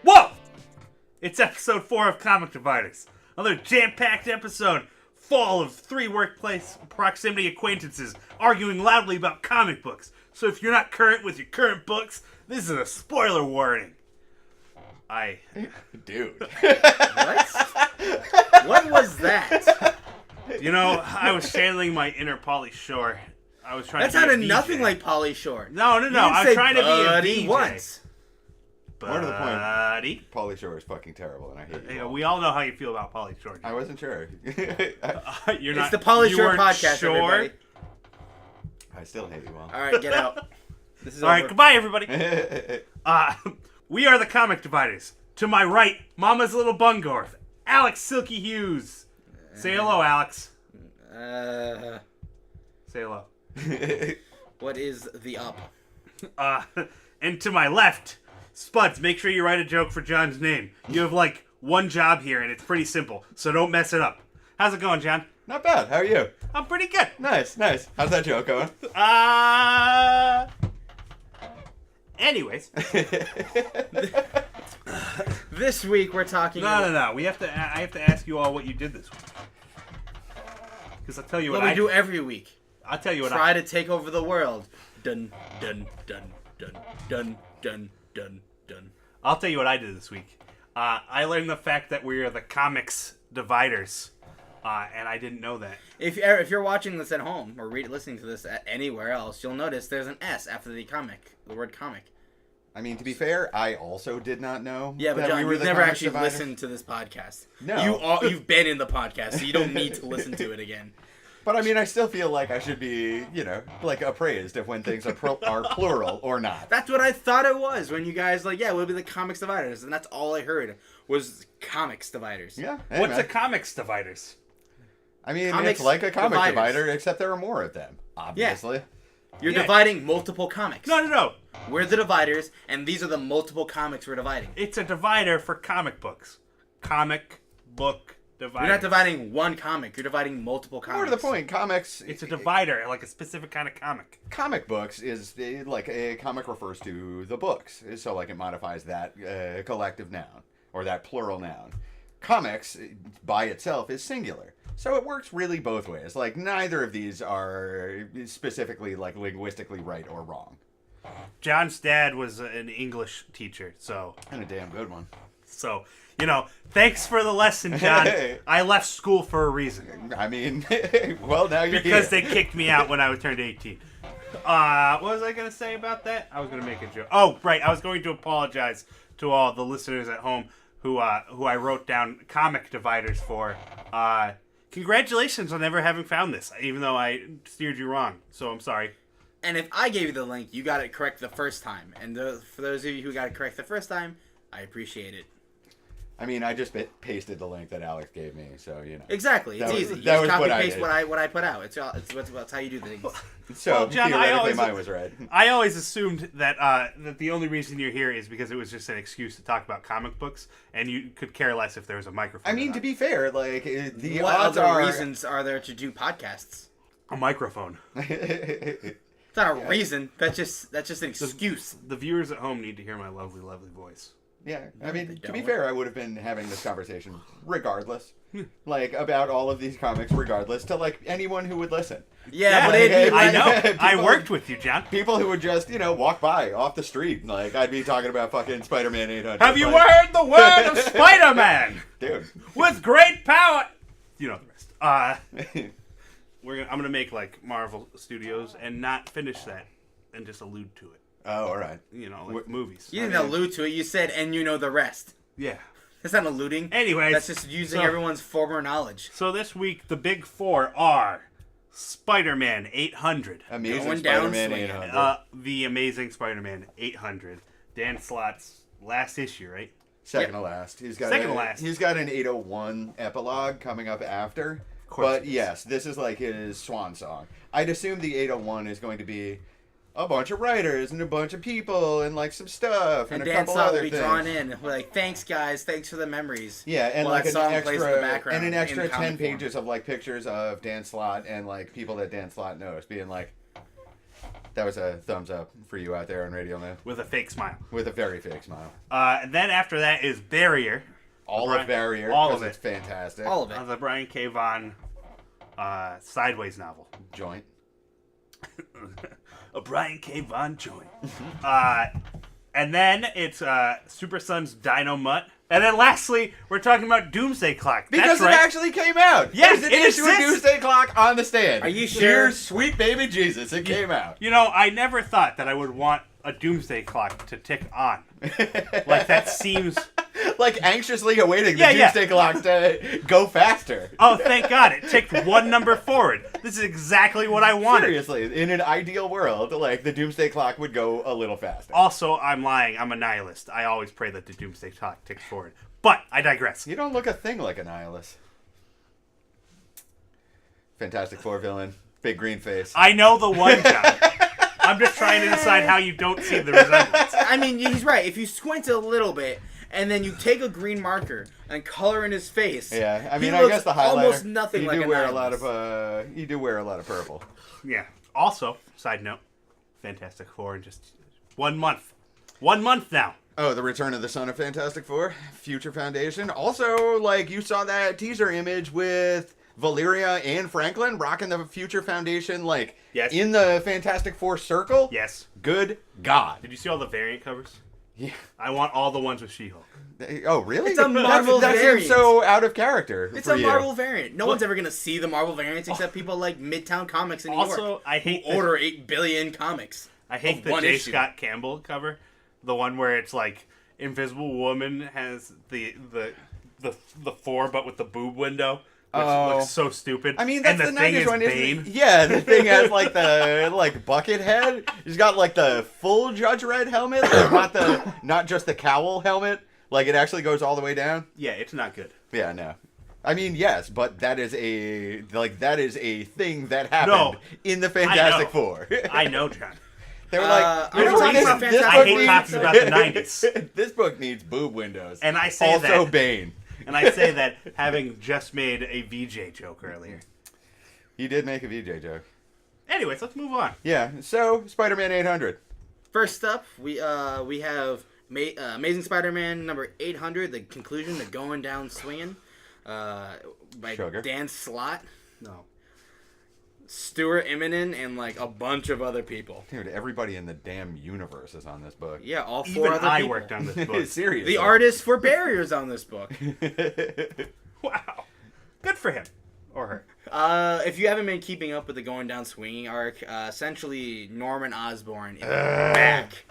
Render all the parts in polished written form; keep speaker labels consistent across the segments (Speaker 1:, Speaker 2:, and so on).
Speaker 1: Whoa! It's episode 4 of Comic Dividers. Another jam-packed episode full of 3 workplace proximity acquaintances arguing loudly about comic books. So if you're not current with your current books, this is a spoiler warning.
Speaker 2: Dude.
Speaker 3: What? What was that?
Speaker 1: You know, I was channeling my inner Pauly Shore. I was trying
Speaker 3: That
Speaker 1: to be a
Speaker 3: sounded
Speaker 1: DJ.
Speaker 3: nothing like Pauly Shore.
Speaker 1: No.
Speaker 3: You didn't
Speaker 1: I was
Speaker 3: say
Speaker 1: trying to be a
Speaker 3: buddy
Speaker 1: DJ.
Speaker 3: once.
Speaker 2: More to the point.
Speaker 1: Buddy.
Speaker 2: Pauly Shore is fucking terrible, and I hate you.
Speaker 1: Yeah,
Speaker 2: all.
Speaker 1: we all know how you feel about Pauly Shore.
Speaker 2: I wasn't sure.
Speaker 1: You're not.
Speaker 3: It's the Pauly
Speaker 1: you
Speaker 3: Shore
Speaker 1: weren't
Speaker 3: podcast,
Speaker 1: sure?
Speaker 3: everybody.
Speaker 2: I still hate you all.
Speaker 3: All right, get out. This is
Speaker 1: All right,
Speaker 3: over.
Speaker 1: goodbye, everybody. We are the Comic Dividers. To my right, Mama's little Bungorth, Alex Silky Hughes. Say hello, Alex. Say hello.
Speaker 3: What is the up?
Speaker 1: And to my left, Spuds, make sure you write a joke for John's name. You have like one job here, and it's pretty simple, so don't mess it up. How's it going, John?
Speaker 2: Not bad. How are you?
Speaker 1: I'm pretty good.
Speaker 2: Nice. How's that joke going?
Speaker 1: Anyways.
Speaker 3: This week we're talking.
Speaker 1: No. I have to ask you all what you did this week. Because I'll tell you what
Speaker 3: What we do every week.
Speaker 1: I'll tell you what
Speaker 3: Try to take over the world. Dun dun dun dun dun dun dun dun.
Speaker 1: I'll tell you what I did this week. I learned the fact that we are the Comics Dividers. And I didn't know that.
Speaker 3: If you're watching this at home or listening to this anywhere else, you'll notice there's an S after the word comic.
Speaker 2: I mean, to be fair, I also did not know.
Speaker 3: Yeah, but
Speaker 2: that
Speaker 3: John,
Speaker 2: we were
Speaker 3: you've
Speaker 2: the
Speaker 3: never
Speaker 2: Comics
Speaker 3: actually
Speaker 2: Dividers.
Speaker 3: listened to this podcast.
Speaker 2: No.
Speaker 3: You've been in the podcast, so you don't need to listen to it again.
Speaker 2: But I mean, I still feel like I should be, like appraised of when things are plural or not.
Speaker 3: That's what I thought it was when you guys we'll be the Comics Dividers, and that's all I heard was Comics Dividers.
Speaker 2: Yeah. Hey,
Speaker 1: What's
Speaker 2: man.
Speaker 1: a Comics Dividers?
Speaker 2: I mean,
Speaker 3: Comics
Speaker 2: it's like a comic
Speaker 3: dividers.
Speaker 2: divider, except there are more of them, obviously.
Speaker 3: You're
Speaker 1: Yeah.
Speaker 3: dividing multiple comics.
Speaker 1: No.
Speaker 3: We're the dividers, and these are the multiple comics we're dividing.
Speaker 1: It's a divider for comic books. Comic book divider.
Speaker 3: You're not dividing one comic. You're dividing multiple comics.
Speaker 2: More to the point, comics...
Speaker 1: It's a divider, like a specific kind of comic.
Speaker 2: Comic books is like a comic refers to the books, so like it modifies that collective noun or that plural noun. Comics by itself is singular, so it works really both ways. Like neither of these are specifically like linguistically right or wrong.
Speaker 1: John's dad was an English teacher, so
Speaker 2: And a damn good one.
Speaker 1: thanks for the lesson, John. I left school for a reason.
Speaker 2: I mean, well now you're
Speaker 1: Because
Speaker 2: here.
Speaker 1: they kicked me out when I turned 18. What was I going to say about that? I was going to make a joke. Oh, right. I was going to apologize to all the listeners at home who I wrote down Comic Dividers for. Congratulations on never having found this, even though I steered you wrong. So I'm sorry.
Speaker 3: And if I gave you the link, you got it correct the first time. And for those of you who got it correct the first time, I appreciate it.
Speaker 2: I mean, I just pasted the link that Alex gave me, so
Speaker 3: Exactly, it's
Speaker 2: That was-
Speaker 3: easy. You
Speaker 2: that
Speaker 3: just
Speaker 2: was
Speaker 3: copy
Speaker 2: what I
Speaker 3: paste
Speaker 2: did.
Speaker 3: what I put out. That's how you do things.
Speaker 2: So
Speaker 1: Well, John,
Speaker 2: theoretically, mine was right.
Speaker 1: I always assumed that that the only reason you're here is because it was just an excuse to talk about comic books, and you could care less if there was a microphone.
Speaker 2: I mean,
Speaker 1: or
Speaker 2: to
Speaker 1: not.
Speaker 2: be fair, like the
Speaker 3: What
Speaker 2: odds
Speaker 3: other
Speaker 2: are.
Speaker 3: reasons are there to do podcasts?
Speaker 1: A microphone.
Speaker 3: It's not a reason. That's just an excuse.
Speaker 1: The viewers at home need to hear my lovely, lovely voice.
Speaker 2: Yeah, I
Speaker 3: they
Speaker 2: mean, to be
Speaker 3: don't.
Speaker 2: fair, I would have been having this conversation regardless, like about all of these comics, regardless to like anyone who would listen.
Speaker 3: Yeah, but
Speaker 2: hey,
Speaker 3: it'd be
Speaker 1: I
Speaker 3: like,
Speaker 1: know. I
Speaker 2: People-
Speaker 1: worked with you, John.
Speaker 2: People who would just walk by off the street, like I'd be talking about fucking Spider-Man 800.
Speaker 1: Have you
Speaker 2: like,
Speaker 1: heard the word of Spider-Man?
Speaker 2: dude?
Speaker 1: With great power. You know the rest. I'm gonna make like Marvel Studios and not finish that, and just allude to it.
Speaker 2: Oh, all right.
Speaker 1: Like movies.
Speaker 3: You didn't allude to it. You said, and you know the rest.
Speaker 1: Yeah.
Speaker 3: That's not alluding.
Speaker 1: Anyways,
Speaker 3: That's just using everyone's former knowledge.
Speaker 1: So this week the big four are Spider-Man 800,
Speaker 2: Amazing
Speaker 3: Going down
Speaker 2: Spider-Man
Speaker 3: swinging.
Speaker 2: 800.
Speaker 1: the Amazing Spider-Man 800, Dan Slott's last issue, right?
Speaker 2: Second to last. He's got
Speaker 1: Second to last.
Speaker 2: He's got an 801 epilogue coming up after.
Speaker 1: course
Speaker 2: But
Speaker 1: it is.
Speaker 2: yes, this is like his swan song. I'd assume the 801 is going to be a bunch of writers and a bunch of people and like some stuff and,
Speaker 3: And
Speaker 2: a
Speaker 3: Dan
Speaker 2: couple
Speaker 3: Slott
Speaker 2: other
Speaker 3: will be
Speaker 2: things.
Speaker 3: drawn in. We're like, thanks guys, thanks for the memories.
Speaker 2: Yeah, and
Speaker 3: While
Speaker 2: like
Speaker 3: that
Speaker 2: an
Speaker 3: song plays in the
Speaker 2: extra
Speaker 3: background
Speaker 2: and an
Speaker 3: in
Speaker 2: extra
Speaker 3: the
Speaker 2: 10
Speaker 3: comic form.
Speaker 2: pages of like pictures of Dan Slott and like people that Dan Slott knows, being like, that was a thumbs up for you out there on Radio Man
Speaker 1: with a fake smile.
Speaker 2: with a very fake smile.
Speaker 1: And then after that is Barrier.
Speaker 2: All
Speaker 1: Brian-
Speaker 2: of Barrier,
Speaker 1: all
Speaker 2: 'cause
Speaker 1: of
Speaker 2: it's
Speaker 1: it.
Speaker 2: fantastic.
Speaker 3: All of it.
Speaker 1: The Brian K. Vaughan Sideways novel.
Speaker 2: Joint.
Speaker 1: A Brian K. Vaughan joint. And then it's Super Sons Dino Mutt. And then lastly, we're talking about Doomsday Clock.
Speaker 2: Because
Speaker 1: That's right.
Speaker 2: it actually came out.
Speaker 1: Yes,
Speaker 2: There's an
Speaker 1: it
Speaker 2: issue of
Speaker 1: exists.
Speaker 2: Doomsday Clock on the stand.
Speaker 3: Are you sure?
Speaker 2: Dear sweet baby Jesus, it came out.
Speaker 1: You know, I never thought that I would want a Doomsday Clock to tick on. Like, that seems...
Speaker 2: Like anxiously awaiting the
Speaker 1: Yeah, yeah.
Speaker 2: Doomsday Clock to go faster.
Speaker 1: Oh, thank God, it ticked one number forward. This is exactly what I wanted.
Speaker 2: Seriously, in an ideal world, like the Doomsday Clock would go a little faster.
Speaker 1: Also, I'm lying. I'm a nihilist. I always pray that the Doomsday Clock ticks forward. But I digress.
Speaker 2: You don't look a thing like a nihilist. Fantastic Four villain, big green face.
Speaker 1: I know the one, John. I'm just trying to decide how you don't see the resemblance.
Speaker 3: I mean, he's right. If you squint a little bit, and then you take a green marker and color in his face.
Speaker 2: Yeah, I
Speaker 3: he
Speaker 2: mean, I
Speaker 3: looks
Speaker 2: guess the highlighter.
Speaker 3: almost nothing
Speaker 2: you
Speaker 3: like
Speaker 2: do
Speaker 3: a
Speaker 2: wear
Speaker 3: nihilist.
Speaker 2: a lot of you do wear a lot of purple.
Speaker 1: Yeah. Also, side note, Fantastic Four in just 1 month. 1 month now.
Speaker 2: Oh, the Return of the Son of Fantastic Four, Future Foundation. Also, like you saw that teaser image with Valeria and Franklin rocking the Future Foundation, like
Speaker 1: Yes.
Speaker 2: in the Fantastic Four circle.
Speaker 1: Yes.
Speaker 2: Good God.
Speaker 1: Did you see all the variant covers?
Speaker 2: Yeah.
Speaker 1: I want all the ones with She-Hulk.
Speaker 2: Oh, really?
Speaker 3: It's a Marvel
Speaker 2: that seems
Speaker 3: variant.
Speaker 2: so out of character.
Speaker 3: It's
Speaker 2: for
Speaker 3: a
Speaker 2: you.
Speaker 3: Marvel variant. No one's ever gonna see the Marvel variants except people like Midtown Comics in New
Speaker 1: Also,
Speaker 3: York.
Speaker 1: I hate
Speaker 3: who order 8 billion comics.
Speaker 1: I hate
Speaker 3: of
Speaker 1: the
Speaker 3: one
Speaker 1: J.
Speaker 3: issue.
Speaker 1: Scott Campbell cover. The one where it's like Invisible Woman has the 4 but with the boob window. Which looks so stupid.
Speaker 2: I mean, that's
Speaker 1: and
Speaker 2: the
Speaker 1: thing
Speaker 2: 90s
Speaker 1: is
Speaker 2: one,
Speaker 1: Bane.
Speaker 2: isn't it? Yeah, the thing has like the like bucket head. He's got like the full Judge Red helmet, like, not just the cowl helmet. Like it actually goes all the way down.
Speaker 1: Yeah, it's not good.
Speaker 2: Yeah, no. I mean, yes, but that is a thing that happened in the Fantastic Four.
Speaker 1: I know, John.
Speaker 2: They were like,
Speaker 3: I
Speaker 2: you know
Speaker 3: was
Speaker 2: what,
Speaker 3: talking about
Speaker 2: this
Speaker 3: Fantastic
Speaker 1: I
Speaker 2: book
Speaker 1: hate
Speaker 3: Four.
Speaker 1: talking about the 90s.
Speaker 2: This book needs boob windows.
Speaker 1: And I say
Speaker 2: also
Speaker 1: that.
Speaker 2: Bane.
Speaker 1: And I say that having just made a VJ joke earlier.
Speaker 2: He did make a VJ joke.
Speaker 1: Anyways, let's move on.
Speaker 2: Yeah, so Spider-Man 800.
Speaker 3: First up, we have Amazing Spider-Man number 800, the conclusion, the Going Down Swinging, by
Speaker 2: Sugar.
Speaker 3: Dan Slott,
Speaker 1: No.
Speaker 3: Stuart Immonen, and like a bunch of other people.
Speaker 2: Dude, everybody in the damn universe is on this book.
Speaker 3: Yeah, all 4
Speaker 1: Even
Speaker 3: other
Speaker 1: I
Speaker 3: people.
Speaker 1: worked on this book.
Speaker 2: Seriously.
Speaker 3: The artist for Barriers on this book.
Speaker 1: Wow. Good for him. Or her.
Speaker 3: If you haven't been keeping up with the Going Down Swinging arc, essentially Norman Osborn is back.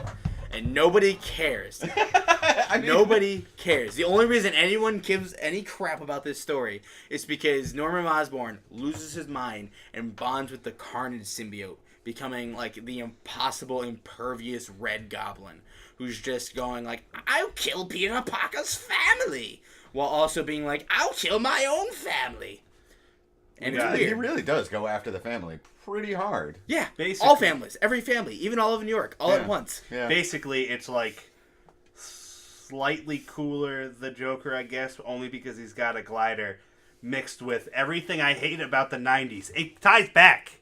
Speaker 3: And nobody cares.
Speaker 2: I mean,
Speaker 3: Nobody cares. The only reason anyone gives any crap about this story is because Norman Osborn loses his mind and bonds with the Carnage symbiote, becoming like the impossible, impervious Red Goblin, who's just going like, "I'll kill Peter Parker's family," while also being like, "I'll kill my own family." And
Speaker 1: Yeah,
Speaker 3: it's
Speaker 2: he
Speaker 3: weird.
Speaker 2: really does go after the family pretty hard.
Speaker 3: Yeah,
Speaker 1: Basically.
Speaker 3: all families, every family, even all of New York, all
Speaker 2: Yeah.
Speaker 3: at once.
Speaker 2: Yeah.
Speaker 1: Basically, it's like slightly cooler the Joker, I guess, only because he's got a glider mixed with everything I hate about the 90s. It ties back.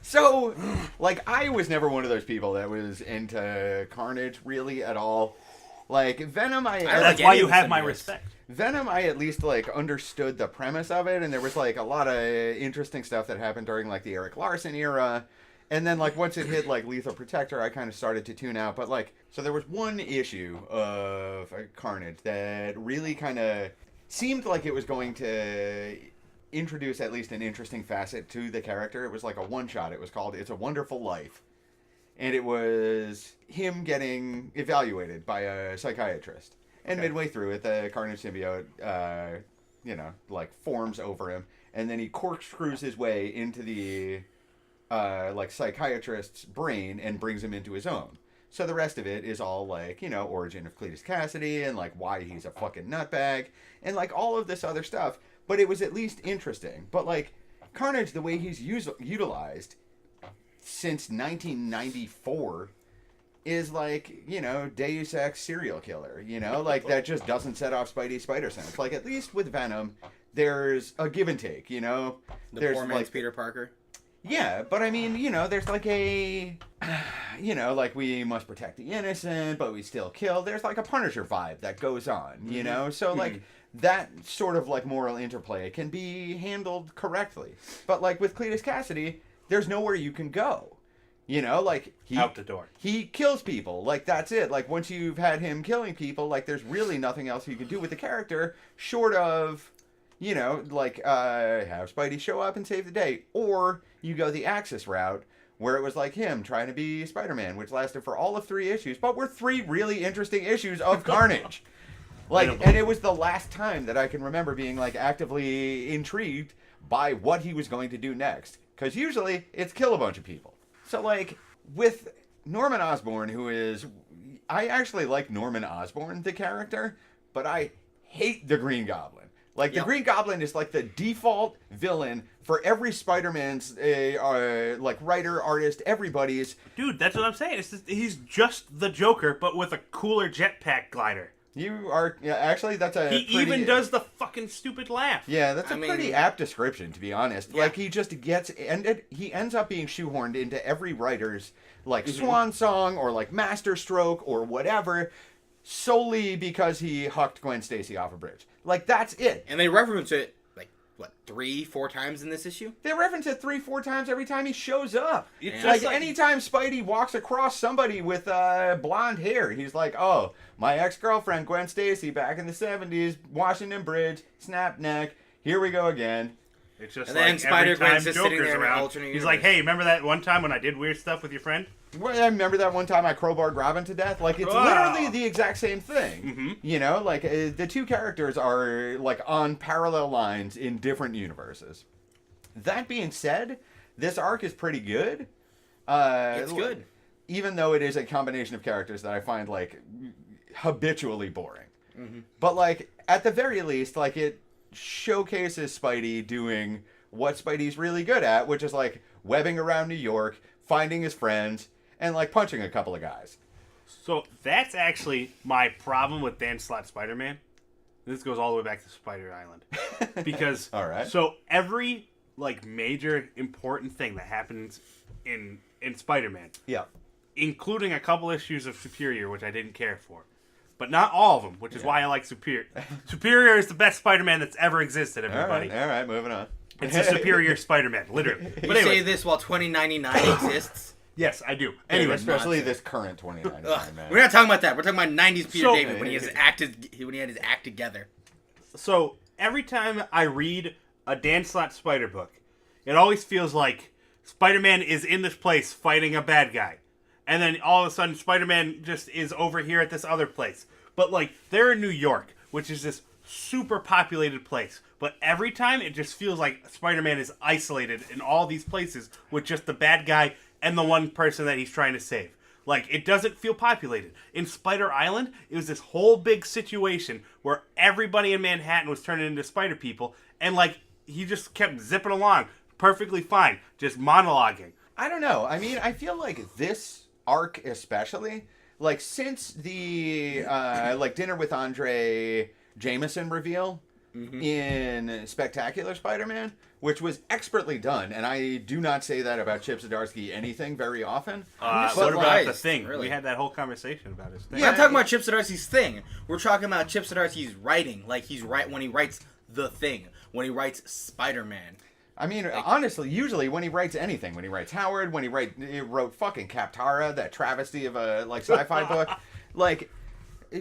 Speaker 2: So, like, I was never one of those people that was into Carnage really at all. Like, Venom,
Speaker 3: I
Speaker 1: That's
Speaker 3: like
Speaker 1: why
Speaker 3: any
Speaker 1: you
Speaker 3: of the
Speaker 1: have my
Speaker 3: symbiotes.
Speaker 1: respect.
Speaker 2: Venom, I at least, like, understood the premise of it, and there was, like, a lot of interesting stuff that happened during, like, the Eric Larson era. And then, like, once it hit, like, Lethal Protector, I kind of started to tune out. But, like, so there was one issue of Carnage that really kind of seemed like it was going to introduce at least an interesting facet to the character. It was like a one-shot. It was called It's a Wonderful Life. And it was him getting evaluated by a psychiatrist. And
Speaker 1: Okay.
Speaker 2: midway through it, the Carnage symbiote, like forms over him. And then he corkscrews his way into the, like, psychiatrist's brain and brings him into his own. So the rest of it is all, like, origin of Cletus Cassidy and, like, why he's a fucking nutbag and, like, all of this other stuff. but it was at least interesting. But like Carnage, the way he's utilized since 1994 is like, you know, Deus Ex serial killer, you know, like that just doesn't set off Spidey's spider sense. Like at least with Venom, there's a give and take, you know.
Speaker 3: The poor man's Peter Parker.
Speaker 2: Yeah, but I mean, you know, there's like a, you know, like we must protect the innocent, but we still kill. There's like a Punisher vibe that goes on, you know? So like that sort of like moral interplay can be handled correctly. But like with Cletus Cassidy, there's nowhere you can go. You know, like
Speaker 1: out the door.
Speaker 2: He kills people. Like that's it. Like once you've had him killing people, like there's really nothing else you can do with the character short of, you know, like have Spidey show up and save the day, or you go the Axis route where it was like him trying to be Spider-Man, which lasted for all of 3 issues, but were 3 really interesting issues of Carnage. Like, and it was the last time that I can remember being like actively intrigued by what he was going to do next, because usually it's kill a bunch of people. So like with Norman Osborn, who is, I actually like Norman Osborn, the character, but I hate the Green Goblin. Like, the Green Goblin is, like, the default villain for every Spider-Man's, like, writer, artist, everybody's.
Speaker 1: Dude, that's what I'm saying. It's just, he's just the Joker, but with a cooler jetpack glider.
Speaker 2: You are, yeah, actually, that's a
Speaker 1: He
Speaker 2: pretty,
Speaker 1: even does the fucking stupid laugh.
Speaker 2: Yeah, that's pretty apt description, to be honest.
Speaker 1: Yeah.
Speaker 2: Like, he just gets, and he ends up being shoehorned into every writer's, like, swan song, or, like, masterstroke, or whatever, solely because he hucked Gwen Stacy off a bridge. Like, that's it.
Speaker 3: And they reference it, like, what, 3-4 times in this issue?
Speaker 2: They reference it 3-4 times every time he shows up.
Speaker 1: It's
Speaker 2: Like,
Speaker 1: just
Speaker 2: anytime Spidey walks across somebody with blonde hair, he's like, oh, my ex-girlfriend Gwen Stacy back in the 70s, Washington Bridge, snap neck, here we go again.
Speaker 1: It's just
Speaker 3: And then
Speaker 1: like every
Speaker 3: Spider-Gwen's
Speaker 1: time
Speaker 3: just sitting
Speaker 1: Joker's
Speaker 3: there in an
Speaker 1: around,
Speaker 3: alternate
Speaker 1: he's like,
Speaker 3: universe.
Speaker 1: hey, remember that one time when I did weird stuff with your friend?
Speaker 2: Well, I remember that one time I crowbarred Robin to death. Like, it's literally the exact same thing. You know, like, the two characters are, like, on parallel lines in different universes. That being said, this arc is pretty good.
Speaker 3: It's good.
Speaker 2: Even though it is a combination of characters that I find, like, habitually boring. But, like, at the very least, like, it showcases Spidey doing what Spidey's really good at, which is, like, webbing around New York, finding his friends, and, like, punching a couple of guys.
Speaker 1: So that's actually my problem with Dan Slott Spider-Man. This goes all the way back to Spider Island. Because,
Speaker 2: All right.
Speaker 1: So every, like, major important thing that happens in Spider-Man,
Speaker 2: Yeah.
Speaker 1: including a couple issues of Superior, which I didn't care for, but not all of them, which is why I like Superior. Superior is the best Spider-Man that's ever existed, everybody.
Speaker 2: All right, moving on.
Speaker 1: It's a Superior Spider-Man, literally. But
Speaker 3: You
Speaker 1: anyway,
Speaker 3: say this while 2099 exists?
Speaker 1: yes, I do.
Speaker 2: Anyway,
Speaker 1: Anyway,
Speaker 2: especially this current 2099,
Speaker 3: Ugh,
Speaker 2: man.
Speaker 3: we're not talking about that. We're talking about 90s Peter
Speaker 1: So-
Speaker 3: David when he had his act together.
Speaker 1: so every time I read a Dan Slott Spider book, it always feels like Spider-Man is in this place fighting a bad guy. And then all of a sudden Spider-Man just is over here at this other place. But like they're in New York, which is this super populated place. But every time it just feels like Spider-Man is isolated in all these places with just the bad guy and the one person that he's trying to save. Like, it doesn't feel populated. In Spider Island, it was this whole big situation where everybody in Manhattan was turning into spider people, and, like, he just kept zipping along perfectly fine, just monologuing.
Speaker 2: I don't know. I mean, I feel like this arc especially, like, since the, like, Dinner with Andre Jameson reveal in Spectacular Spider-Man, which was expertly done, and I do not say that about Chip Zdarsky anything very often.
Speaker 1: What
Speaker 3: But,
Speaker 1: about
Speaker 3: like,
Speaker 1: the Thing?
Speaker 3: really.
Speaker 1: We had that whole conversation about his thing.
Speaker 3: We're not talking about Chip Zdarsky's thing. We're talking about Chip Zdarsky's writing. Like, when he writes The Thing. When he writes Spider-Man.
Speaker 2: I mean, honestly, usually when he writes anything, when he writes Howard, when he wrote fucking Captara, that travesty of a, like, sci-fi book, like,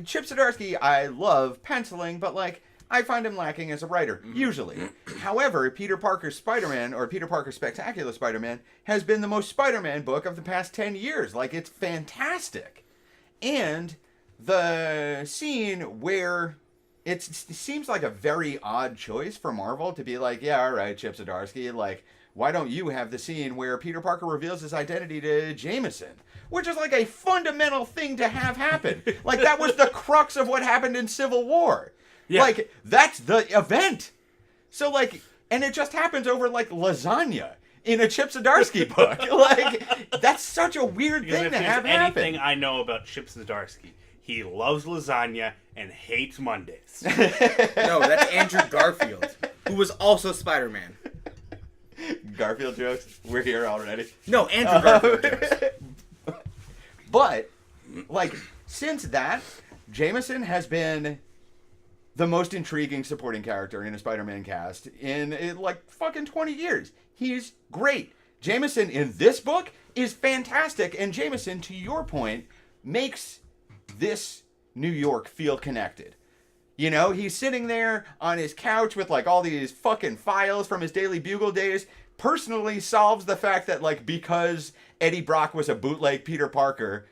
Speaker 2: Chip Zdarsky, I love penciling, but, like, I find him lacking as a writer, usually. However, Peter Parker's Spider-Man, or Peter Parker's Spectacular Spider-Man, has been the most Spider-Man book of the past 10 years. Like, it's fantastic. And the scene where it seems like a very odd choice for Marvel to be like, yeah, all right, Chip Zdarsky, like, why don't you have the scene where Peter Parker reveals his identity to Jameson? Which is like a fundamental thing to have happen. Like, that was the crux of what happened in Civil War.
Speaker 1: Yeah.
Speaker 2: Like, that's the event. So like, and it just happens over like lasagna in a Chip Zdarsky book. Like, that's such a weird
Speaker 1: Because
Speaker 2: thing
Speaker 1: if
Speaker 2: to
Speaker 1: there's
Speaker 2: have
Speaker 1: anything
Speaker 2: happen.
Speaker 1: I know about Chip Zdarsky, he loves lasagna and hates Mondays.
Speaker 3: No, that's Andrew Garfield, who was also Spider-Man.
Speaker 2: Garfield jokes. We're here already.
Speaker 3: No, Andrew Garfield jokes.
Speaker 2: But, like, since that, Jameson has been the most intriguing supporting character in a Spider-Man cast in like fucking 20 years. He's great. Jameson in this book is fantastic, and Jameson, to your point, makes this New York feel connected. You know, he's sitting there on his couch with like all these fucking files from his Daily Bugle days, personally solves the fact that like because Eddie Brock was a bootleg Peter Parker,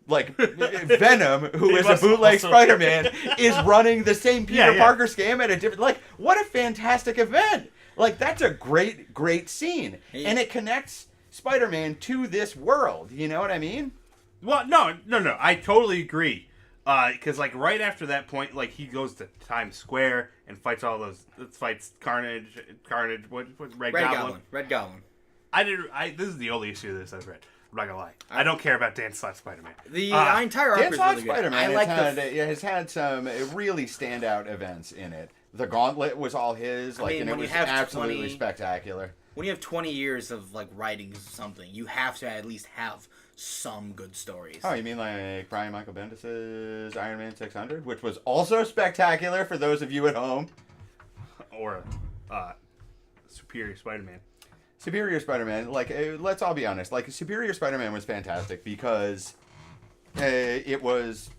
Speaker 2: like Venom, who
Speaker 1: He
Speaker 2: is a
Speaker 1: was
Speaker 2: bootleg
Speaker 1: also-
Speaker 2: Spider-Man, is running the same Peter
Speaker 1: Yeah.
Speaker 2: Parker scam at a different, like, what a fantastic event. Like, that's a great, great scene. And it connects Spider-Man to this world. You know what I mean?
Speaker 1: Well, no. I totally agree. Because like right after that point, like he goes to Times Square and fights all those. Fights Carnage. What Red Goblin.
Speaker 3: Red Goblin.
Speaker 1: This is the only issue of this I've read. I'm not gonna lie. I don't care about Dan Slott Spider-Man.
Speaker 3: The
Speaker 1: Uh,
Speaker 3: entire arc
Speaker 2: Dan
Speaker 3: was
Speaker 2: Slott
Speaker 3: really good.
Speaker 2: Spider-Man
Speaker 3: I like
Speaker 2: has had some really standout events in it. The Gauntlet was all his, like,
Speaker 3: mean,
Speaker 2: and it
Speaker 3: when you
Speaker 2: was
Speaker 3: have
Speaker 2: absolutely
Speaker 3: 20
Speaker 2: spectacular.
Speaker 3: when you have 20 years of like writing something, you have to at least have some good stories.
Speaker 2: Oh, you mean like Brian Michael Bendis' Iron Man 600, which was also spectacular for those of you at home.
Speaker 1: or Superior Spider-Man.
Speaker 2: Superior Spider-Man, like, let's all be honest, like, Superior Spider-Man was fantastic because it was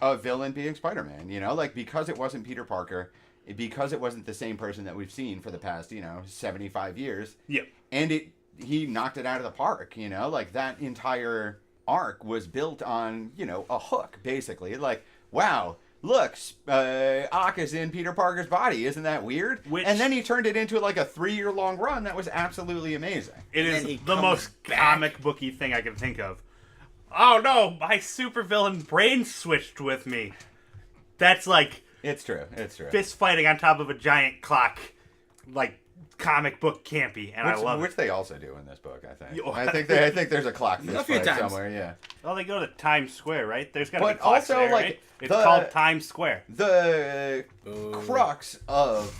Speaker 2: a villain being Spider-Man, you know? Like, because it wasn't Peter Parker, because it wasn't the same person that we've seen for the past, 75 years,
Speaker 1: Yep.
Speaker 2: and he knocked it out of the park, you know? Like, that entire arc was built on, a hook, basically. Like, wow, look, Ock is in Peter Parker's body. Isn't that weird? And then he turned it into like a 3-year-long run that was absolutely amazing.
Speaker 1: It
Speaker 3: And
Speaker 1: is
Speaker 3: then he
Speaker 1: the
Speaker 3: comes
Speaker 1: most
Speaker 3: back.
Speaker 1: comic booky thing I can think of. Oh no, my supervillain brain switched with me. That's like
Speaker 2: It's true. It's true.
Speaker 1: fist fighting on top of a giant clock, like comic book campy, and I love
Speaker 2: Which
Speaker 1: it.
Speaker 2: they also do in this book, I think.
Speaker 1: Yo.
Speaker 2: I think there's a clock fist
Speaker 3: A few
Speaker 2: fight
Speaker 3: times.
Speaker 2: somewhere, yeah.
Speaker 1: Oh, they go to Times Square, right? There's got to
Speaker 2: But
Speaker 1: be clocks
Speaker 2: also,
Speaker 1: there,
Speaker 2: like,
Speaker 1: right? It's
Speaker 2: the-
Speaker 1: called Times Square.
Speaker 2: The
Speaker 3: Boo.
Speaker 2: crux of,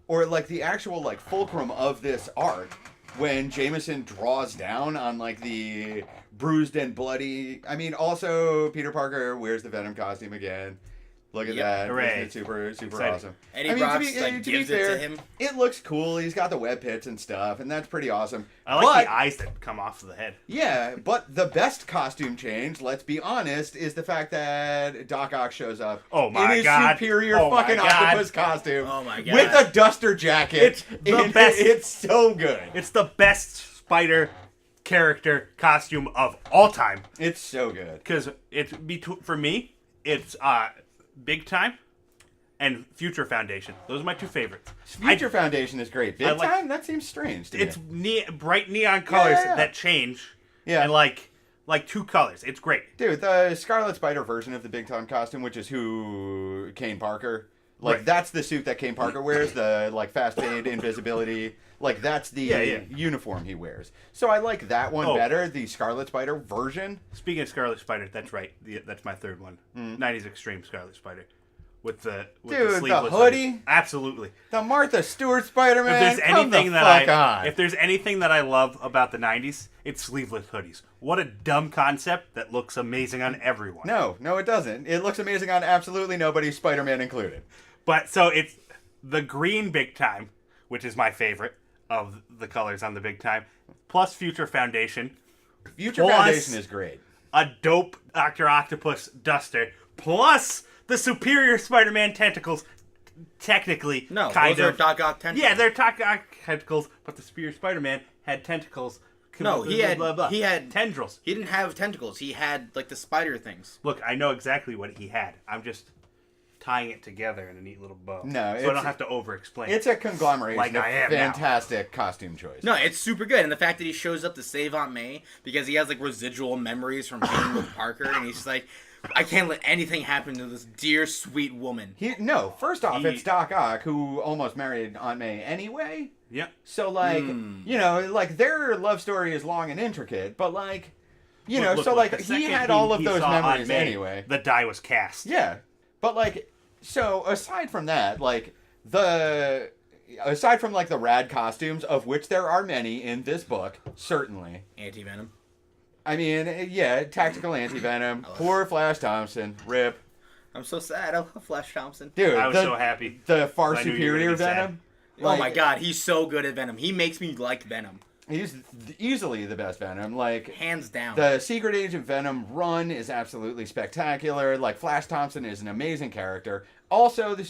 Speaker 2: or like the actual like fulcrum of this arc, when Jameson draws down on like the bruised and bloody. I mean, also Peter Parker wears the Venom costume again. Look at
Speaker 3: Yep.
Speaker 2: that!
Speaker 1: Hooray.
Speaker 2: Isn't it super
Speaker 1: Exciting.
Speaker 2: awesome?
Speaker 3: Eddie Brock's, like, gives it to him.
Speaker 2: It looks cool. He's got the web pits and stuff, and that's pretty awesome.
Speaker 1: I like
Speaker 2: but,
Speaker 1: the eyes that come off of the head.
Speaker 2: Yeah, but the best costume change, let's be honest, is the fact that Doc Ock shows up
Speaker 1: Oh my
Speaker 2: in his
Speaker 1: God.
Speaker 2: superior
Speaker 1: Oh my
Speaker 2: fucking
Speaker 1: God.
Speaker 2: octopus costume
Speaker 3: Oh my God.
Speaker 2: with a duster jacket.
Speaker 1: It's the best.
Speaker 2: It's so good.
Speaker 1: It's the best spider character costume of all time.
Speaker 2: It's so good.
Speaker 1: Because for me, it's Big Time and Future Foundation. Those are my two favorites.
Speaker 2: Future Foundation is great. Big
Speaker 1: I like-
Speaker 2: Time? That seems strange to
Speaker 1: It's
Speaker 2: me.
Speaker 1: bright neon colors
Speaker 2: Yeah.
Speaker 1: that change.
Speaker 2: Yeah.
Speaker 1: And like two colors. It's great.
Speaker 2: Dude, the Scarlet Spider version of the Big Time costume, which is who Kane Parker, like
Speaker 1: Right.
Speaker 2: that's the suit that Kane Parker wears, the like fast fade invisibility. Like that's the
Speaker 1: Yeah.
Speaker 2: uniform he wears. So I like that one
Speaker 1: Oh.
Speaker 2: better, the Scarlet Spider version.
Speaker 1: Speaking of Scarlet Spider, that's right. That's my third one. 90s Extreme Scarlet Spider. With the
Speaker 2: Dude, the
Speaker 1: sleeveless
Speaker 2: hoodie?
Speaker 1: Absolutely.
Speaker 2: The Martha Stewart Spider-Man.
Speaker 1: If there's
Speaker 2: come the
Speaker 1: anything that
Speaker 2: fuck on.
Speaker 1: if there's anything that I love about the 90s, it's sleeveless hoodies. What a dumb concept that looks amazing on everyone.
Speaker 2: No, it doesn't. It looks amazing on absolutely nobody, Spider-Man included.
Speaker 1: But so it's the green Big Time, which is my favorite of the colors on the Big Time, plus Future Foundation,
Speaker 2: Future
Speaker 1: Plus-
Speaker 2: Foundation is great.
Speaker 1: a dope Dr. Octopus duster, plus the Superior Spider-Man tentacles. Technically,
Speaker 3: No,
Speaker 1: kind
Speaker 3: those
Speaker 1: of.
Speaker 3: are Doc Ock tentacles.
Speaker 1: Yeah, they're Doc Ock tentacles, but the Superior Spider-Man had tentacles.
Speaker 3: No, he had
Speaker 1: tendrils.
Speaker 3: He didn't have tentacles. He had like the spider things.
Speaker 1: Look, I know exactly what he had. I'm just tying it together in a neat little bow.
Speaker 2: No,
Speaker 1: so I
Speaker 2: it's-
Speaker 1: don't have to over-explain.
Speaker 2: It's a conglomeration
Speaker 1: Like
Speaker 2: of
Speaker 1: I am now.
Speaker 2: fantastic costume choice.
Speaker 3: No, it's super good, and the fact that he shows up to save Aunt May because he has like residual memories from being with Parker, and he's just like, I can't let anything happen to this dear, sweet woman.
Speaker 2: First off,
Speaker 1: He-
Speaker 2: it's Doc Ock, who almost married Aunt May anyway.
Speaker 1: Yep.
Speaker 2: So, like, like, their love story is long and intricate, but, like,
Speaker 1: Look,
Speaker 2: so, like,
Speaker 1: the
Speaker 2: he
Speaker 1: second
Speaker 2: had all of
Speaker 1: he
Speaker 2: those
Speaker 1: saw Aunt
Speaker 2: memories
Speaker 1: May,
Speaker 2: anyway.
Speaker 1: The die was cast.
Speaker 2: Yeah. But, like, so, aside from that, like, aside from, like, the rad costumes, of which there are many in this book, certainly.
Speaker 3: Anti-Venom.
Speaker 2: I mean, yeah, tactical anti-venom. Poor Flash Thompson. Rip.
Speaker 3: I'm so sad. I love Flash Thompson.
Speaker 2: Dude,
Speaker 1: I was so happy.
Speaker 2: The far
Speaker 1: I knew you were
Speaker 2: superior
Speaker 1: gonna be sad.
Speaker 2: Venom.
Speaker 3: Oh my god, he's so good at Venom. He makes me like Venom.
Speaker 2: He's easily the best Venom. Like,
Speaker 3: Hands down.
Speaker 2: the Secret Agent Venom run is absolutely spectacular. Like, Flash Thompson is an amazing character. Also, the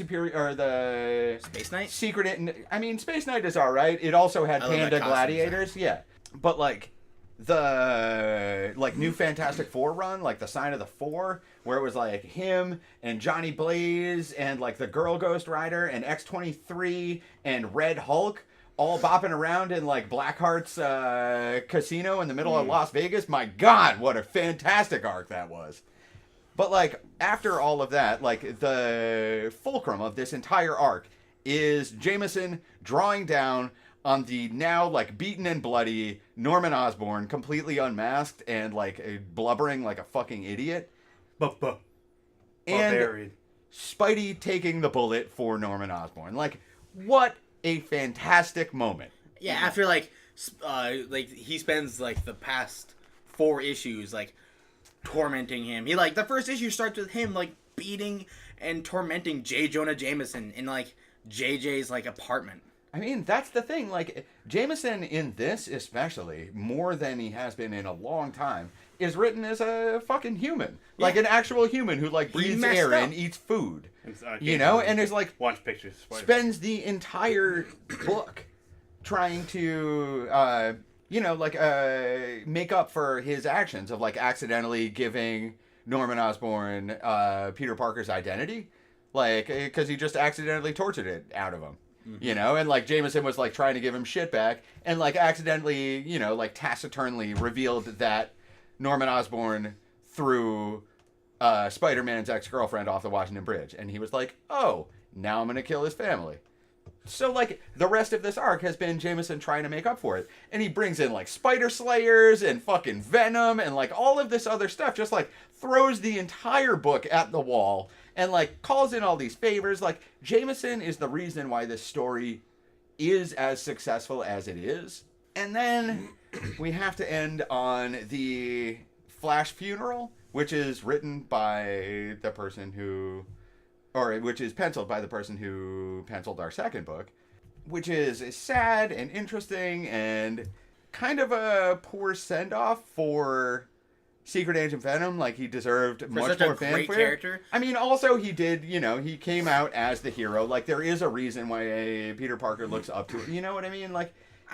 Speaker 3: Space Knight?
Speaker 2: Space Knight is alright. It also had
Speaker 3: I love that
Speaker 2: Panda
Speaker 3: costume
Speaker 2: Gladiators, yeah. But, like, the New Fantastic Four run, like the Sign of the Four, where it was like him and Johnny Blaze and like the Girl Ghost Rider and X-23 and Red Hulk all bopping around in like Blackheart's casino in the middle of Las Vegas. My God, what a fantastic arc that was. But like after all of that, like the fulcrum of this entire arc is Jameson drawing down on the now like beaten and bloody Norman Osborn, completely unmasked and like blubbering like a fucking idiot. And
Speaker 1: Barbarian.
Speaker 2: Spidey taking the bullet for Norman Osborn. Like, what a fantastic moment.
Speaker 3: Yeah, after like he spends like the past 4 issues like tormenting him. He like the first issue starts with him like beating and tormenting J. Jonah Jameson in like JJ's like apartment.
Speaker 2: I mean, that's the thing. Like, Jameson in this especially, more than he has been in a long time, is written as a fucking human. Like, an actual human who, like, breathes
Speaker 3: messed
Speaker 2: air
Speaker 3: up. and
Speaker 2: eats food.
Speaker 1: You
Speaker 2: And is, like,
Speaker 1: watch pictures.
Speaker 2: spends the entire book trying to, make up for his actions of, like, accidentally giving Norman Osborn Peter Parker's identity. Like, because he just accidentally tortured it out of him. And like Jameson was like trying to give him shit back and like accidentally, like taciturnly revealed that Norman Osborn threw Spider-Man's ex-girlfriend off the Washington Bridge. And he was like, oh, now I'm going to kill his family. So like the rest of this arc has been Jameson trying to make up for it. And he brings in like Spider Slayers and fucking Venom and like all of this other stuff, just like throws the entire book at the wall. And, like, calls in all these favors. Like, Jameson is the reason why this story is as successful as it is. And then we have to end on the Flash funeral, which is written by the person who... which is penciled by the person who penciled our second book. Which is sad and interesting and kind of a poor send-off for... Secret Agent Venom, like he deserved much
Speaker 3: such
Speaker 2: more
Speaker 3: a great
Speaker 2: fanfare.
Speaker 3: character.
Speaker 2: I mean, also he did, he came out as the hero. Like there is a reason why Peter Parker looks up to it. You know what I mean? Like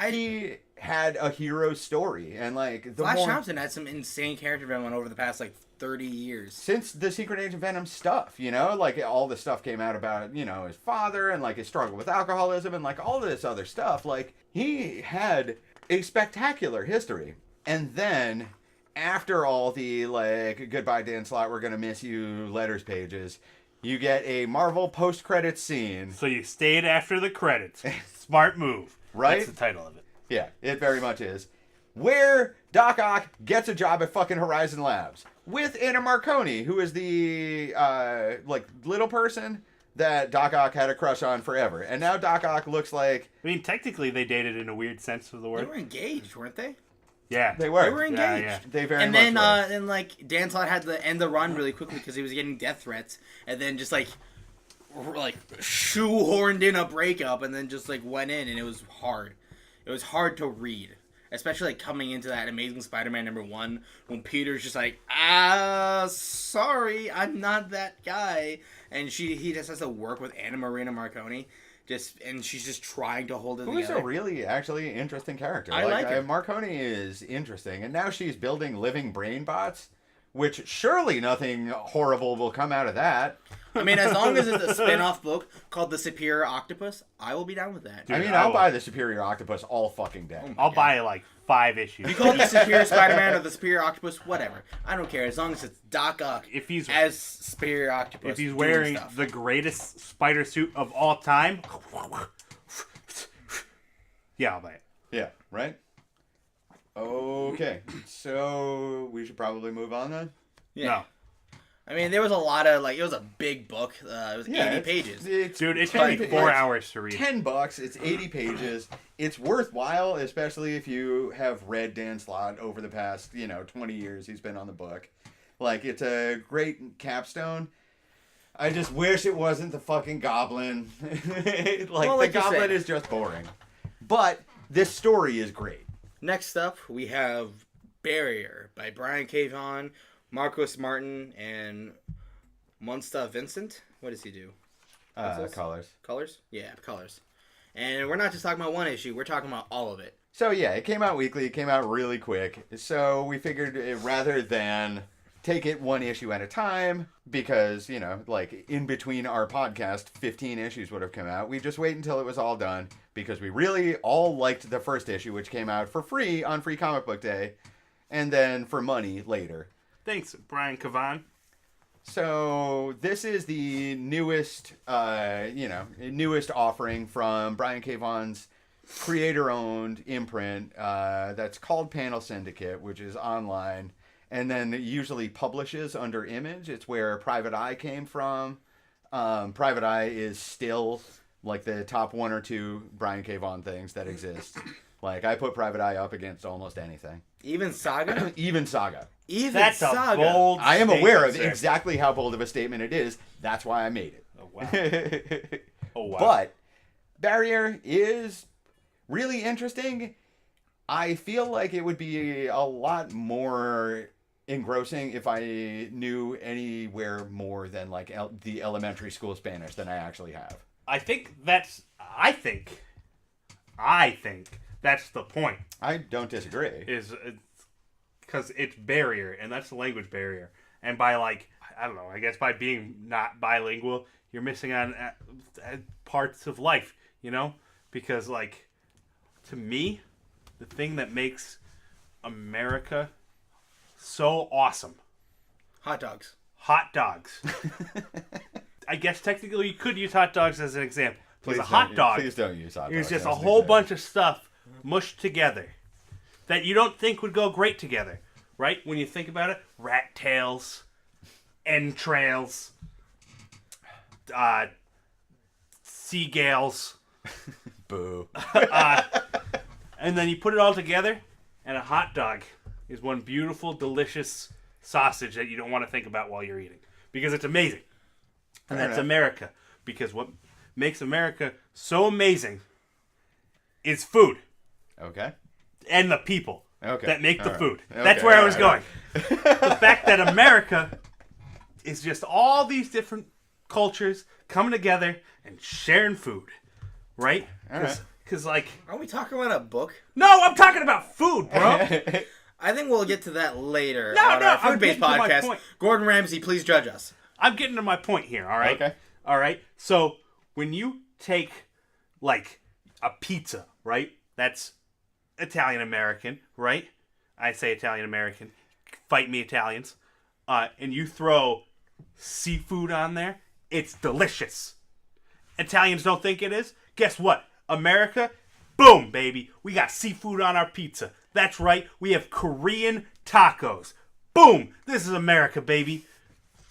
Speaker 2: he had a hero story, and like
Speaker 3: Flash Thompson had some insane character development over the past like 30 years.
Speaker 2: Since the Secret Agent Venom stuff, like all the stuff came out about his father and like his struggle with alcoholism and like all this other stuff. Like he had a spectacular history, and then. After all the, like, goodbye Dan Slott, we're gonna miss you letters pages, you get a Marvel post-credits scene.
Speaker 1: So you stayed after the credits. Smart move.
Speaker 2: Right?
Speaker 1: That's the title of it.
Speaker 2: Yeah, it very much is. Where Doc Ock gets a job at fucking Horizon Labs. With Anna Marconi, who is the, little person that Doc Ock had a crush on forever. And now Doc Ock looks like...
Speaker 1: I mean, technically they dated in a weird sense of the
Speaker 3: They
Speaker 1: word.
Speaker 3: were engaged, weren't they?
Speaker 1: Yeah.
Speaker 2: They were.
Speaker 3: They were engaged.
Speaker 1: Yeah.
Speaker 2: They very
Speaker 3: And
Speaker 2: much
Speaker 3: then,
Speaker 2: were.
Speaker 3: and like Dan Slott had to end the run really quickly because he was getting death threats, and then just like shoehorned in a breakup, and then just like went in, and it was hard. It was hard to read, especially like coming into that Amazing Spider-Man #1 when Peter's just like, sorry, I'm not that guy, and he just has to work with Anna Marina Marconi. And she's just trying to hold it
Speaker 2: Who is
Speaker 3: together.
Speaker 2: a really, actually interesting character.
Speaker 3: I like her.
Speaker 2: Marconi is interesting, and now she's building living brain bots, which surely nothing horrible will come out of that.
Speaker 3: I mean, as long as it's a spin-off book called The Superior Octopus, I will be down with that.
Speaker 1: Dude,
Speaker 2: I mean,
Speaker 1: I
Speaker 2: I'll
Speaker 1: will.
Speaker 2: buy the Superior Octopus all fucking day.
Speaker 1: I'll buy like 5 issues.
Speaker 3: You call it The Superior Spider-Man or The Superior Octopus, whatever. I don't care, as long as it's Doc Ock
Speaker 1: If he's
Speaker 3: as Superior Octopus.
Speaker 1: if he's
Speaker 3: doing
Speaker 1: wearing
Speaker 3: stuff.
Speaker 1: the greatest spider suit of all time, yeah, I'll buy it.
Speaker 2: Yeah, right? Okay, so we should probably move on then?
Speaker 3: Yeah.
Speaker 1: No,
Speaker 3: I mean, there was a lot of, like, it was a big book. It was 80
Speaker 2: it's-
Speaker 3: pages.
Speaker 1: dude, it took
Speaker 2: 10
Speaker 1: me
Speaker 2: pa-
Speaker 1: 4
Speaker 2: it's
Speaker 1: hours to read.
Speaker 2: $10, it's 80 pages. It's worthwhile, especially if you have read Dan Slott over the past, 20 years he's been on the book. Like, it's a great capstone. I just wish it wasn't the fucking goblin.
Speaker 3: Well, like
Speaker 2: the
Speaker 3: you
Speaker 2: goblin
Speaker 3: said.
Speaker 2: is just boring. But this story is great.
Speaker 3: Next up, we have Barrier by Brian K. Vaughan, Marcos Martin, and Munsta Vincent. What does he do? Pencils?
Speaker 2: Colors.
Speaker 3: Colors? Yeah, colors. And we're not just talking about one issue, we're talking about all of it.
Speaker 2: So yeah, it came out weekly. It came out really quick. So we figured rather than take it one issue at a time, because, like in between our podcast, 15 issues would have come out. We just wait until it was all done because we really all liked the first issue, which came out for free on Free Comic Book Day, and then for money later.
Speaker 1: Thanks, Brian Cavan.
Speaker 2: So this is the newest, newest offering from Brian K. Vaughan's creator-owned imprint that's called Panel Syndicate, which is online, and then it usually publishes under Image. It's where Private Eye came from. Private Eye is still like the top 1 or 2 Brian K. Vaughan things that exist. Like, I put Private Eye up against almost anything.
Speaker 3: Even Saga?
Speaker 2: Even Saga.
Speaker 3: Even
Speaker 1: That's
Speaker 3: Saga.
Speaker 1: a bold.
Speaker 2: I am aware of
Speaker 1: statement, sir.
Speaker 2: exactly how bold of a statement it is. That's why I made it.
Speaker 1: Oh wow. Oh wow.
Speaker 2: But Barrier is really interesting. I feel like it would be a lot more engrossing if I knew anywhere more than like the elementary school Spanish than I actually have.
Speaker 1: I think that's the point.
Speaker 2: I don't disagree.
Speaker 1: Is because it's barrier, and that's the language barrier. And by I don't know, I guess by being not bilingual, you're missing on parts of life, Because to me, the thing that makes America so awesome,
Speaker 3: Hot dogs.
Speaker 1: hot dogs. I guess technically you could use hot dogs as an example. Because a hot dog
Speaker 2: Please don't use hot dogs.
Speaker 1: is just a
Speaker 2: as an
Speaker 1: whole
Speaker 2: example.
Speaker 1: bunch of stuff mushed together that you don't think would go great together, right? When you think about it, rat tails, entrails, seagulls,
Speaker 2: Boo.
Speaker 1: and then you put it all together, and a hot dog is one beautiful, delicious sausage that you don't want to think about while you're eating because it's amazing. And
Speaker 2: Fair
Speaker 1: that's
Speaker 2: enough.
Speaker 1: America. Because what makes America so amazing is food
Speaker 2: Okay.
Speaker 1: and the people
Speaker 2: Okay.
Speaker 1: that make the
Speaker 2: All right.
Speaker 1: food.
Speaker 2: Okay,
Speaker 1: That's where I
Speaker 2: all
Speaker 1: was
Speaker 2: right,
Speaker 1: going. The fact that America is just all these different cultures coming together and sharing food, right?
Speaker 2: All right.
Speaker 1: Because
Speaker 3: Are we talking about a book?
Speaker 1: no, I'm talking about food, bro.
Speaker 3: I think we'll get to that later
Speaker 1: No,
Speaker 3: on
Speaker 1: no,
Speaker 3: our
Speaker 1: I'm
Speaker 3: food-based
Speaker 1: getting to my
Speaker 3: podcast.
Speaker 1: point.
Speaker 3: Gordon Ramsay, please judge us.
Speaker 1: I'm getting to my point here, all right?
Speaker 2: Okay.
Speaker 1: All right? So, when you take, a pizza, right? That's Italian-American, right? I say Italian-American. Fight me, Italians. And you throw seafood on there, it's delicious. Italians don't think it is? Guess what? America, boom, baby. We got seafood on our pizza. That's right. We have Korean tacos. Boom. This is America, baby.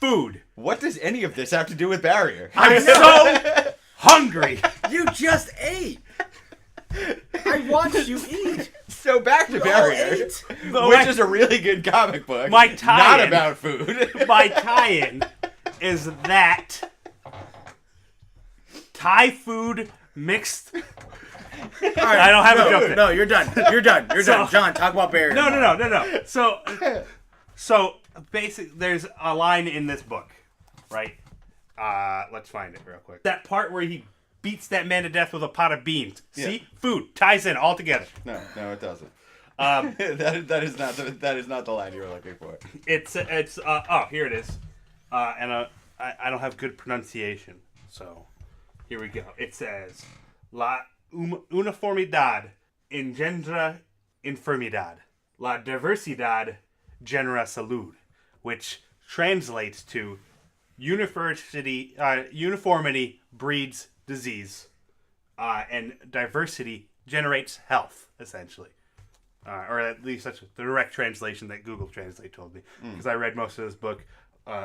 Speaker 1: Food.
Speaker 2: What does any of this have to do with Barrier?
Speaker 1: I'm so hungry.
Speaker 3: You just ate. I watched you eat.
Speaker 2: So back to
Speaker 3: We all
Speaker 2: Barrier,
Speaker 3: ate.
Speaker 2: which is a really good comic book.
Speaker 1: My
Speaker 2: not
Speaker 1: tie-in.
Speaker 2: about food.
Speaker 1: My tie-in is that Thai food mixed.
Speaker 3: All right,
Speaker 1: I don't have a
Speaker 3: no,
Speaker 1: joke there.
Speaker 3: No, you're done. You're done. You're
Speaker 1: So-
Speaker 3: done. John, talk about Barrier.
Speaker 1: No. So basically, there's a line in this book, right? Let's find it real quick. That part where he beats that man to death with a pot of beans.
Speaker 2: Yeah.
Speaker 1: See, food ties in all together.
Speaker 2: No, it doesn't. That is not the line you were looking for.
Speaker 1: It's oh, here it is, and I don't have good pronunciation, so here we go. It says la uniformidad engendra enfermedad, la diversidad genera salud, which translates to uniformity breeds disease, and diversity generates health, essentially. Or at least that's the direct translation that Google Translate told me. Because I read most of this book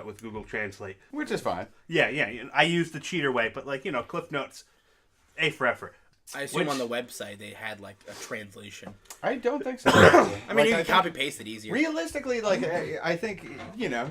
Speaker 1: with Google Translate.
Speaker 2: Which is fine.
Speaker 1: Yeah. I used the cheater way, but Cliff Notes, A for effort.
Speaker 3: I assume on the website they had like a translation.
Speaker 2: I don't think so.
Speaker 3: I mean, you can copy paste it easier.
Speaker 2: Realistically, like I think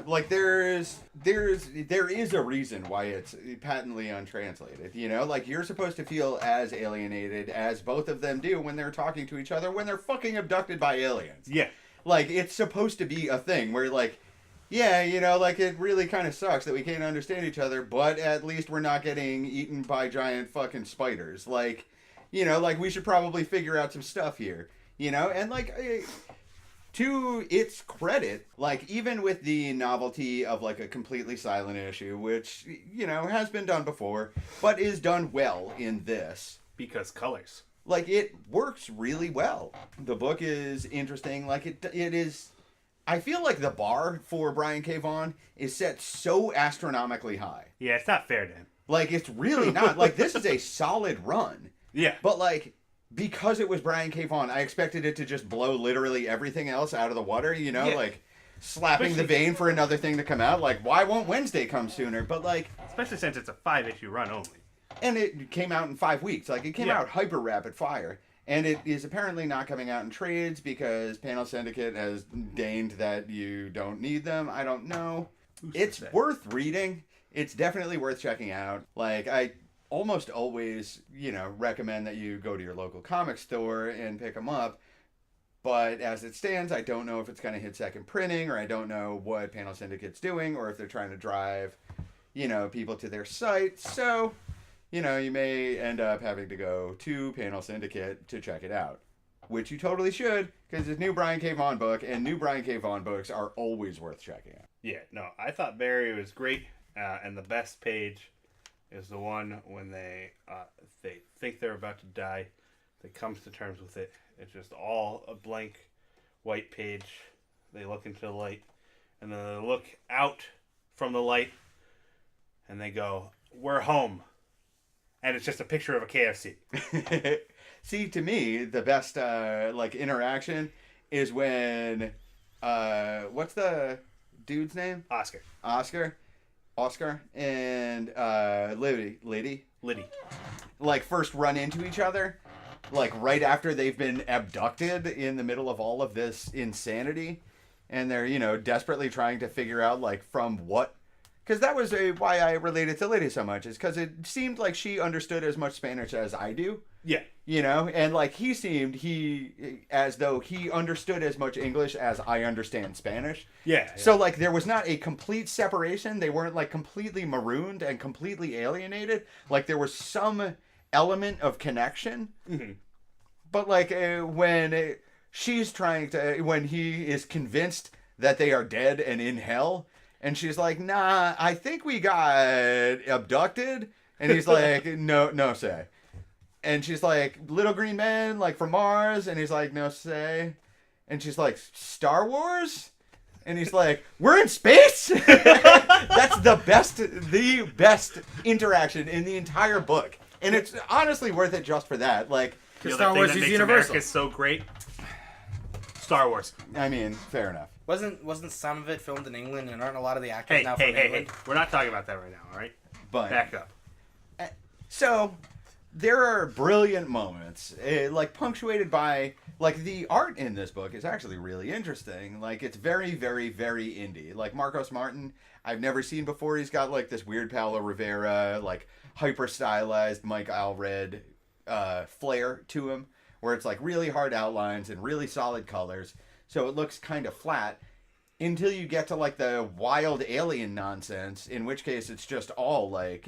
Speaker 2: like there is a reason why it's patently untranslated. Like you're supposed to feel as alienated as both of them do when they're talking to each other when they're fucking abducted by aliens.
Speaker 1: Yeah.
Speaker 2: Like it's supposed to be a thing where like, yeah, like it really kind of sucks that we can't understand each other, but at least we're not getting eaten by giant fucking spiders. Like, like we should probably figure out some stuff here. And like to its credit, like even with the novelty of like a completely silent issue, which has been done before, but is done well in this
Speaker 1: Because colors.
Speaker 2: like it works really well. The book is interesting. Like it is. I feel like the bar for Brian K. Vaughan is set so astronomically high.
Speaker 1: Yeah, it's not fair to him.
Speaker 2: Like it's really not. Like this is a solid run.
Speaker 1: Yeah.
Speaker 2: But like, because it was Brian K. Vaughan, I expected it to just blow literally everything else out of the water,
Speaker 1: Yeah.
Speaker 2: like slapping the vein for another thing to come out. Like, why won't Wednesday come sooner? But like,
Speaker 1: Especially since it's a 5-issue run only.
Speaker 2: and it came out in 5 weeks. Like, it came
Speaker 1: Yeah.
Speaker 2: out hyper rapid fire. And it is apparently not coming out in trades because Panel Syndicate has deigned that you don't need them. I don't know. It's worth reading. It's definitely worth checking out. Like, I almost always, recommend that you go to your local comic store and pick them up. But as it stands, I don't know if it's going to hit second printing, or I don't know what Panel Syndicate's doing, or if they're trying to drive, people to their site. So, you may end up having to go to Panel Syndicate to check it out. Which you totally should, because it's a new Brian K. Vaughan book, and new Brian K. Vaughan books are always worth checking out.
Speaker 1: Yeah, no, I thought Barry was great, and the best page is the one when they think they're about to die. They comes to terms with it. It's just all a blank white page. They look into the light, and then they look out from the light, and they go, "We're home." And it's just a picture of a KFC.
Speaker 2: See, to me, the best interaction is when what's the dude's name? Oscar and Liddy like first run into each other, like right after they've been abducted in the middle of all of this insanity, and they're desperately trying to figure out like from what. Because that was why I related to Liddy so much, is because it seemed like she understood as much Spanish as I do.
Speaker 1: Yeah.
Speaker 2: And like he seemed as though he understood as much English as I understand Spanish.
Speaker 1: Yeah.
Speaker 2: So like there was not a complete separation. They weren't like completely marooned and completely alienated. Like there was some element of connection.
Speaker 1: Mm-hmm.
Speaker 2: But like when she's when he is convinced that they are dead and in hell, and she's like, "Nah, I think we got abducted." And he's like, no say. And she's like, "Little green men, like from Mars." And he's like, "No say." And she's like, "Star Wars?" And he's like, "We're in space?" That's the best interaction in the entire book. And it's honestly worth it just for that. Like,
Speaker 3: Star Wars is universal.
Speaker 1: America's so great. Star Wars.
Speaker 2: I mean, fair enough.
Speaker 3: Wasn't some of it filmed in England, and aren't a lot of the actors now
Speaker 1: Hey,
Speaker 3: from England?
Speaker 1: we're not talking about that right now, all right?
Speaker 2: But
Speaker 1: Back up.
Speaker 2: so there are brilliant moments, like punctuated by like the art in this book is actually really interesting. Like it's very, very, very indie. Like Marcos Martin, I've never seen before. He's got like this weird Paulo Rivera, like hyper stylized Mike Allred flair to him, where it's like really hard outlines and really solid colors. So it looks kind of flat until you get to like the wild alien nonsense, in which case it's just all like,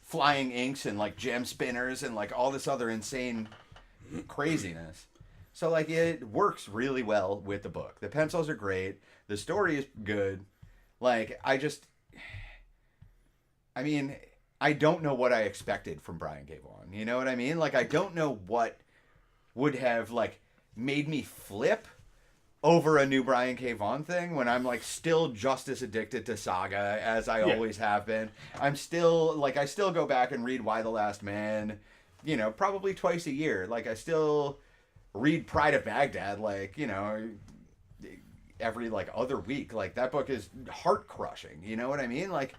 Speaker 2: flying inks and like gem spinners and like all this other insane craziness. So like it works really well with the book. The pencils are great. The story is good. Like I mean, I don't know what I expected from Brian K. Vaughan. You know what I mean? Like I don't know what would have like made me flip over a new Brian K. Vaughan thing when I'm like still just as addicted to Saga as I always have been. I'm still like I still go back and read Y the Last Man, you know, probably twice a year. Like I still read Pride of Baghdad, like, you know, every like other week. Like that book is heart crushing. You know what I mean? Like,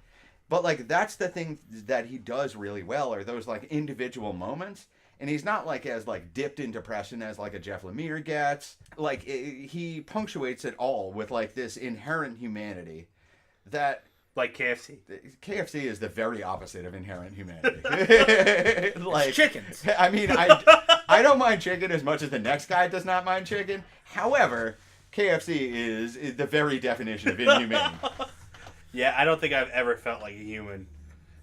Speaker 2: but like that's the thing that he does really well are those like individual moments. And he's not like as like dipped in depression as like a Jeff Lemire gets. Like he punctuates it all with like this inherent humanity that
Speaker 1: Like KFC.
Speaker 2: KFC is the very opposite of inherent humanity. Like
Speaker 3: chickens.
Speaker 2: I mean, I don't mind chicken as much as the next guy does not mind chicken. However, KFC is the very definition of inhumane.
Speaker 1: Yeah, I don't think I've ever felt like a human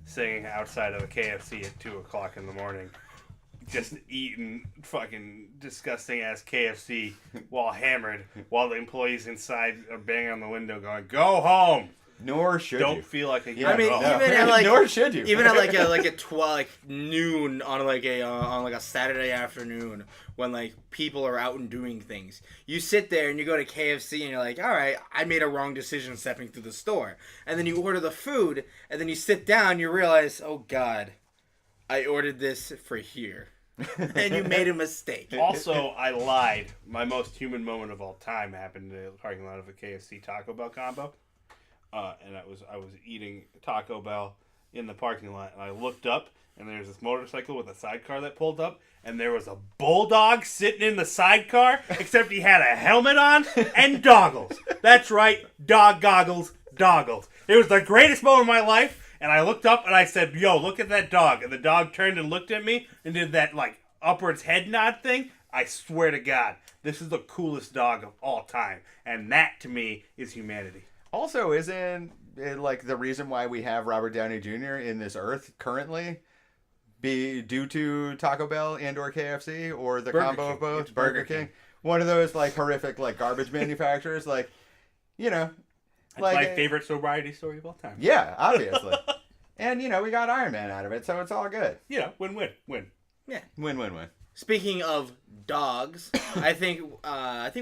Speaker 1: sitting outside of a KFC at 2 o'clock in the morning. Just eating fucking disgusting ass KFC while hammered, while the employees inside are banging on the window going, "Go home."
Speaker 2: Nor should
Speaker 1: Don't
Speaker 2: you.
Speaker 1: feel like a
Speaker 2: Yeah,
Speaker 3: I mean,
Speaker 1: human.
Speaker 3: even at like
Speaker 2: nor should you.
Speaker 3: even at like a noon on like a Saturday afternoon when like people are out and doing things, you sit there and you go to KFC and you're like, all right, I made a wrong decision stepping through the store, and then you order the food and then you sit down, you realize, oh God, I ordered this for here, and you made a mistake.
Speaker 1: Also, I lied. My most human moment of all time happened in the parking lot of a KFC Taco Bell combo. And I was eating Taco Bell in the parking lot, and I looked up, and there was this motorcycle with a sidecar that pulled up, and there was a bulldog sitting in the sidecar, except he had a helmet on and goggles. That's right, dog goggles, doggles. It was the greatest moment of my life, and I looked up, and I said, "Yo, look at that dog." And the dog turned and looked at me and did that, like, upwards head nod thing. I swear to God, this is the coolest dog of all time, and that, to me, is humanity.
Speaker 2: Also, isn't it like the reason why we have Robert Downey Jr. in this earth currently be due to Taco Bell and or KFC or the
Speaker 1: Burger
Speaker 2: combo
Speaker 1: King.
Speaker 2: of both?
Speaker 1: It's
Speaker 2: Burger
Speaker 1: Burger
Speaker 2: King.
Speaker 1: King.
Speaker 2: One of those like horrific like garbage manufacturers. Like, you know,
Speaker 1: That's
Speaker 2: like
Speaker 1: my favorite sobriety story of all time.
Speaker 2: Yeah, obviously. And you know, we got Iron Man out of it, so it's all good.
Speaker 1: You know, win-win.
Speaker 3: Yeah.
Speaker 2: Win-win-win.
Speaker 3: Speaking of dogs, I think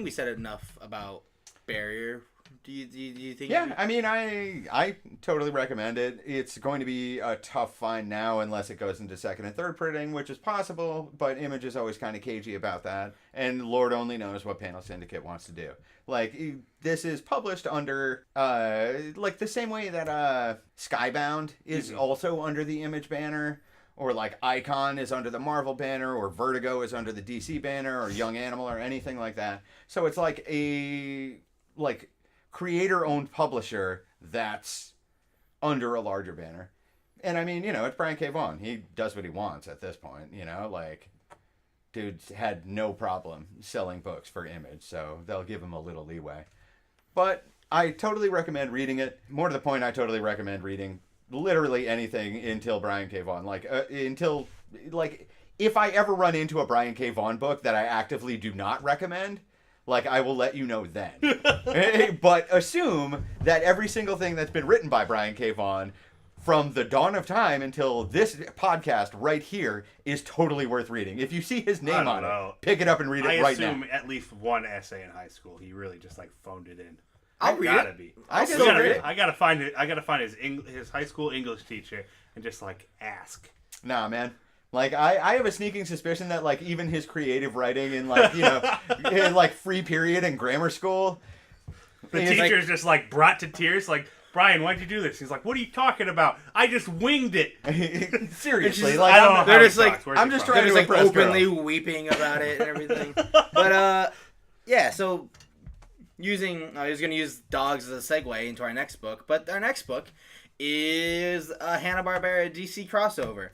Speaker 3: we said enough about Barrier. Do you think?
Speaker 2: Yeah, I mean, I totally recommend it. It's going to be a tough find now unless it goes into second and third printing, which is possible, but Image is always kind of cagey about that, and Lord only knows what Panel Syndicate wants to do. Like, this is published under, like, the same way that Skybound is also under the Image banner, or, like, Icon is under the Marvel banner, or Vertigo is under the DC banner, or Young Animal, or anything like that. So it's like a, like, creator-owned publisher that's under a larger banner. And I mean, you know, it's Brian K. Vaughan. He does what he wants at this point, you know? Like, dude's had no problem selling books for Image, so they'll give him a little leeway. But I totally recommend reading it. More to the point, I totally recommend reading literally anything until Brian K. Vaughan. Like, until, like, if I ever run into a Brian K. Vaughan book that I actively do not recommend, like, I will let you know then. But assume that every single thing that's been written by Brian K. Vaughan from the dawn of time until this podcast right here is totally worth reading. If you see his name on it, pick it up and read it right now.
Speaker 1: I assume at least one essay in high school. He really just, like, phoned it in.
Speaker 3: I'll read
Speaker 1: Gotta
Speaker 3: it.
Speaker 1: be.
Speaker 2: I
Speaker 1: We
Speaker 2: still
Speaker 1: gotta-
Speaker 2: read it.
Speaker 1: I gotta find it. I gotta find his high school English teacher and just, like, ask.
Speaker 2: Nah, man. Like, I have a sneaking suspicion that, like, even his creative writing in, like, you know, in, like, free period and grammar school.
Speaker 1: The
Speaker 2: is, like,
Speaker 1: teacher's just, like, brought to tears, like, "Brian, why'd you do this?" He's like, "What are you talking about? I just winged it."
Speaker 2: seriously,
Speaker 3: just-
Speaker 2: like,
Speaker 1: I don't know.
Speaker 3: they're
Speaker 1: how he
Speaker 3: just like-
Speaker 1: talks. Where's
Speaker 2: I'm
Speaker 1: he
Speaker 2: just
Speaker 1: from?
Speaker 2: trying
Speaker 3: They're
Speaker 2: to
Speaker 3: just like
Speaker 2: impress
Speaker 3: openly
Speaker 2: girls.
Speaker 3: weeping about it and everything. But yeah. So I was gonna use dogs as a segue into our next book, but our next book is a Hanna-Barbera DC crossover,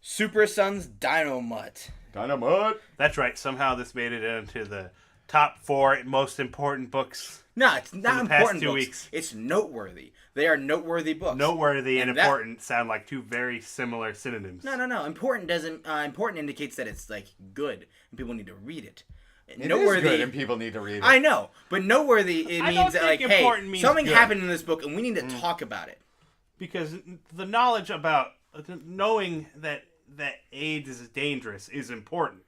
Speaker 3: Super Sons Dynomutt.
Speaker 2: Dynamite.
Speaker 1: That's right. Somehow this made it into the top 4 most important books.
Speaker 3: No, it's not
Speaker 1: the past
Speaker 3: important
Speaker 1: 2
Speaker 3: books.
Speaker 1: weeks.
Speaker 3: It's noteworthy. They are noteworthy books.
Speaker 1: Noteworthy and
Speaker 3: And that-
Speaker 1: important sound like two very similar synonyms.
Speaker 3: No. Important doesn't. Important indicates that it's like good and people need to read it.
Speaker 2: It is
Speaker 3: noteworthy.
Speaker 2: good, and people need to read it.
Speaker 3: I know, but noteworthy it
Speaker 1: I
Speaker 3: means
Speaker 1: don't
Speaker 3: that like,
Speaker 1: think
Speaker 3: hey,
Speaker 1: important means
Speaker 3: something
Speaker 1: good.
Speaker 3: happened in this book, and we need to talk about it.
Speaker 1: Because the knowledge about knowing that AIDS is dangerous is important,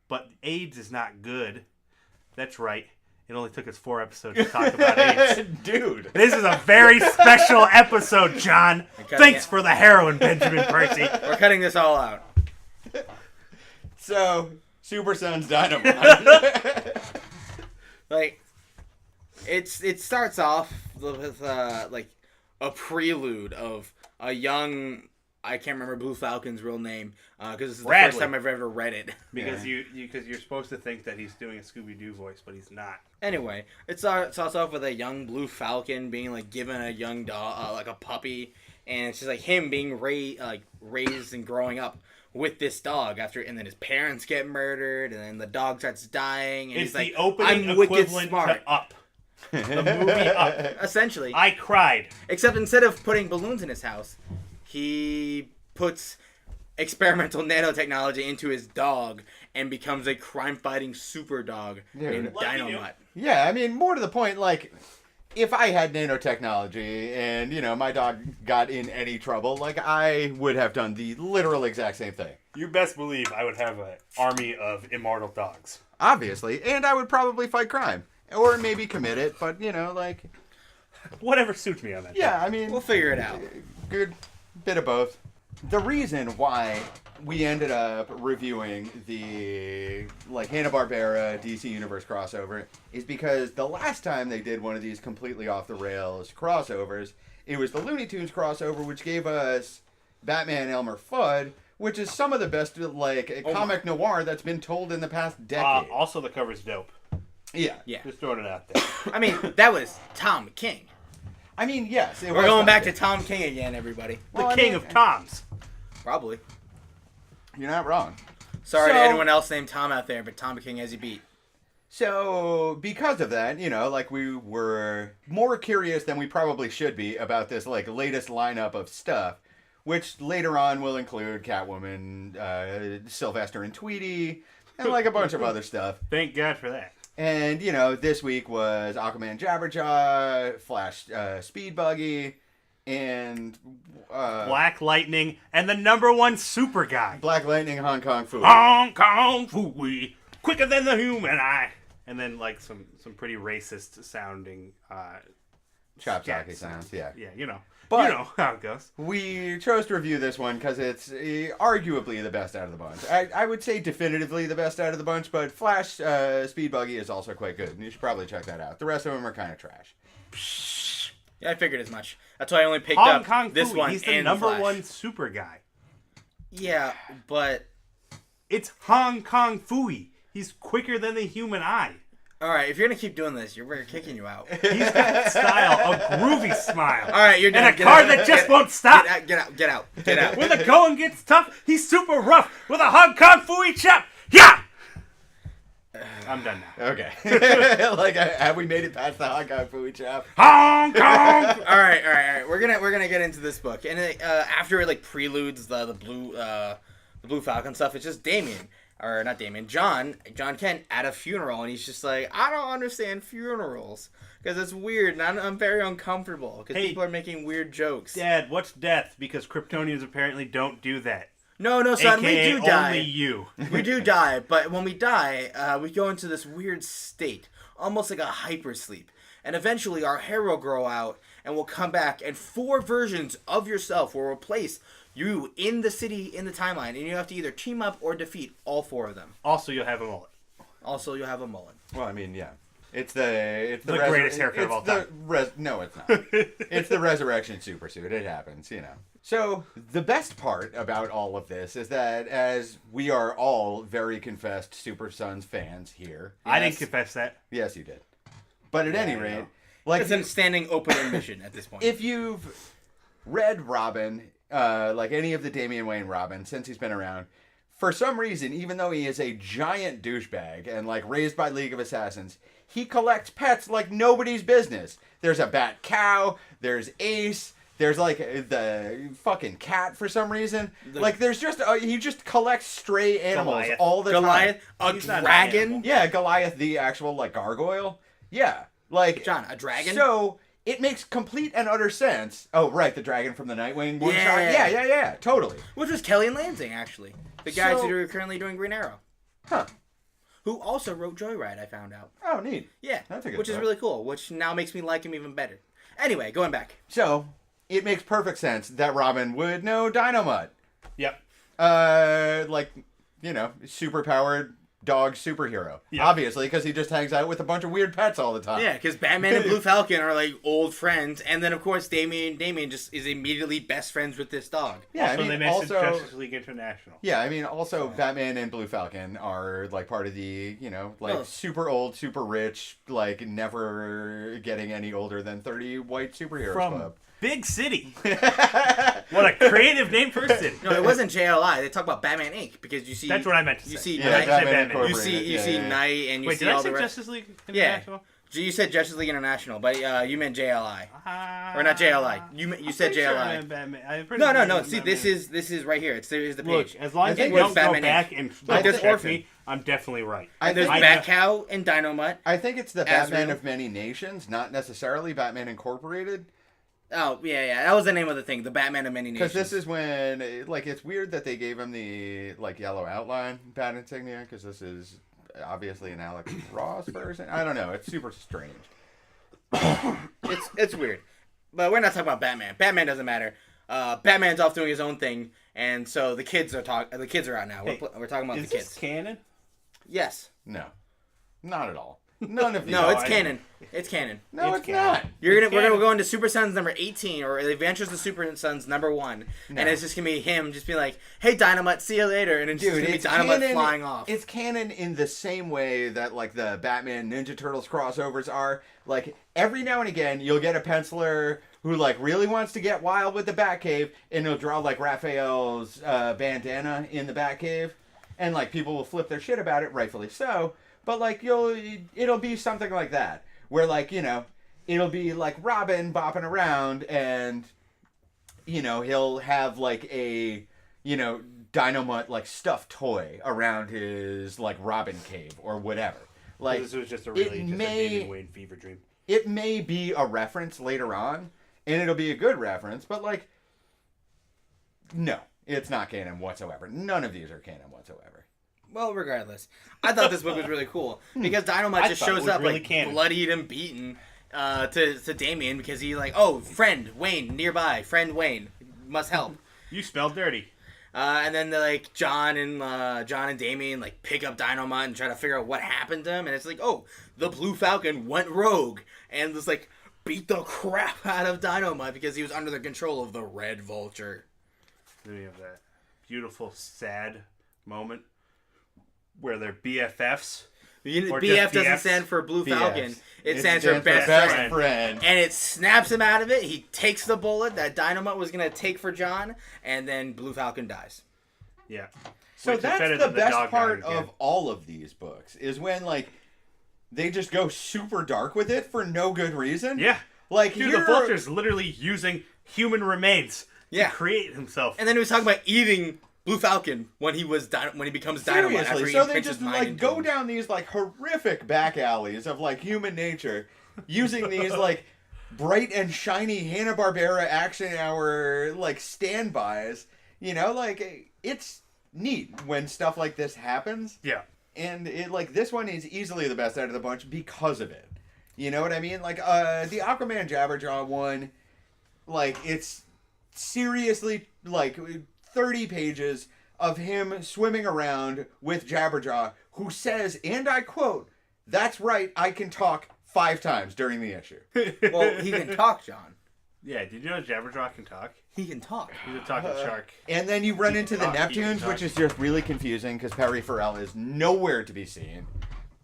Speaker 1: but AIDS is not good. That's right. It only took us 4 episodes to talk about AIDS.
Speaker 2: Dude.
Speaker 1: This is a very special episode, John.
Speaker 3: Okay,
Speaker 1: Thanks
Speaker 3: yeah.
Speaker 1: for the heroin, Benjamin Percy.
Speaker 3: We're cutting this all out.
Speaker 2: So, Super Sons Dynamite.
Speaker 3: Like, it starts off with like a prelude of a young. I can't remember Blue Falcon's real name because this is the
Speaker 1: Bradley.
Speaker 3: first time I've ever read it.
Speaker 1: Because you're supposed to think that he's doing a Scooby-Doo voice, but he's not.
Speaker 3: Anyway, it starts off with a young Blue Falcon being like given a young dog, like a puppy, and it's just like him being raised and growing up with this dog and then his parents get murdered, and then the dog starts dying, and
Speaker 1: It's
Speaker 3: he's like,
Speaker 1: the opening
Speaker 3: "I'm wicked
Speaker 1: equivalent
Speaker 3: smart."
Speaker 1: to Up. The movie Up.
Speaker 3: Essentially,
Speaker 1: I cried.
Speaker 3: except instead of putting balloons in his house, he puts experimental nanotechnology into his dog and becomes a crime-fighting super dog named
Speaker 1: Lucky
Speaker 3: Dynamite.
Speaker 2: Yeah, I mean, more to the point, like, if I had nanotechnology and, my dog got in any trouble, like, I would have done the literal exact same thing.
Speaker 1: You best believe I would have an army of immortal dogs.
Speaker 2: Obviously. And I would probably fight crime. Or maybe commit it, but, like,
Speaker 1: Whatever suits me on that.
Speaker 2: yeah, I mean,
Speaker 3: We'll figure it out.
Speaker 2: good bit of both. The reason why we ended up reviewing the Hanna-Barbera DC Universe crossover is because the last time they did one of these completely off the rails crossovers, it was the Looney Tunes crossover, which gave us Batman Elmer Fudd, which is some of the best comic noir that's been told in the past decade.
Speaker 1: Also, the cover's dope.
Speaker 2: Yeah.
Speaker 1: Just throwing it out there.
Speaker 3: I mean, that was Tom King.
Speaker 2: I mean, yes.
Speaker 3: We're going back to Tom King again, everybody.
Speaker 1: The king of Toms.
Speaker 3: Probably.
Speaker 2: You're not wrong.
Speaker 3: Sorry to
Speaker 2: So-
Speaker 3: anyone else named Tom out there, but Tom King has you beat.
Speaker 2: So, because of that, we were more curious than we probably should be about this, latest lineup of stuff, which later on will include Catwoman, Sylvester and Tweety, and, a bunch of other stuff.
Speaker 1: Thank God for that.
Speaker 2: And, this week was Aquaman Jabberjaw, Flash Speed Buggy, and
Speaker 1: Black Lightning and the #1 super guy.
Speaker 2: Black Lightning Hong Kong Fu.
Speaker 1: Hong Kong Fooey, quicker than the human eye. And then some pretty racist sounding
Speaker 2: Chopsocky sounds, yeah.
Speaker 1: Yeah,
Speaker 2: But-
Speaker 1: you know how it goes.
Speaker 2: We chose to review this one because it's arguably the best out of the bunch. I would say definitively the best out of the bunch, but Flash Speed Buggy is also quite good, and you should probably check that out. The rest of them are kind of trash.
Speaker 3: Yeah, I figured as much. That's why I only picked
Speaker 1: Hong
Speaker 3: up
Speaker 1: Kong
Speaker 3: this
Speaker 1: Fooey,
Speaker 3: one
Speaker 1: he's the
Speaker 3: and
Speaker 1: #1
Speaker 3: Flash.
Speaker 1: super guy.
Speaker 3: Yeah, but
Speaker 1: It's Hong Kong Fooey. He's quicker than the human eye.
Speaker 3: all right, if you're gonna keep doing this, we're kicking you out.
Speaker 1: He's got style, a groovy smile.
Speaker 3: All right, you're done.
Speaker 1: And a
Speaker 3: Get
Speaker 1: car
Speaker 3: out.
Speaker 1: that just
Speaker 3: Get-
Speaker 1: won't stop.
Speaker 3: Get out.
Speaker 1: When the going gets tough, he's super rough with a Hong Kong Fooey chop. Yeah! I'm done now.
Speaker 2: Okay. Have we made it past the Hong Kong Fooey chap?
Speaker 1: Hong Kong!
Speaker 3: All right. We're gonna get into this book, and after it preludes the Blue Falcon stuff, it's just John Kent at a funeral, and he's just like, I don't understand funerals because it's weird, and I'm very uncomfortable because
Speaker 1: Hey,
Speaker 3: people are making weird jokes.
Speaker 1: Dad, what's death? Because Kryptonians apparently don't do that.
Speaker 3: No, son,
Speaker 1: AKA
Speaker 3: we do die.
Speaker 1: only you.
Speaker 3: We do die, but when we die, we go into this weird state, almost like a hypersleep. And eventually our hair will grow out, and we'll come back, and 4 versions of yourself will replace you in the city, in the timeline, and you have to either team up or defeat all 4 of them.
Speaker 1: Also, you'll have a mullet.
Speaker 3: Also, you'll have a mullet.
Speaker 2: Well, I mean, yeah. It's the
Speaker 1: greatest haircut of all time.
Speaker 2: No, it's not. It's the Resurrection Supersuit. It happens, So, the best part about all of this is that as we are all very confessed Super Sons fans here.
Speaker 1: I didn't
Speaker 2: yes-
Speaker 1: confess that.
Speaker 2: Yes, you did. But at any
Speaker 1: I
Speaker 2: rate,
Speaker 1: know.
Speaker 3: It's a standing open admission at this point.
Speaker 2: if you've read Robin, any of the Damian Wayne Robin since he's been around, for some reason, even though he is a giant douchebag and raised by League of Assassins, he collects pets like nobody's business. There's a bat cow, there's Ace, There's like the fucking cat for some reason. Like there's just he just collects stray animals
Speaker 1: Goliath.
Speaker 2: all the
Speaker 3: Goliath,
Speaker 2: time.
Speaker 3: a
Speaker 1: He's not an
Speaker 3: dragon.
Speaker 1: animal.
Speaker 2: Yeah, Goliath, the actual like gargoyle. Yeah, like
Speaker 3: John, a dragon.
Speaker 2: So it makes complete and utter sense. Oh, right, the dragon from the Nightwing one
Speaker 3: Yeah.
Speaker 2: shot. Yeah, totally.
Speaker 3: Which was Kelly Lansing, actually. The guys
Speaker 2: So-
Speaker 3: who are currently doing Green Arrow.
Speaker 2: Huh.
Speaker 3: Who also wrote Joyride, I found out.
Speaker 2: Oh, neat.
Speaker 3: Yeah.
Speaker 2: That's a good
Speaker 3: which is
Speaker 2: book.
Speaker 3: really cool, which now makes me like him even better. Anyway, going back.
Speaker 2: So it makes perfect sense that Robin would know Dynamite.
Speaker 1: Yep.
Speaker 2: Like, you know, super powered dog superhero.
Speaker 1: Yeah.
Speaker 2: Obviously, because he just hangs out with a bunch of weird pets all the time.
Speaker 3: Yeah, because Batman and Blue Falcon are like old friends, and then of course Damien just is immediately best friends with this dog.
Speaker 2: Yeah,
Speaker 1: Also,
Speaker 2: I
Speaker 1: they
Speaker 2: mean,
Speaker 1: mentioned
Speaker 2: also,
Speaker 1: Justice League International.
Speaker 2: yeah, I mean, also Batman and Blue Falcon are like part of the, you know, like
Speaker 3: Oh.
Speaker 2: super old, super rich, like never getting any older than 30 white superheroes
Speaker 1: From
Speaker 2: club.
Speaker 1: Big City. What a creative name for a city.
Speaker 3: No, it wasn't JLI. They talk about Batman Inc. because you see
Speaker 1: That's what I meant to
Speaker 3: you
Speaker 1: say.
Speaker 3: see
Speaker 2: Yeah,
Speaker 3: Knight,
Speaker 2: Batman
Speaker 1: Batman.
Speaker 3: you
Speaker 2: Incorporated.
Speaker 3: see
Speaker 2: Yeah.
Speaker 3: Knight, and you
Speaker 1: Wait,
Speaker 3: see
Speaker 1: did I
Speaker 3: all
Speaker 1: say
Speaker 3: the rest.
Speaker 1: Justice League
Speaker 3: Yeah.
Speaker 1: International?
Speaker 3: You said Justice League International, but you meant JLI. Or not JLI. You said JLI. No. See, this is right here. Here's the
Speaker 1: Look,
Speaker 3: page.
Speaker 1: as long
Speaker 2: I
Speaker 1: as you
Speaker 2: think
Speaker 1: don't
Speaker 3: it's
Speaker 1: go
Speaker 3: Batman
Speaker 1: back
Speaker 3: Inc.
Speaker 1: and
Speaker 3: Like, there's
Speaker 1: check
Speaker 3: Orphan.
Speaker 1: me, I'm definitely right.
Speaker 2: I
Speaker 3: There's
Speaker 2: think,
Speaker 3: Bat Cow and Dynamite.
Speaker 2: I think it's the
Speaker 3: Azrael.
Speaker 2: Batman of Many Nations, not necessarily Batman Incorporated.
Speaker 3: Oh yeah, that was the name of the thing, the Batman of Many Nations.
Speaker 2: Because this is when, like, it's weird that they gave him the, like, yellow outline bat insignia, because this is obviously an Alex Ross version. I don't know. It's super strange.
Speaker 3: it's weird, but we're not talking about Batman. Batman doesn't matter. Batman's off doing his own thing, and so the kids are The kids are out now.
Speaker 1: Hey,
Speaker 3: We're talking about
Speaker 1: Is
Speaker 3: the
Speaker 1: this
Speaker 3: kids.
Speaker 1: canon?
Speaker 3: Yes.
Speaker 2: No. Not at all. None of these.
Speaker 3: No, it's
Speaker 1: I-
Speaker 3: canon. It's canon.
Speaker 2: No,
Speaker 1: it's
Speaker 2: it's
Speaker 1: canon.
Speaker 2: not.
Speaker 3: We're
Speaker 1: It's
Speaker 3: gonna
Speaker 1: canon.
Speaker 3: go into Super Sons number 18 or The Adventures of Super Sons number 1,
Speaker 2: No.
Speaker 3: and it's just gonna be him just being like, "Hey, Dynamite, see you later," and it's just
Speaker 2: Dude,
Speaker 3: gonna be
Speaker 2: it's
Speaker 3: Dynamite
Speaker 2: canon,
Speaker 3: flying off.
Speaker 2: It's canon in the same way that, like, the Batman Ninja Turtles crossovers are. Like, every now and again, you'll get a penciler who, like, really wants to get wild with the Batcave, and he'll draw, like, Raphael's bandana in the Batcave, and, like, people will flip their shit about it, rightfully so. But, like, it'll be something like that, where, like, you know, it'll be, like, Robin bopping around, and, you know, he'll have, like, a, you know, Dynamite, like, stuffed toy around his, like, Robin cave, or whatever. Like,
Speaker 1: This was just a
Speaker 2: it
Speaker 1: really just
Speaker 2: may-
Speaker 1: a Damian Wayne fever dream.
Speaker 2: it may be a reference later on, and it'll be a good reference, but, like, no, it's not canon whatsoever. None of these are canon whatsoever.
Speaker 3: Well, regardless, I thought this book was really cool because Dynamite
Speaker 1: I
Speaker 3: just
Speaker 1: thought it
Speaker 3: shows
Speaker 1: was
Speaker 3: up
Speaker 1: really
Speaker 3: like
Speaker 1: canon.
Speaker 3: bloodied and beaten to Damien because he like, oh, friend Wayne nearby, friend Wayne must help.
Speaker 1: You spelled dirty.
Speaker 3: And then like John and Damien like pick up Dynamite and try to figure out what happened to him, and it's like, oh, the Blue Falcon went rogue and just like beat the crap out of Dynamite because he was under the control of the Red Vulture.
Speaker 1: Then you have that beautiful, sad moment where they're BFFs. Or
Speaker 3: BF
Speaker 1: just
Speaker 3: doesn't
Speaker 1: BFs?
Speaker 3: stand for Blue
Speaker 2: BFs.
Speaker 3: Falcon. It stands for best friend.
Speaker 2: friend.
Speaker 3: And it snaps him out of it. He takes the bullet that Dynamite was going to take for John, and then Blue Falcon dies.
Speaker 1: Yeah.
Speaker 2: So
Speaker 1: Which is
Speaker 2: that's
Speaker 1: better
Speaker 2: the
Speaker 1: than
Speaker 2: best
Speaker 1: dog
Speaker 2: part
Speaker 1: dying again.
Speaker 2: of all of these books, is when, like, they just go super dark with it for no good reason.
Speaker 1: Yeah.
Speaker 2: Like,
Speaker 1: Dude,
Speaker 2: here,
Speaker 1: the Vulture's literally using human remains
Speaker 3: Yeah.
Speaker 1: to create himself.
Speaker 3: And then he was talking about eating Blue Falcon when he becomes Dynamite. After
Speaker 2: seriously,
Speaker 3: he
Speaker 2: so they
Speaker 3: imprints
Speaker 2: just,
Speaker 3: his mind
Speaker 2: like,
Speaker 3: into
Speaker 2: go
Speaker 3: him.
Speaker 2: down these, like, horrific back alleys of, like, human nature, using these, like, bright and shiny Hanna-Barbera Action Hour, like, standbys. You know, like, it's neat when stuff like this happens.
Speaker 1: Yeah.
Speaker 2: And it, like, this one is easily the best out of the bunch because of it. You know what I mean? Like, the Aquaman Jabberjaw one, like, it's seriously, like, 30 pages of him swimming around with Jabberjaw, who says, and I quote, "That's right, I can talk 5 times during the issue."
Speaker 3: Well, he can talk, John.
Speaker 1: Yeah, did you know Jabberjaw can talk?
Speaker 3: He can talk.
Speaker 1: He's a talking shark.
Speaker 2: And then you run into the
Speaker 1: Talk, you can
Speaker 2: Neptunes,
Speaker 1: talk.
Speaker 2: which is just really confusing because Perry Farrell is nowhere to be seen.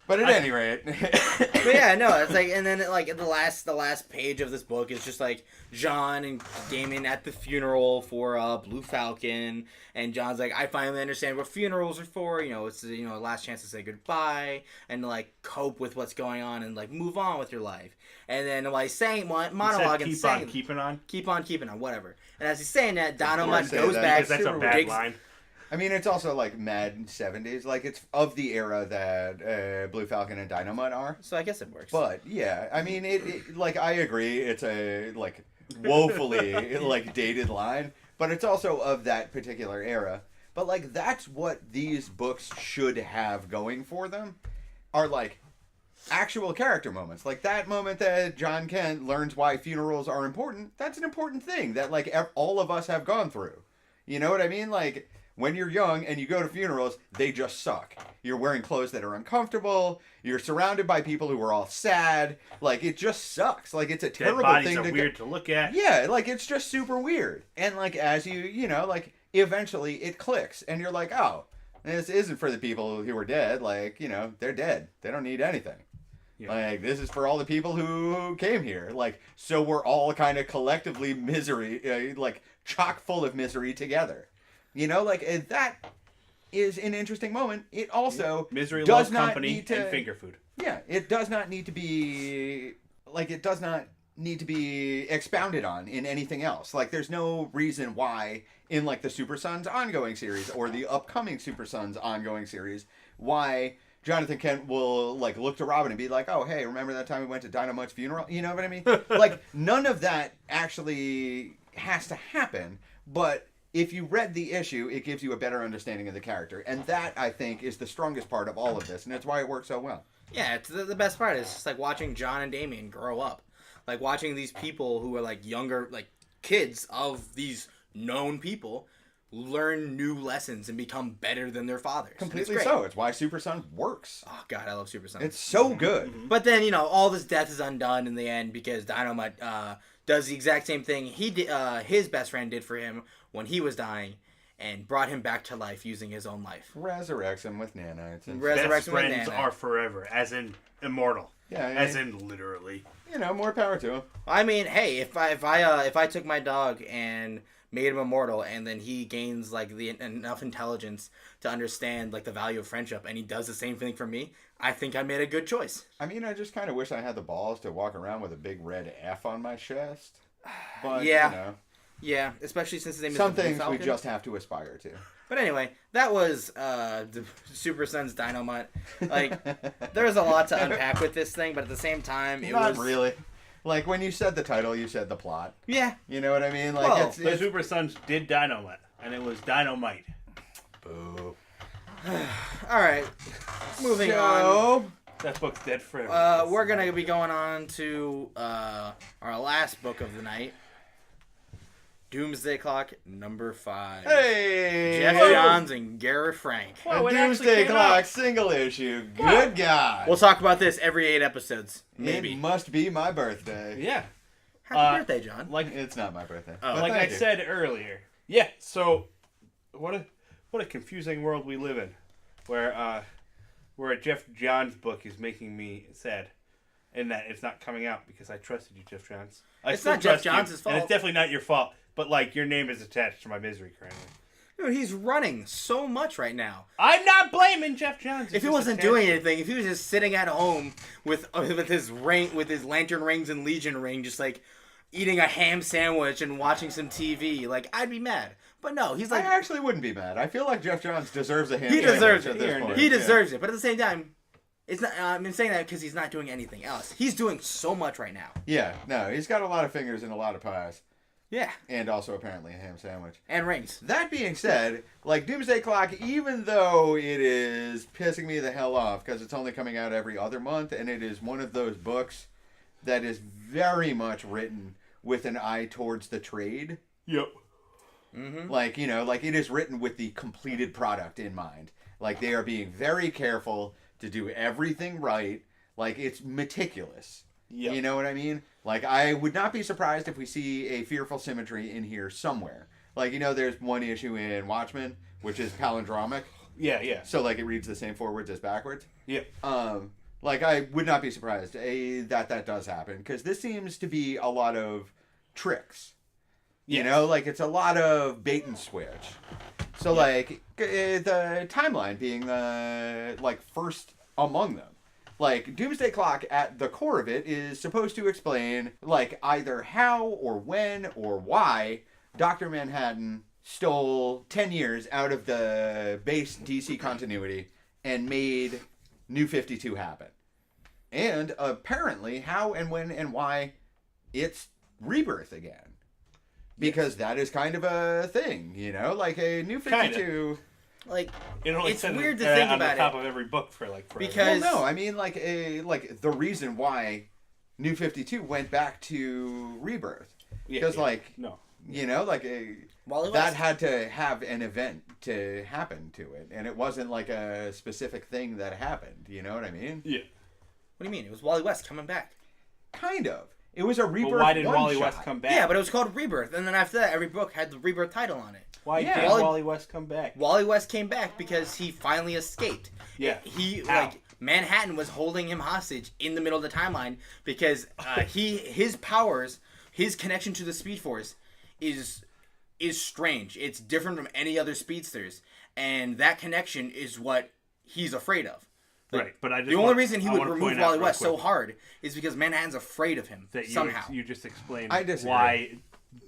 Speaker 2: But at any rate,
Speaker 3: But yeah, no, it's like, and then like the last page of this book is just like John and Damien at the funeral for Blue Falcon, and John's like, I finally understand what funerals are for. You know, it's last chance to say goodbye and like cope with what's going on and like move on with your life. And then while he's saying monologue and
Speaker 1: keep
Speaker 3: saying,
Speaker 1: on keeping on.
Speaker 3: keep on keeping on, whatever. And as he's saying that, Dynamite
Speaker 2: say
Speaker 3: goes
Speaker 2: that,
Speaker 3: back.
Speaker 1: Because that's a bad
Speaker 3: digs-
Speaker 1: line.
Speaker 2: I mean, it's also like mad 70s. Like, it's of the era that Blue Falcon and Dynamite are.
Speaker 3: So I guess it works.
Speaker 2: But, yeah, I mean, it like, I agree, it's a, like, woefully, like, dated line. But it's also of that particular era. But, like, that's what these books should have going for them. Are, like, actual character moments. Like, that moment that John Kent learns why funerals are important, that's an important thing that, like, all of us have gone through. You know what I mean? Like, when you're young and you go to funerals, they just suck. You're wearing clothes that are uncomfortable. You're surrounded by people who are all sad. Like, it just sucks. Like, it's a
Speaker 1: Dead
Speaker 2: terrible
Speaker 1: bodies
Speaker 2: thing
Speaker 1: are
Speaker 2: to
Speaker 1: weird to look at.
Speaker 2: Yeah, like, it's just super weird. And, like, as you know, like, eventually it clicks. And you're like, oh, this isn't for the people who are dead. Like, you know, they're dead. They don't need anything.
Speaker 1: Yeah.
Speaker 2: Like, this is for all the people who came here. Like, so we're all kind of collectively misery, like, chock full of misery together. You know, like, that is an interesting moment. It also
Speaker 1: Misery
Speaker 2: does
Speaker 1: loves
Speaker 2: not
Speaker 1: company
Speaker 2: need to,
Speaker 1: and finger food.
Speaker 2: Yeah, it does not need to be, like, it does not need to be expounded on in anything else. Like, there's no reason why in, like, the Super Sons ongoing series or the upcoming Super Sons ongoing series, why Jonathan Kent will, like, look to Robin and be like, oh, hey, remember that time we went to Dynamite's funeral? You know what I mean? Like, none of that actually has to happen, but if you read the issue, it gives you a better understanding of the character. And that, I think, is the strongest part of all of this, and that's why it works so well.
Speaker 3: Yeah, it's the best part is just like watching John and Damien grow up. Like watching these people who are like younger, like kids of these known people learn new lessons and become better than their fathers.
Speaker 2: Completely
Speaker 3: It's
Speaker 2: so. It's why Super Son works.
Speaker 3: Oh god, I love Super Sons.
Speaker 2: It's so good.
Speaker 3: But then, all this death is undone in the end because Dynamite does the exact same thing he did, his best friend did for him when he was dying, and brought him back to life using his own life.
Speaker 2: Resurrects him with nanites. And,
Speaker 1: Best
Speaker 3: Resurrection with
Speaker 1: friends
Speaker 3: Nana.
Speaker 1: are forever, as in immortal.
Speaker 2: Yeah,
Speaker 1: As in literally.
Speaker 2: you know, more power to him.
Speaker 3: I mean, hey, if I took my dog and made him immortal, and then he gains like enough intelligence to understand like the value of friendship, and he does the same thing for me, I think I made a good choice.
Speaker 2: I mean, I just kind of wish I had the balls to walk around with a big red F on my chest. But,
Speaker 3: Yeah.
Speaker 2: you know,
Speaker 3: Yeah, especially since his name is
Speaker 2: some
Speaker 3: the Blue
Speaker 2: things we
Speaker 3: Falcon.
Speaker 2: just have to aspire to.
Speaker 3: But anyway, that was the Super Sons Dynamite. Like, there's a lot to unpack with this thing, but at the same time, it
Speaker 2: Not
Speaker 3: was
Speaker 2: really. Like, when you said the title, you said the plot.
Speaker 3: Yeah.
Speaker 2: You know what I mean? Like,
Speaker 3: Well,
Speaker 1: The Super Sons did Dynamite, and it was Dynamite.
Speaker 2: Boo.
Speaker 3: All right. Moving on.
Speaker 2: So,
Speaker 1: That book's dead forever.
Speaker 3: We're gonna be going on to our last book of the night, Doomsday Clock number 5.
Speaker 2: hey!
Speaker 3: Jeff
Speaker 2: Whoa.
Speaker 3: Johns and Garrett Frank.
Speaker 1: Whoa,
Speaker 2: A
Speaker 1: it actually
Speaker 2: Doomsday
Speaker 1: came
Speaker 2: Clock
Speaker 1: out.
Speaker 2: single issue. Good God.
Speaker 3: We'll talk about this every 8 episodes, maybe.
Speaker 2: It must be my birthday.
Speaker 1: Yeah.
Speaker 3: Happy birthday, John.
Speaker 1: Like
Speaker 2: It's not my birthday.
Speaker 3: Oh.
Speaker 2: But
Speaker 1: like I
Speaker 2: thank you.
Speaker 1: said earlier. Yeah, so what a confusing world we live in, where a Jeff Johns book is making me sad, in that it's not coming out because I trusted you, Jeff Johns. I
Speaker 3: It's
Speaker 1: still
Speaker 3: not Jeff
Speaker 1: trust you,
Speaker 3: Johns'
Speaker 1: and
Speaker 3: fault.
Speaker 1: it's definitely not your fault. But like your name is attached to my misery currently.
Speaker 3: Dude, he's running so much right now.
Speaker 1: I'm not blaming Jeff Johns.
Speaker 3: If he wasn't doing anything, if he was just sitting at home with his lantern rings and legion ring, just like eating a ham sandwich and watching some TV, like I'd be mad. But no, he's
Speaker 2: I
Speaker 3: like
Speaker 2: actually wouldn't be mad. I feel like Jeff Johns deserves a hand.
Speaker 3: he deserves
Speaker 2: at
Speaker 3: it.
Speaker 2: this point.
Speaker 3: He deserves it. But at the same time, it's not. I'm saying that because he's not doing anything else. He's doing so much right now.
Speaker 2: Yeah, no, he's got a lot of fingers and a lot of pies.
Speaker 3: Yeah,
Speaker 2: And also apparently a ham sandwich.
Speaker 3: and rings.
Speaker 2: That being said, like Doomsday Clock, even though it is pissing me the hell off because it's only coming out every other month, and it is one of those books that is very much written with an eye towards the trade.
Speaker 1: Yep.
Speaker 2: Like, you know, like it is written with the completed product in mind. Like they are being very careful to do everything right. Like it's meticulous.
Speaker 1: Yep.
Speaker 2: You know what I mean? Like I would not be surprised if we see a Fearful Symmetry in here somewhere. Like, you know, there's one issue in Watchmen, which is palindromic.
Speaker 1: Yeah.
Speaker 2: So like it reads the same forwards as backwards.
Speaker 1: Yep.
Speaker 2: Like, I would not be surprised that does happen, because this seems to be a lot of tricks. You
Speaker 1: Yes.
Speaker 2: know, like, it's a lot of bait and switch. So, like, the timeline being the, like, first among them. Like, Doomsday Clock, at the core of it, is supposed to explain, like, either how or when or why Dr. Manhattan stole 10 years out of the base DC continuity and made New 52 happen. And apparently how and when and why it's Rebirth again. Because that is kind of a thing, you know? Like a New 52...
Speaker 3: Like,
Speaker 1: It only
Speaker 3: it's
Speaker 1: said
Speaker 3: weird
Speaker 1: it,
Speaker 3: to think
Speaker 1: on
Speaker 3: about
Speaker 1: the top
Speaker 3: it.
Speaker 1: of every book for like forever.
Speaker 3: Because-
Speaker 2: Well, no, I mean, like the reason why New 52 went back to Rebirth.
Speaker 1: Yeah,
Speaker 2: Because,
Speaker 1: yeah.
Speaker 2: like,
Speaker 1: No.
Speaker 2: you know, like
Speaker 3: Wally
Speaker 2: that
Speaker 3: West.
Speaker 2: had to have an event to happen to it. And it wasn't like a specific thing that happened. You know what I mean?
Speaker 1: Yeah.
Speaker 3: What do you mean? It was Wally West coming back.
Speaker 2: Kind of. It was a Rebirth
Speaker 1: But why did
Speaker 2: one-shot.
Speaker 1: Wally West come back?
Speaker 3: Yeah, but it was called Rebirth, and then after that, every book had the Rebirth title on it.
Speaker 1: Why
Speaker 2: Yeah.
Speaker 1: did
Speaker 3: Wally-
Speaker 1: Wally West come back?
Speaker 3: Wally West came back because he finally escaped.
Speaker 1: Yeah.
Speaker 3: He
Speaker 1: How?
Speaker 3: like Manhattan was holding him hostage in the middle of the timeline because his powers, his connection to the Speed Force is strange. It's different from any other speedsters, and that connection is what he's afraid of.
Speaker 1: Right, but I just
Speaker 3: The only
Speaker 1: want-
Speaker 3: reason he
Speaker 1: I
Speaker 3: would
Speaker 1: wanna
Speaker 3: remove
Speaker 1: point out
Speaker 3: Wally
Speaker 1: real
Speaker 3: West so
Speaker 1: quick
Speaker 3: hard is because Manhattan's afraid of him
Speaker 1: that
Speaker 3: somehow.
Speaker 1: you just explained
Speaker 2: I disagree.
Speaker 1: why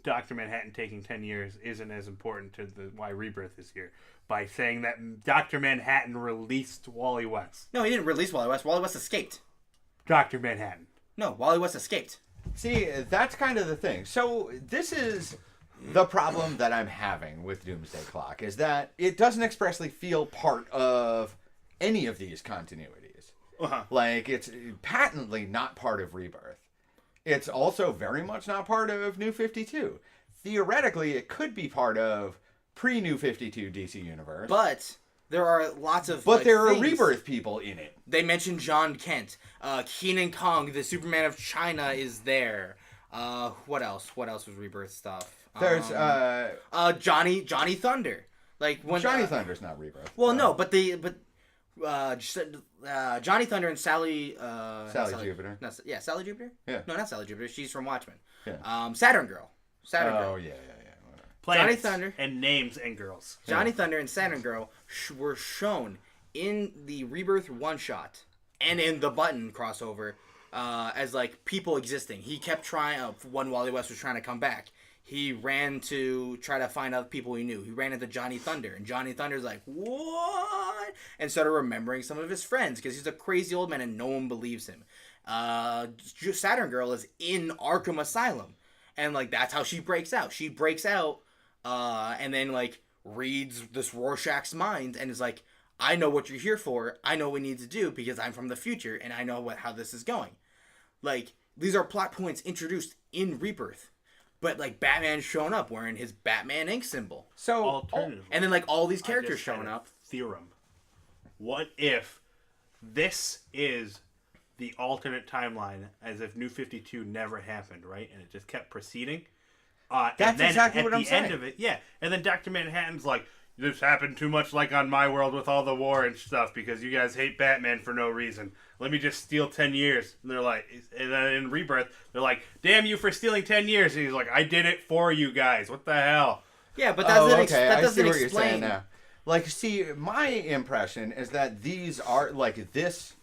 Speaker 1: Dr. Manhattan taking 10 years isn't as important to why Rebirth is here by saying that Dr. Manhattan released Wally West.
Speaker 3: No, he didn't release Wally West. Wally West escaped.
Speaker 1: Dr. Manhattan.
Speaker 3: No, Wally West escaped.
Speaker 2: See, that's kind of the thing. So this is the problem that I'm having with Doomsday Clock, is that it doesn't expressly feel part of any of these continuities.
Speaker 1: Uh-huh.
Speaker 2: Like, it's patently not part of Rebirth. It's also very much not part of New 52. Theoretically, it could be part of pre-New 52 DC Universe.
Speaker 3: But there are lots of
Speaker 2: But
Speaker 3: like,
Speaker 2: there are
Speaker 3: things.
Speaker 2: Rebirth people in it.
Speaker 3: They mentioned John Kent. Keenan Kong, the Superman of China, is there. What else? What else was Rebirth stuff?
Speaker 2: There's
Speaker 3: Johnny Thunder. Like when
Speaker 2: Johnny Thunder's not Rebirth.
Speaker 3: Well, no, but Johnny Thunder and Sally.
Speaker 2: Sally Jupiter.
Speaker 3: No, Sally Jupiter.
Speaker 2: Yeah.
Speaker 3: No, not Sally Jupiter. She's from Watchmen.
Speaker 2: Yeah.
Speaker 3: Saturn Girl. Saturn Girl.
Speaker 2: Oh yeah. Whatever.
Speaker 1: Planets
Speaker 3: Thunder.
Speaker 1: and names and girls.
Speaker 3: Johnny Thunder and Saturn Girl were shown in the Rebirth one shot and in the Button crossover as like people existing. He kept trying. When Wally West was trying to come back, he ran to try to find out people he knew. He ran into Johnny Thunder, and Johnny Thunder's like, "What?" and started remembering some of his friends because he's a crazy old man and no one believes him. Saturn Girl is in Arkham Asylum, and like that's how she breaks out. She breaks out. And then like reads this Rorschach's mind and is like, I know what you're here for. I know what we need to do because I'm from the future and I know how this is going. Like, these are plot points introduced in Rebirth, but like Batman's showing up wearing his Batman ink symbol,
Speaker 2: So
Speaker 1: Alternatively,
Speaker 3: and then like all these
Speaker 1: I
Speaker 3: characters
Speaker 1: just had
Speaker 3: showing
Speaker 1: a
Speaker 3: up.
Speaker 1: Theorem. What if this is the alternate timeline, as if New 52 never happened, right? And it just kept proceeding.
Speaker 2: That's
Speaker 1: and then
Speaker 2: exactly
Speaker 1: at
Speaker 2: what I'm
Speaker 1: the end
Speaker 2: saying.
Speaker 1: of it, yeah. And then Dr. Manhattan's like, this happened too much like on my world with all the war and stuff because you guys hate Batman for no reason. Let me just steal 10 years. And they're like, and then in Rebirth, they're like, damn you for stealing 10 years. And he's like, I did it for you guys. What the hell?
Speaker 3: Yeah, but that doesn't, that
Speaker 2: I
Speaker 3: doesn't
Speaker 2: see what you're saying
Speaker 3: explain.
Speaker 2: now. Like, see, my impression is that these are like this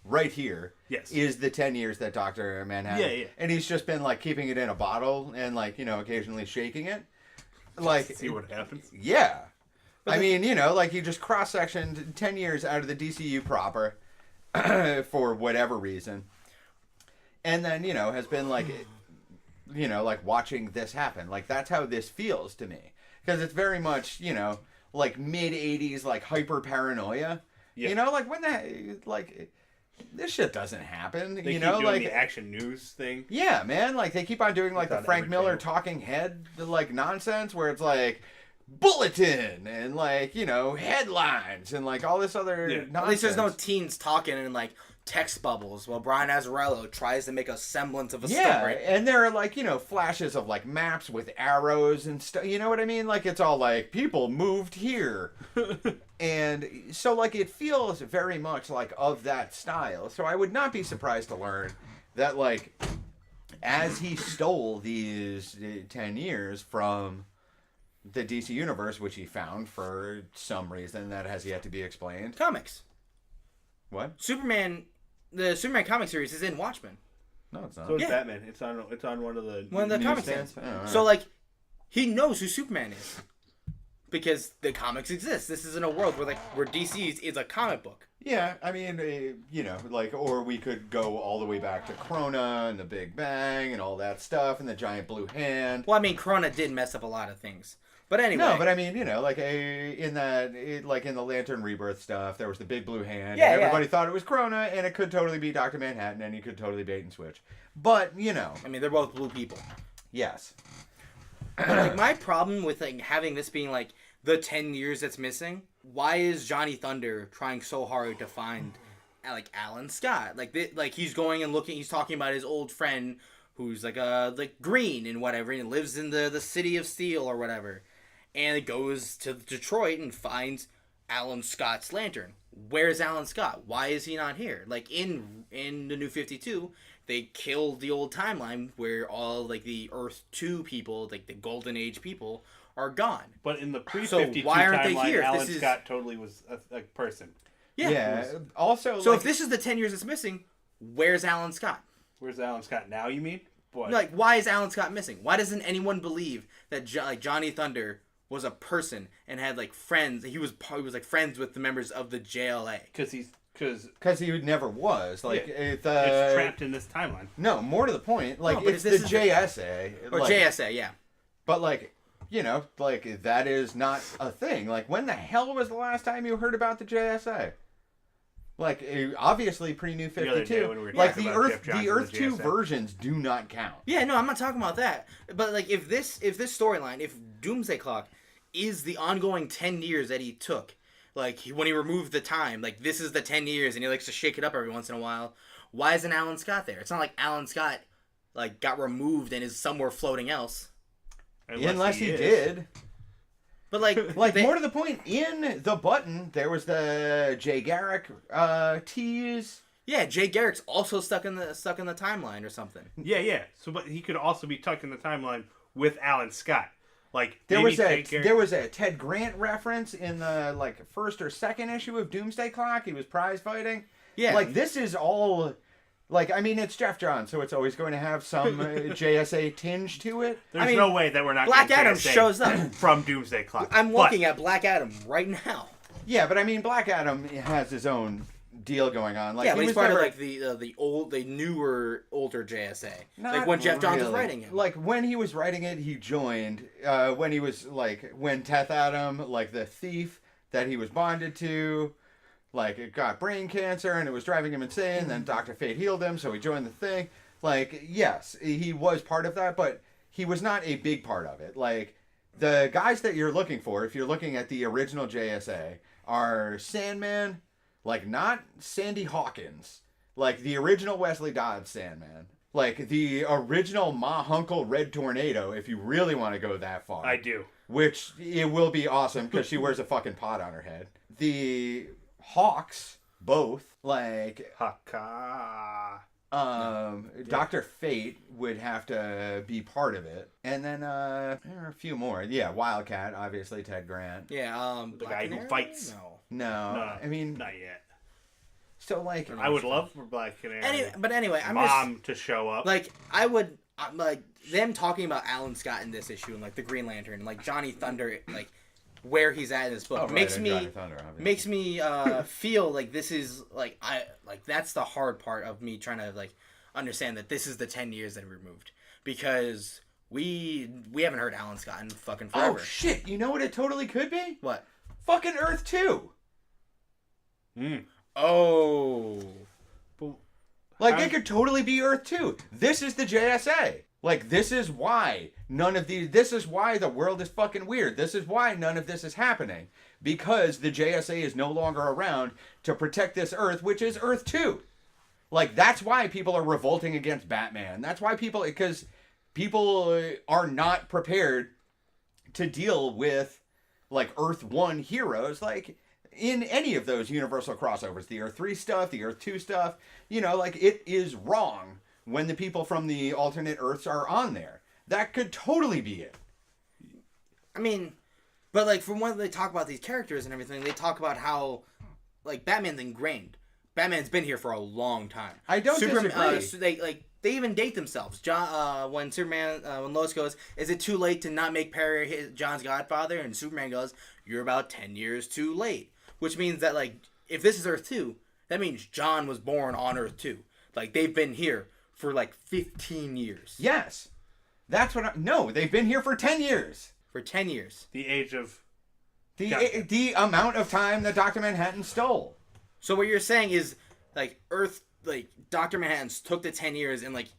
Speaker 2: right here
Speaker 1: Yes.
Speaker 2: is the 10 years that Dr. Manhattan.
Speaker 1: Yeah, yeah.
Speaker 2: And he's just been like keeping it in a bottle and like, you know, occasionally shaking it. Like,
Speaker 1: See what happens?
Speaker 2: yeah. I mean, you know, like he just cross-sectioned 10 years out of the DCU proper for whatever reason. And then, you know, has been like, you know, like watching this happen. Like, that's how this feels to me. Because it's very much, you know, like mid-80s, like hyper paranoia.
Speaker 1: Yeah.
Speaker 2: You know, like when like, this shit doesn't happen.
Speaker 1: They
Speaker 2: you
Speaker 1: keep
Speaker 2: know,
Speaker 1: doing
Speaker 2: like.
Speaker 1: the action news thing.
Speaker 2: Yeah, man. Like they keep on doing like the
Speaker 1: thought
Speaker 2: Frank
Speaker 1: every
Speaker 2: Miller
Speaker 1: channel-
Speaker 2: talking head like nonsense where it's like bulletin and like, you know, headlines and like all this other
Speaker 1: Yeah.
Speaker 2: nonsense.
Speaker 3: At least there's no teens talking in like text bubbles while Brian Azzarello tries to make a semblance of a
Speaker 2: yeah,
Speaker 3: story.
Speaker 2: and there are like, you know, flashes of like maps with arrows and stuff. You know what I mean? Like it's all like people moved here. And so, like, it feels very much like of that style. So I would not be surprised to learn that, like, as he stole these 10 years from the DC Universe, which he found for some reason that has yet to be explained.
Speaker 3: Comics.
Speaker 2: What?
Speaker 3: Superman, the Superman comic series is in Watchmen.
Speaker 2: No, it's not.
Speaker 4: So it's
Speaker 3: Yeah.
Speaker 4: Batman. It's on one of the
Speaker 3: One of the comic
Speaker 2: Newsstands?
Speaker 3: stands.
Speaker 2: Oh, all right.
Speaker 3: So, like, he knows who Superman is. Because the comics exist. This isn't a world where DC is a comic book.
Speaker 2: Yeah, I mean, you know, like, or we could go all the way back to Krona and the Big Bang and all that stuff and the giant blue hand.
Speaker 3: Well, I mean, Corona did mess up a lot of things. But anyway.
Speaker 2: No, but I mean, you know, like in the Lantern Rebirth stuff, there was the big blue hand.
Speaker 3: Yeah,
Speaker 2: and everybody
Speaker 3: yeah.
Speaker 2: thought it was Krona, and it could totally be Dr. Manhattan, and you could totally bait and switch. But, you know,
Speaker 3: I mean, they're both blue people.
Speaker 2: yes.
Speaker 3: But, like, my problem with, like, having this being, like, the 10 years that's missing, why is Johnny Thunder trying so hard to find, like, Alan Scott? Like he's going and looking, he's talking about his old friend who's, like green and whatever, and lives in the City of Steel or whatever. And it goes to Detroit and finds Alan Scott's lantern. Where's Alan Scott? Why is he not here? Like, in the New 52, they killed the old timeline where all, like, the Earth 2 people, like, the Golden Age people, are gone.
Speaker 1: But in the
Speaker 3: So
Speaker 1: pre-52
Speaker 3: why aren't they
Speaker 1: timeline,
Speaker 3: here?
Speaker 1: Alan
Speaker 3: This is-
Speaker 1: Scott totally was a person.
Speaker 3: Yeah.
Speaker 2: Also,
Speaker 3: So
Speaker 2: like,
Speaker 3: if this is the 10 years that's missing, where's Alan Scott?
Speaker 1: Where's Alan Scott now, you mean? Boy.
Speaker 3: Like, why is Alan Scott missing? Why doesn't anyone believe that Johnny Thunder was a person and had, like, friends? He was like friends with the members of the JLA.
Speaker 1: Because
Speaker 2: because he never was. Like,
Speaker 1: it's
Speaker 2: it's
Speaker 1: trapped in this timeline.
Speaker 2: No, more to the point, like,
Speaker 3: No, but
Speaker 2: it's
Speaker 3: this
Speaker 2: the
Speaker 3: is
Speaker 2: JSA.
Speaker 3: Or
Speaker 2: like,
Speaker 3: JSA, yeah.
Speaker 2: But, like, you know, like, that is not a thing. Like, when the hell was the last time you heard about the JSA? Like, obviously pre-New
Speaker 1: The other day
Speaker 2: 52.
Speaker 1: when we were
Speaker 2: Like,
Speaker 1: talking
Speaker 2: the
Speaker 1: about
Speaker 2: Earth,
Speaker 1: Jeff Johns
Speaker 2: the
Speaker 1: and
Speaker 2: Earth
Speaker 1: the
Speaker 2: 2
Speaker 1: JSA.
Speaker 2: versions do not count.
Speaker 3: Yeah, no, I'm not talking about that. But, like, if this storyline, if Doomsday Clock is the ongoing 10 years that he took, like, when he removed the time, like, this is the 10 years and he likes to shake it up every once in a while, why isn't Alan Scott there? It's not like Alan Scott, like, got removed and is somewhere floating else.
Speaker 2: Unless he
Speaker 1: is.
Speaker 2: did.
Speaker 3: But, like,
Speaker 2: Like,
Speaker 3: they-
Speaker 2: more to the point, in the button, there was the Jay Garrick tease.
Speaker 3: yeah, Jay Garrick's also stuck in the timeline or something.
Speaker 1: Yeah. So, but he could also be tucked in the timeline with Alan Scott. Like,
Speaker 2: There
Speaker 1: maybe
Speaker 2: was a
Speaker 1: Jake Garrick-
Speaker 2: there was a Ted Grant reference in the, like, first or second issue of Doomsday Clock. He was prize fighting.
Speaker 3: Yeah.
Speaker 2: Like, this is all, like, I mean, it's Jeff Johns, so it's always going to have some JSA tinge to it.
Speaker 1: There's
Speaker 3: I mean,
Speaker 1: no way that we're not
Speaker 3: Black
Speaker 1: getting
Speaker 3: Adam
Speaker 1: JSA
Speaker 3: shows up.
Speaker 1: from Doomsday Clock.
Speaker 3: I'm
Speaker 1: But
Speaker 3: looking at Black Adam right now.
Speaker 2: Yeah, but I mean, Black Adam has his own deal going on. Like,
Speaker 3: Yeah,
Speaker 2: he
Speaker 3: but he's
Speaker 2: was
Speaker 3: part
Speaker 2: never,
Speaker 3: of, like, the newer, older JSA.
Speaker 2: Not
Speaker 3: Like, when Jeff Johns was
Speaker 2: really.
Speaker 3: writing him.
Speaker 2: Like, when he was writing it, he joined. When he was, like, when Teth Adam, like, the thief that he was bonded to, like, it got brain cancer and it was driving him insane. Then Dr. Fate healed him, so he joined the thing. Like, yes, he was part of that, but he was not a big part of it. Like, the guys that you're looking for, if you're looking at the original JSA, are Sandman, like, not Sandy Hawkins, like the original Wesley Dodds Sandman, like the original Ma Hunkle Red Tornado, if you really want to go that far.
Speaker 1: I do.
Speaker 2: Which it will be awesome because she wears a fucking pot on her head. The Hawks, both, like,
Speaker 1: Haka.
Speaker 2: Dr. Fate would have to be part of it. And then there are a few more. Yeah, Wildcat, obviously, Ted Grant.
Speaker 3: Yeah,
Speaker 1: The
Speaker 3: Black
Speaker 1: guy who
Speaker 3: Canary?
Speaker 1: fights.
Speaker 3: No.
Speaker 2: No,
Speaker 1: No,
Speaker 2: I mean,
Speaker 1: not yet.
Speaker 2: so, like,
Speaker 1: I would love for Black Canary
Speaker 3: Anyway, I'm
Speaker 1: Mom to show up.
Speaker 3: just like them talking about Alan Scott in this issue and, like, the Green Lantern and, like, Johnny Thunder, like, where he's at in this book
Speaker 2: Oh, right,
Speaker 3: makes
Speaker 2: and
Speaker 3: me
Speaker 2: Johnny Thunder, obviously.
Speaker 3: makes me feel like this is like that's the hard part of me trying to, like, understand that this is the 10 years that he removed, because we haven't heard Alan Scott in fucking forever.
Speaker 2: Oh shit! You know what it totally could be?
Speaker 3: What?
Speaker 2: Fucking Earth 2.
Speaker 3: Oh.
Speaker 2: Like, it could totally be Earth 2. This is the JSA. Like, this is why this is why the world is fucking weird. This is why none of this is happening. Because the JSA is no longer around to protect this Earth, which is Earth 2. Like, that's why people are revolting against Batman. That's why because people are not prepared to deal with, like, Earth 1 heroes. Like, in any of those universal crossovers, the Earth 3 stuff, the Earth 2 stuff, like it is wrong when the people from the alternate Earths are on there. That could totally be it.
Speaker 3: I mean, but like from when they talk about these characters and everything, they talk about how like Batman's ingrained. Batman's been here for a long time.
Speaker 2: I don't disagree.
Speaker 3: So they even date themselves. John, when Lois goes, "Is it too late to not make Perry John's godfather?" And Superman goes, "You're about 10 years too late." Which means that like if this is Earth 2, that means John was born on Earth 2. Like they've been here for like 15 years.
Speaker 2: Yes. That's what no, they've been here for 10 years.
Speaker 3: For 10 years.
Speaker 1: The age of...
Speaker 2: The amount of time that Dr. Manhattan stole.
Speaker 3: So what you're saying is like Earth, like Dr. Manhattan took the 10 years and like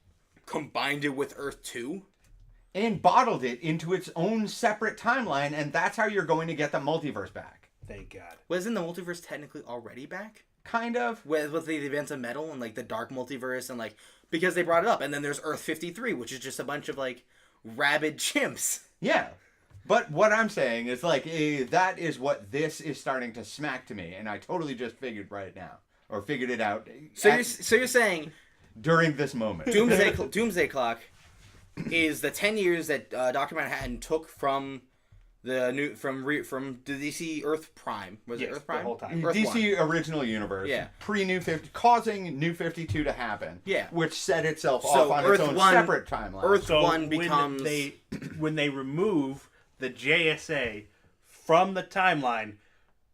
Speaker 3: combined it with Earth 2?
Speaker 2: And bottled it into its own separate timeline, and that's how you're going to get the multiverse back.
Speaker 1: Thank God.
Speaker 3: Wasn't the multiverse technically already back?
Speaker 2: Kind of.
Speaker 3: With the events of Metal and like the dark multiverse and like because they brought it up, and then there's Earth 53, which is just a bunch of like rabid chimps.
Speaker 2: Yeah. But what I'm saying is like that is what this is starting to smack to me, and I totally just figured it out.
Speaker 3: So you're saying
Speaker 2: during this moment,
Speaker 3: Doomsday Clock is the 10 years that Dr. Manhattan took from the DC Earth Prime. Was it Earth Prime?
Speaker 1: The whole time.
Speaker 3: Earth
Speaker 2: DC
Speaker 3: 1.
Speaker 2: original universe.
Speaker 3: Yeah.
Speaker 2: Pre-New 50, causing New 52 to happen.
Speaker 3: Yeah.
Speaker 2: Which set itself
Speaker 3: So
Speaker 2: off on
Speaker 3: Earth
Speaker 2: its own
Speaker 3: 1
Speaker 2: separate timeline.
Speaker 3: Earth
Speaker 1: So
Speaker 3: 1 becomes...
Speaker 1: when they remove the JSA from the timeline,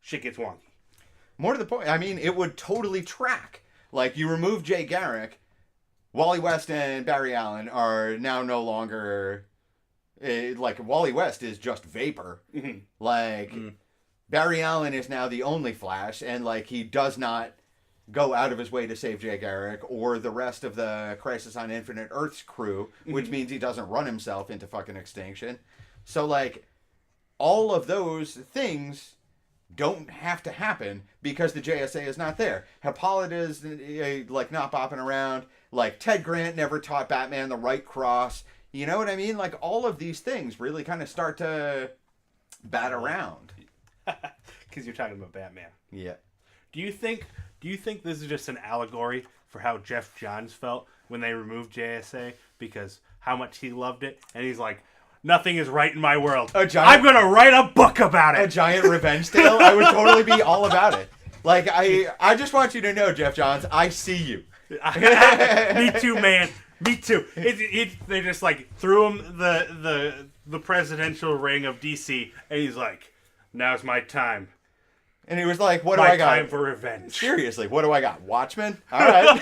Speaker 1: shit gets wonky.
Speaker 2: More to the point, I mean, it would totally track. Like, you remove Jay Garrick, Wally West and Barry Allen are now no longer... like, Wally West is just vapor.
Speaker 1: Mm-hmm.
Speaker 2: Like, Barry Allen is now the only Flash, and, like, he does not go out of his way to save Jay Garrick or the rest of the Crisis on Infinite Earths crew, which means he doesn't run himself into fucking extinction. So, like, all of those things don't have to happen because the JSA is not there. Hippolyta's, like, not bopping around. Like, Ted Grant never taught Batman the right cross. You know what I mean? Like, all of these things really kind of start to bat around.
Speaker 1: Because you're talking about Batman.
Speaker 2: Yeah.
Speaker 1: Do you think this is just an allegory for how Jeff Johns felt when they removed JSA? Because how much he loved it, and he's like, nothing is right in my world. I'm gonna write a book about
Speaker 2: A
Speaker 1: it.
Speaker 2: giant revenge tale? I would totally be all about it. Like, I just want you to know, Jeff Johns, I see you.
Speaker 1: Me too, man. Me too. They just like threw him the presidential ring of DC, and he's like, now's my time.
Speaker 2: And he was like, what do
Speaker 1: My
Speaker 2: I got?
Speaker 1: time for revenge.
Speaker 2: Seriously, what do I got? Watchmen? All right.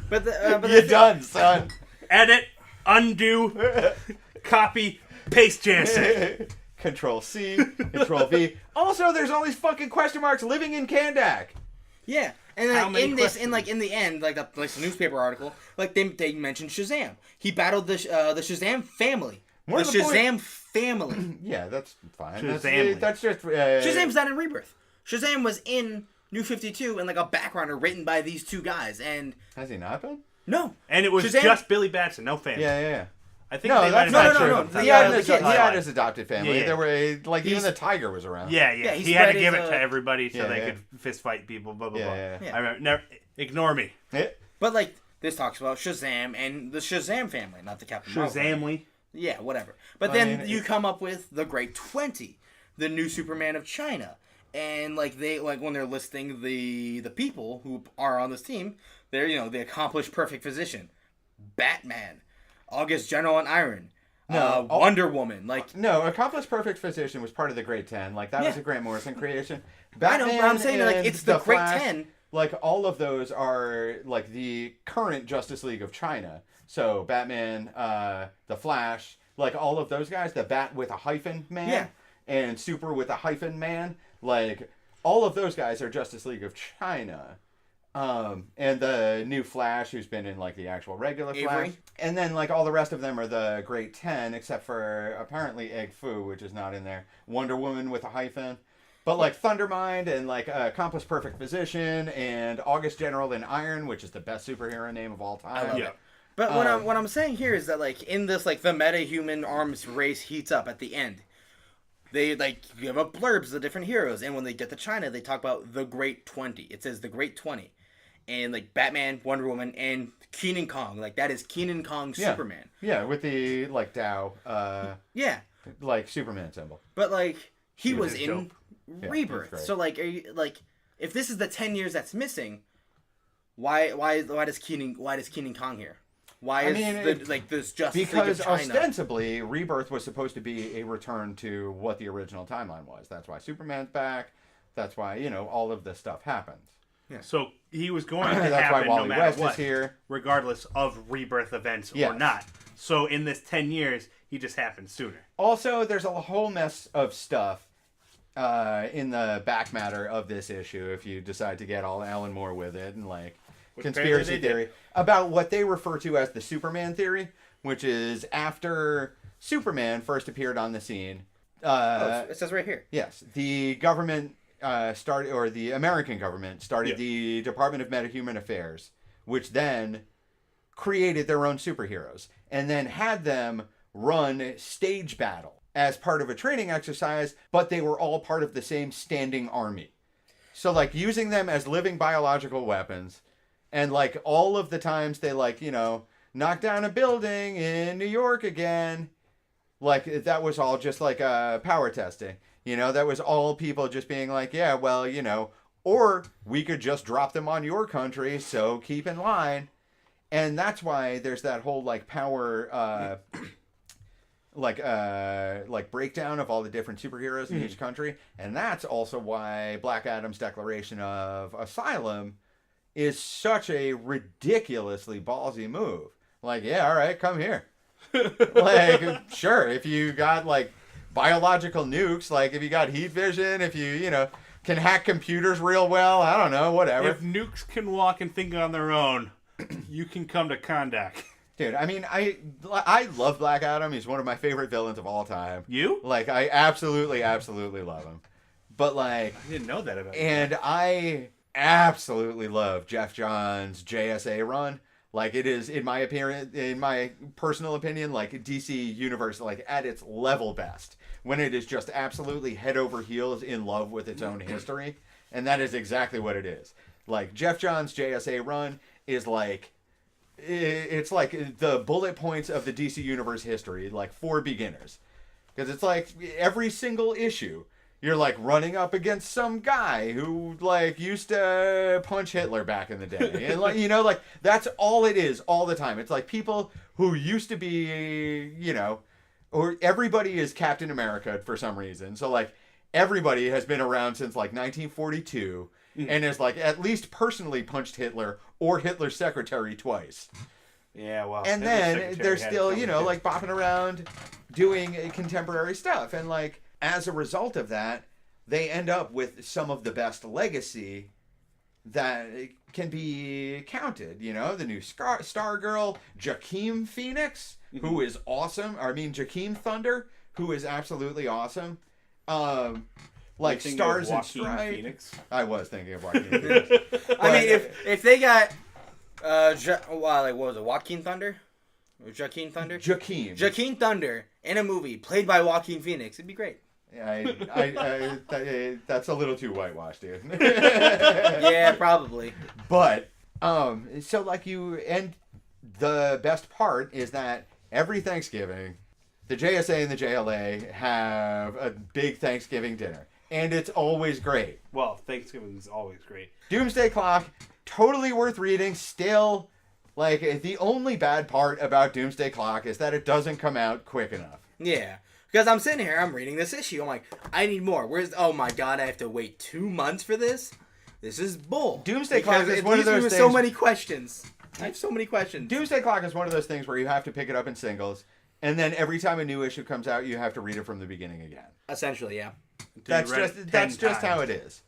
Speaker 3: But
Speaker 2: You're done, son.
Speaker 1: Edit, undo, copy, paste JSA.
Speaker 2: Control C, Control V. Also, there's all these fucking question marks living in Kandak.
Speaker 3: yeah, and
Speaker 1: How
Speaker 3: like,
Speaker 1: many
Speaker 3: in this,
Speaker 1: questions?
Speaker 3: in like in the end, like the newspaper article, like they mentioned Shazam. He battled the Shazam family.
Speaker 2: More
Speaker 3: the
Speaker 2: to the point-
Speaker 3: Shazam family.
Speaker 2: Yeah, that's fine.
Speaker 1: Shazamly.
Speaker 2: That's just...
Speaker 3: Shazam's not in Rebirth. Shazam was in New 52 and like a backgrounder written by these two guys, and
Speaker 2: Has he not been?
Speaker 3: no,
Speaker 1: And it was
Speaker 3: Shazam-
Speaker 1: just Billy Batson, no family.
Speaker 2: Yeah.
Speaker 1: I think
Speaker 2: No,
Speaker 1: they
Speaker 2: that's
Speaker 1: might
Speaker 2: not
Speaker 1: have
Speaker 2: true.
Speaker 3: no,
Speaker 1: had
Speaker 3: no,
Speaker 2: He
Speaker 3: the
Speaker 2: had
Speaker 3: kids.
Speaker 2: he had his adopted family.
Speaker 1: Yeah.
Speaker 2: There were like even
Speaker 3: He's-
Speaker 2: the tiger was around.
Speaker 1: Yeah.
Speaker 3: Yeah, he
Speaker 1: He had to
Speaker 3: spread
Speaker 1: give
Speaker 3: his,
Speaker 1: it to everybody so
Speaker 2: Yeah,
Speaker 1: they
Speaker 2: yeah.
Speaker 1: could fist fight people. Blah blah
Speaker 2: Yeah,
Speaker 1: blah.
Speaker 2: yeah,
Speaker 3: yeah.
Speaker 1: I remember. Never, ignore me.
Speaker 2: Yeah.
Speaker 3: but like this talks about Shazam and the Shazam family, not the Captain Marvel family.
Speaker 1: Shazamly.
Speaker 3: Yeah, whatever. But
Speaker 2: I
Speaker 3: then
Speaker 2: mean,
Speaker 3: you come up with the Great 20, the new Superman of China, and like when they're listing the people who are on this team, they're the accomplished perfect physician, Batman, August General and Iron, Wonder Woman, like.
Speaker 2: No, Accomplished Perfect Physician was part of the Great 10. Like that was
Speaker 3: Yeah.
Speaker 2: a Grant Morrison creation.
Speaker 3: I know, but I'm saying like
Speaker 2: and
Speaker 3: it's the Great
Speaker 2: Flash,
Speaker 3: 10.
Speaker 2: Like all of those are like the current Justice League of China. So Batman, the Flash, like all of those guys, the Bat with a hyphen man,
Speaker 3: Yeah.
Speaker 2: and Super with a hyphen man, like all of those guys are Justice League of China. And the new Flash, who's been in like the actual regular Flash,
Speaker 3: Avery.
Speaker 2: and then like all the rest of them are the Great 10, except for apparently Egg Fu, which is not in there. Wonder Woman with a hyphen. But like Thundermind and like Accomplished Perfect Physician and August General in Iron, which is the best superhero name of all time.
Speaker 3: love
Speaker 1: Yeah.
Speaker 3: it. But what I'm saying here is that like in this like the meta-human arms race heats up at the end. they like give up blurbs of the different heroes, and when they get to China, they talk about the Great 20. It says the Great 20, and like Batman, Wonder Woman, and Kenan Kong. Like that is Kenan Kong
Speaker 2: Yeah.
Speaker 3: Superman.
Speaker 2: Yeah, with the like Tao,
Speaker 3: Yeah,
Speaker 2: like Superman symbol.
Speaker 3: but like he
Speaker 1: Which
Speaker 3: was
Speaker 1: is
Speaker 3: in
Speaker 1: dope.
Speaker 2: Yeah,
Speaker 3: Rebirth.
Speaker 2: that's great.
Speaker 3: So like, are you, like if this is the 10 years that's missing, why does Kenan Kong here? Why is this Justice League
Speaker 2: Because
Speaker 3: of China?
Speaker 2: ostensibly, Rebirth was supposed to be a return to what the original timeline was. That's why Superman's back. That's why, all of this stuff happens.
Speaker 1: So he was going to
Speaker 2: That's why
Speaker 1: happen no
Speaker 2: Wally
Speaker 1: matter
Speaker 2: West
Speaker 1: what,
Speaker 2: is here.
Speaker 1: regardless of rebirth events or
Speaker 2: Yes.
Speaker 1: not. So in this 10 years, he just happened sooner.
Speaker 2: Also, there's a whole mess of stuff in the back matter of this issue if you decide to get all Alan Moore with it and like conspiracy
Speaker 1: apparently they
Speaker 2: theory about what they refer to as the Superman theory, which is after Superman first appeared on the scene.
Speaker 3: It says right here.
Speaker 2: Yes, the government started, or the American government started the Department of Metahuman Affairs, which then created their own superheroes and then had them run stage battle as part of a training exercise, but they were all part of the same standing army. So like using them as living biological weapons, and like all of the times they knocked down a building in New York again, like that was all just like power testing. That was all people just being like, yeah, well, or we could just drop them on your country, so keep in line. And that's why there's that whole like power like breakdown of all the different superheroes in each country. And that's also why Black Adam's declaration of asylum is such a ridiculously ballsy move. Like, yeah, all right, come here. Like, sure, if you got like biological nukes, like if you got heat vision, if you can hack computers real well, I don't know, whatever.
Speaker 1: If nukes can walk and think on their own, you can come to Kondak.
Speaker 2: Dude, I mean, I love Black Adam. He's one of my favorite villains of all time.
Speaker 1: You?
Speaker 2: Like, I absolutely love him. But like,
Speaker 1: I didn't know that about you.
Speaker 2: and I absolutely love Jeff Johns' JSA run. Like, it is, in my personal opinion, like DC Universe, like at its level best, when it is just absolutely head over heels in love with its own history. And that is exactly what it is. Like, Jeff Johns' JSA run is like, it's like the bullet points of the DC Universe history, like for beginners. Because it's like every single issue, you're like running up against some guy who like used to punch Hitler back in the day. And like, like that's all it is all the time. It's like people who used to be, or everybody is Captain America for some reason. So like everybody has been around since like 1942 and has like at least personally punched Hitler or Hitler's secretary twice.
Speaker 1: Yeah, well.
Speaker 2: And
Speaker 1: Hitler's
Speaker 2: then
Speaker 1: secretary
Speaker 2: they're
Speaker 1: had
Speaker 2: still,
Speaker 1: something.
Speaker 2: like bopping around doing contemporary stuff. And like as a result of that, they end up with some of the best legacy that can be counted. The new Stargirl, Joaquin Phoenix, who is awesome. Joaquin Thunder, who is absolutely awesome. Like
Speaker 1: Thinking
Speaker 2: Stars
Speaker 1: of
Speaker 2: and
Speaker 1: Joaquin
Speaker 2: Stripes.
Speaker 1: Phoenix.
Speaker 2: I was thinking of Joaquin Phoenix.
Speaker 3: I mean, if they got, what was it, Joaquin Thunder? Or Joaquin Thunder? Joaquin Thunder in a movie played by Joaquin Phoenix, it'd be great.
Speaker 2: That's a little too whitewashed, dude.
Speaker 3: Yeah, probably.
Speaker 2: But so like and the best part is that every Thanksgiving, the JSA and the JLA have a big Thanksgiving dinner, and it's always great.
Speaker 1: Well, Thanksgiving is always great.
Speaker 2: Doomsday Clock, totally worth reading. Still, like the only bad part about Doomsday Clock is that it doesn't come out quick enough.
Speaker 3: Yeah. Because I'm sitting here, I'm reading this issue. I'm like, I need more. Oh my god, I have to wait 2 months for this? This is bull.
Speaker 2: Doomsday Clock is
Speaker 3: it
Speaker 2: one of
Speaker 3: leaves me
Speaker 2: those
Speaker 3: with
Speaker 2: things.
Speaker 3: so many questions. I have so many questions.
Speaker 2: Doomsday Clock is one of those things where you have to pick it up in singles, and then every time a new issue comes out, you have to read it from the beginning again.
Speaker 3: Essentially, yeah.
Speaker 2: That's
Speaker 1: read it 10
Speaker 2: that's just how
Speaker 1: times.
Speaker 2: it is.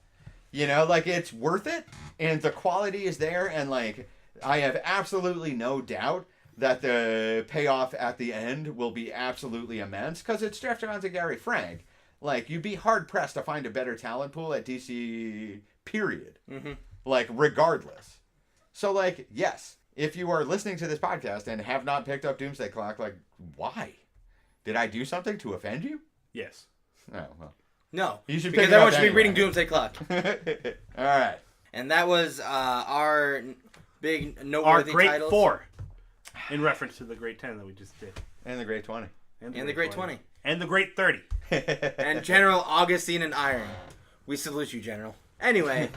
Speaker 2: Like it's worth it, and the quality is there, and like I have absolutely no doubt that the payoff at the end will be absolutely immense because it's Jeff Johns and Gary Frank. Like you'd be hard pressed to find a better talent pool at DC. Period.
Speaker 3: Mm-hmm.
Speaker 2: Like regardless. So like yes, if you are listening to this podcast and have not picked up Doomsday Clock, like why? Did I do something to offend you?
Speaker 1: Yes.
Speaker 2: Oh, well.
Speaker 3: No.
Speaker 2: You should
Speaker 3: because
Speaker 2: pick it
Speaker 3: everyone
Speaker 2: up
Speaker 3: should be
Speaker 2: anyway.
Speaker 3: reading Doomsday Clock.
Speaker 2: All right.
Speaker 3: And that was our big
Speaker 1: Our
Speaker 3: noteworthy
Speaker 1: Great
Speaker 3: titles.
Speaker 1: 4. In reference to the Great 10 that we just did.
Speaker 2: And the Great 20.
Speaker 3: And the Great 20.
Speaker 1: And the Great 30.
Speaker 3: And General Augustine and Iron. We salute you, General. Anyway,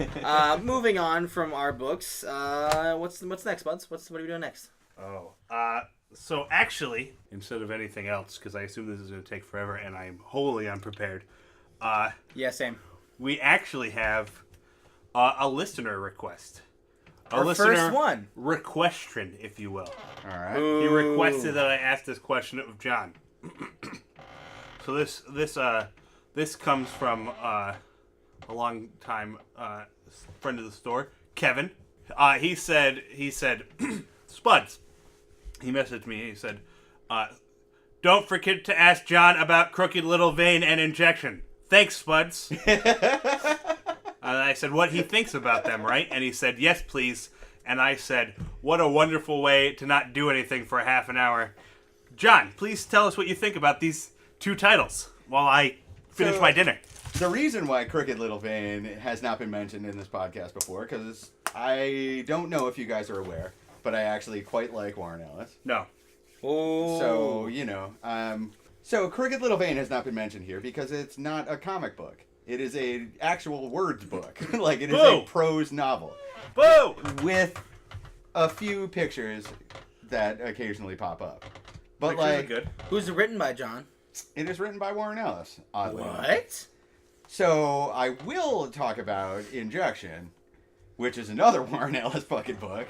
Speaker 3: moving on from our books, what's next, Buds? What are we doing next?
Speaker 1: Oh. So actually, instead of anything else, because I assume this is going to take forever and I'm wholly unprepared,
Speaker 3: Yeah, same.
Speaker 1: we actually have a listener request.
Speaker 3: Our first one.
Speaker 1: Requestron, if you will.
Speaker 2: All right.
Speaker 1: He requested that I ask this question of John. So this comes from a long time friend of the store, Kevin. He said, Spuds. He messaged me. He said, "Don't forget to ask John about Crooked Little Vein and Injection. Thanks, Spuds." And I said, what he thinks about them, right? And he said, yes, please. And I said, what a wonderful way to not do anything for a half an hour. John, please tell us what you think about these 2 titles while I finish my dinner.
Speaker 2: The reason why Crooked Little Vein has not been mentioned in this podcast before, because I don't know if you guys are aware, but I actually quite like Warren Ellis.
Speaker 1: No.
Speaker 3: Oh.
Speaker 2: So, so Crooked Little Vein has not been mentioned here because it's not a comic book. It is a actual words book. Like, it is
Speaker 1: Boo!
Speaker 2: a prose novel.
Speaker 1: Boo!
Speaker 2: With a few pictures that occasionally pop up. But,
Speaker 1: Pictures are
Speaker 2: like,
Speaker 1: good.
Speaker 3: Who's it written by, John?
Speaker 2: it is written by Warren Ellis, oddly enough.
Speaker 3: What?
Speaker 2: So, I will talk about Injection, which is another Warren Ellis fucking book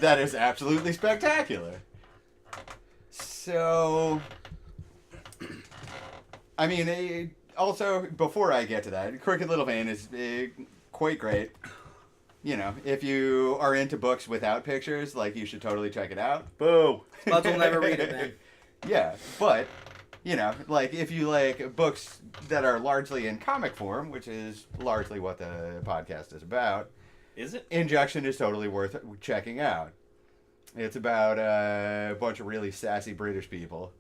Speaker 2: that is absolutely spectacular. So, I mean, also, before I get to that, Crooked Little Vein is quite great. You know, if you are into books without pictures, like, you should totally check it out.
Speaker 1: Boo!
Speaker 3: Buds will never read it, then.
Speaker 2: Yeah, but, you know, like, if you like books that are largely in comic form, which is largely what the podcast is about,
Speaker 1: Is it?
Speaker 2: Injection is totally worth checking out. It's about a bunch of really sassy British people.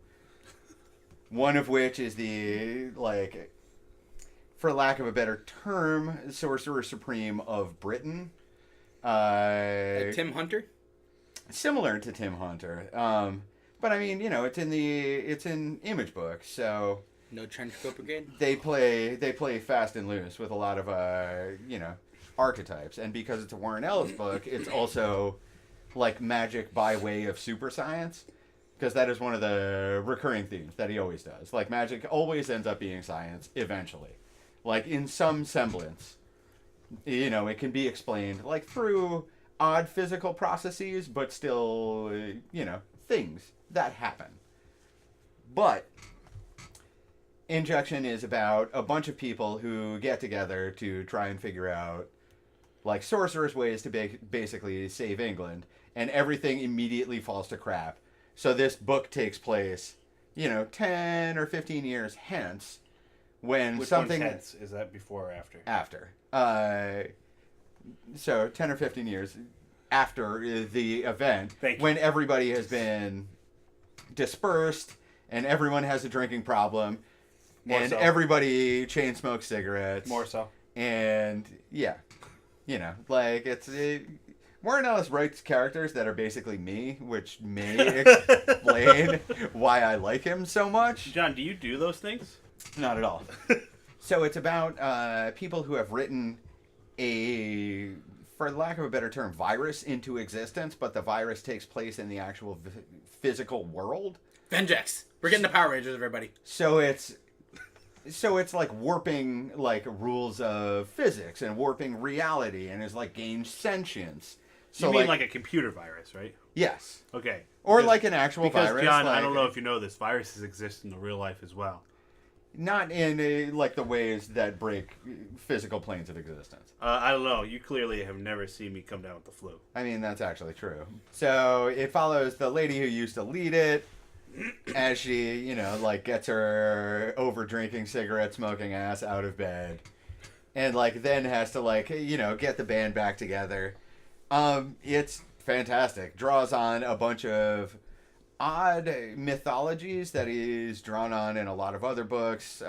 Speaker 2: One of which is the, like, for lack of a better term, Sorcerer Supreme of Britain.
Speaker 3: Tim Hunter?
Speaker 2: Similar to Tim Hunter. But I mean, you know, it's in Image Books, so
Speaker 3: No Trench Coat Brigade?
Speaker 2: they play fast and loose with a lot of you know, archetypes. And because it's a Warren Ellis book, it's also like magic by way of super science. Because that is one of the recurring themes that he always does. Like, magic always ends up being science, eventually. Like, in some semblance. You know, it can be explained, like, through odd physical processes, but still, you know, things that happen. But Injection is about a bunch of people who get together to try and figure out, like, sorcerers' ways to basically save England. And everything immediately falls to crap. So this book takes place, you know, 10 or 15 years hence, when
Speaker 1: Which
Speaker 2: something...
Speaker 1: one's hence? Is that before or after?
Speaker 2: After. So 10 or 15 years after the event,
Speaker 1: Thank you.
Speaker 2: when everybody has been dispersed, and everyone has a drinking problem,
Speaker 1: More
Speaker 2: and
Speaker 1: so.
Speaker 2: everybody chain smokes cigarettes.
Speaker 1: More so.
Speaker 2: And, yeah. You know, like, it's... Warren Ellis writes characters that are basically me, which may explain why I like him so much.
Speaker 1: John, do you do those things?
Speaker 2: Not at all. So it's about people who have written a, for lack of a better term, virus into existence, but the virus takes place in the actual physical world.
Speaker 3: Vengex. We're getting the Power Rangers, everybody.
Speaker 2: So it's like warping like rules of physics and warping reality, and it's like gained sentience. So
Speaker 1: You mean like a computer virus, right?
Speaker 2: yes,
Speaker 1: Okay.
Speaker 2: or
Speaker 1: Because-
Speaker 2: like an actual
Speaker 1: Because,
Speaker 2: virus.
Speaker 1: John, I
Speaker 2: like-
Speaker 1: don't know if you know this, viruses exist in the real life as well.
Speaker 2: Not in like the ways that break physical planes of existence.
Speaker 1: I don't know. You clearly have never seen me come down with the flu.
Speaker 2: I mean, that's actually true. So it follows the lady who used to lead it as she, you know, like gets her over drinking, cigarette smoking ass out of bed, and like then has to like, you know, get the band back together. It's fantastic. Draws on a bunch of odd mythologies that he's drawn on in a lot of other books.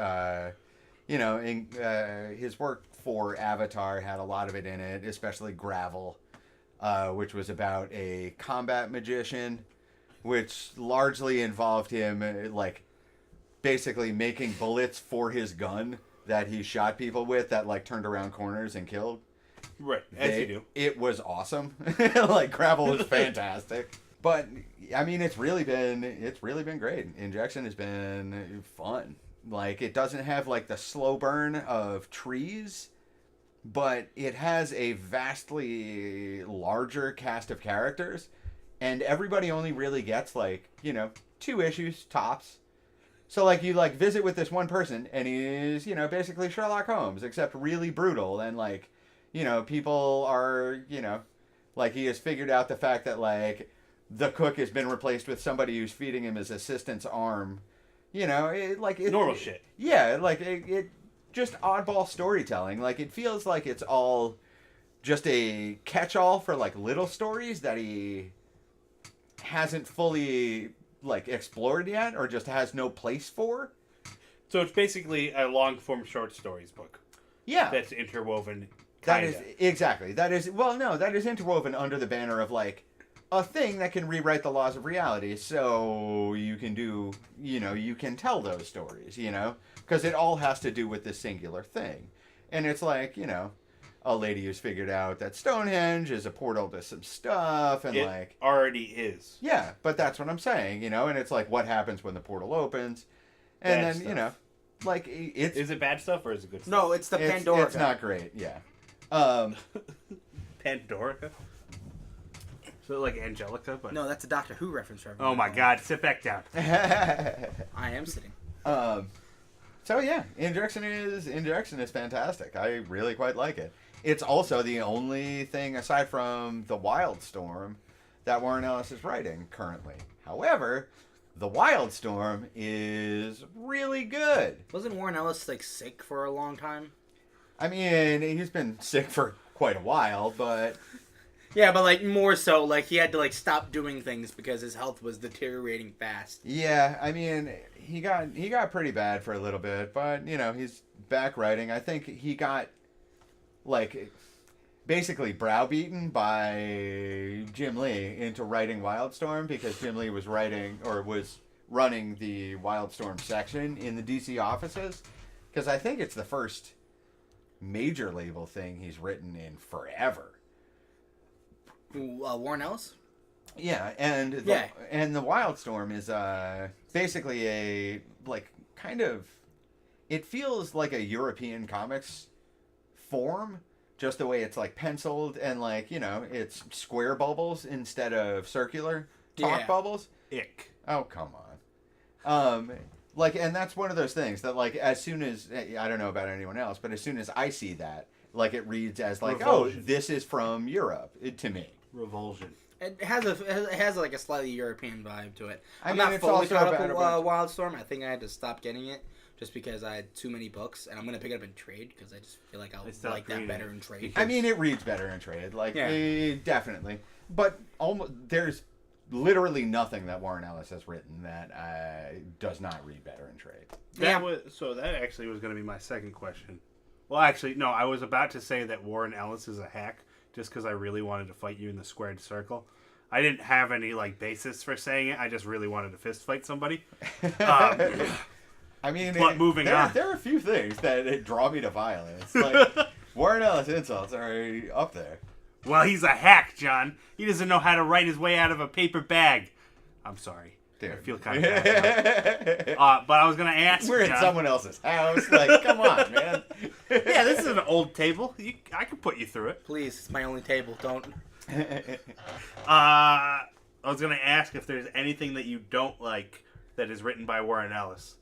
Speaker 2: His work for Avatar had a lot of it in it, especially Gravel, which was about a combat magician, which largely involved him basically making bullets for his gun that he shot people with that turned around corners and killed.
Speaker 1: Right, as you do.
Speaker 2: It was awesome. Gravel was fantastic. But I mean, it's really been great. Injection has been fun. It doesn't have the slow burn of Trees, but it has a vastly larger cast of characters, and everybody only really gets 2 issues tops. So you visit with this one person, and he's basically Sherlock Holmes, except really brutal, and people are he has figured out the fact that the cook has been replaced with somebody who's feeding him his assistant's arm.
Speaker 1: Normal shit.
Speaker 2: Yeah, it just oddball storytelling. It feels like it's all just a catch-all for little stories that he hasn't fully explored yet, or just has no place for.
Speaker 1: So it's basically a long-form short stories book.
Speaker 2: Yeah,
Speaker 1: That's interwoven.
Speaker 2: that
Speaker 1: Kinda.
Speaker 2: is exactly that is that is interwoven under the banner of a thing that can rewrite the laws of reality, so you can do, you can tell those stories, because it all has to do with this singular thing. And it's a lady who's figured out that Stonehenge is a portal to some stuff, and
Speaker 1: It already is.
Speaker 2: yeah, but that's what I'm saying, and it's what happens when the portal opens, and
Speaker 1: Bad
Speaker 2: then,
Speaker 1: stuff.
Speaker 2: it's
Speaker 1: Is it bad stuff or is it good stuff?
Speaker 3: No, it's the
Speaker 2: it's,
Speaker 3: Pandora.
Speaker 2: it's not great, yeah.
Speaker 1: Pandorica? So Angelica, but...
Speaker 3: No, that's a Doctor Who reference. For
Speaker 1: Oh my
Speaker 3: everyone.
Speaker 1: god, sit back down.
Speaker 3: I am sitting.
Speaker 2: So yeah, Injection is fantastic. I really quite like it. It's also the only thing aside from the Wildstorm that Warren Ellis is writing currently. However, the Wildstorm is really good.
Speaker 3: Wasn't Warren Ellis sick for a long time?
Speaker 2: I mean, he's been sick for quite a while, but
Speaker 3: Yeah, but more so, he had to stop doing things because his health was deteriorating fast.
Speaker 2: yeah, I mean, he got pretty bad for a little bit, but he's back writing. I think he got basically browbeaten by Jim Lee into writing Wildstorm, because Jim Lee was running the Wildstorm section in the DC offices, because I think it's the first major label thing he's written in forever.
Speaker 3: Warren Ellis?
Speaker 2: Yeah, and the Wildstorm is basically a kind of, it feels like a European comics form, just the way it's penciled, and it's square bubbles instead of circular talk bubbles.
Speaker 1: Ick.
Speaker 2: Oh, come on. And that's one of those things that as soon as, I don't know about anyone else, but as soon as I see that, it reads as
Speaker 1: Revulsion.
Speaker 2: oh, this is from Europe to me.
Speaker 1: Revulsion.
Speaker 3: It has a slightly European vibe to it.
Speaker 2: I
Speaker 3: I'm
Speaker 2: mean,
Speaker 3: not
Speaker 2: it's
Speaker 3: fully
Speaker 2: also
Speaker 3: caught up
Speaker 2: about
Speaker 3: with
Speaker 2: a bunch-
Speaker 3: Wildstorm. I think I had to stop getting it just because I had too many books, and I'm gonna pick it up in trade because I just feel like I'll
Speaker 1: I stopped
Speaker 3: like that
Speaker 1: reading
Speaker 3: better
Speaker 1: it
Speaker 3: in trade.
Speaker 2: I mean, it reads better in trade,
Speaker 3: Yeah.
Speaker 2: Definitely. But there's literally nothing that Warren Ellis has written that does not read better in trade.
Speaker 1: That actually was going to be my second question. Well, actually, no, I was about to say that Warren Ellis is a hack just because I really wanted to fight you in the squared circle. I didn't have any basis for saying it. I just really wanted to fist fight somebody.
Speaker 2: I mean,
Speaker 1: But moving on.
Speaker 2: there are a few things that draw me to violence. Warren Ellis insults are up there.
Speaker 1: Well, he's a hack, John. He doesn't know how to write his way out of a paper bag. I'm sorry.
Speaker 2: Dude.
Speaker 1: I feel kind of bad. But I was going to ask
Speaker 2: We're in
Speaker 1: John,
Speaker 2: someone else's house. Come on, man.
Speaker 1: Yeah, this is an old table. I can put you through it.
Speaker 3: Please, it's my only table. Don't.
Speaker 1: I was going to ask if there's anything that you don't like that is written by Warren Ellis.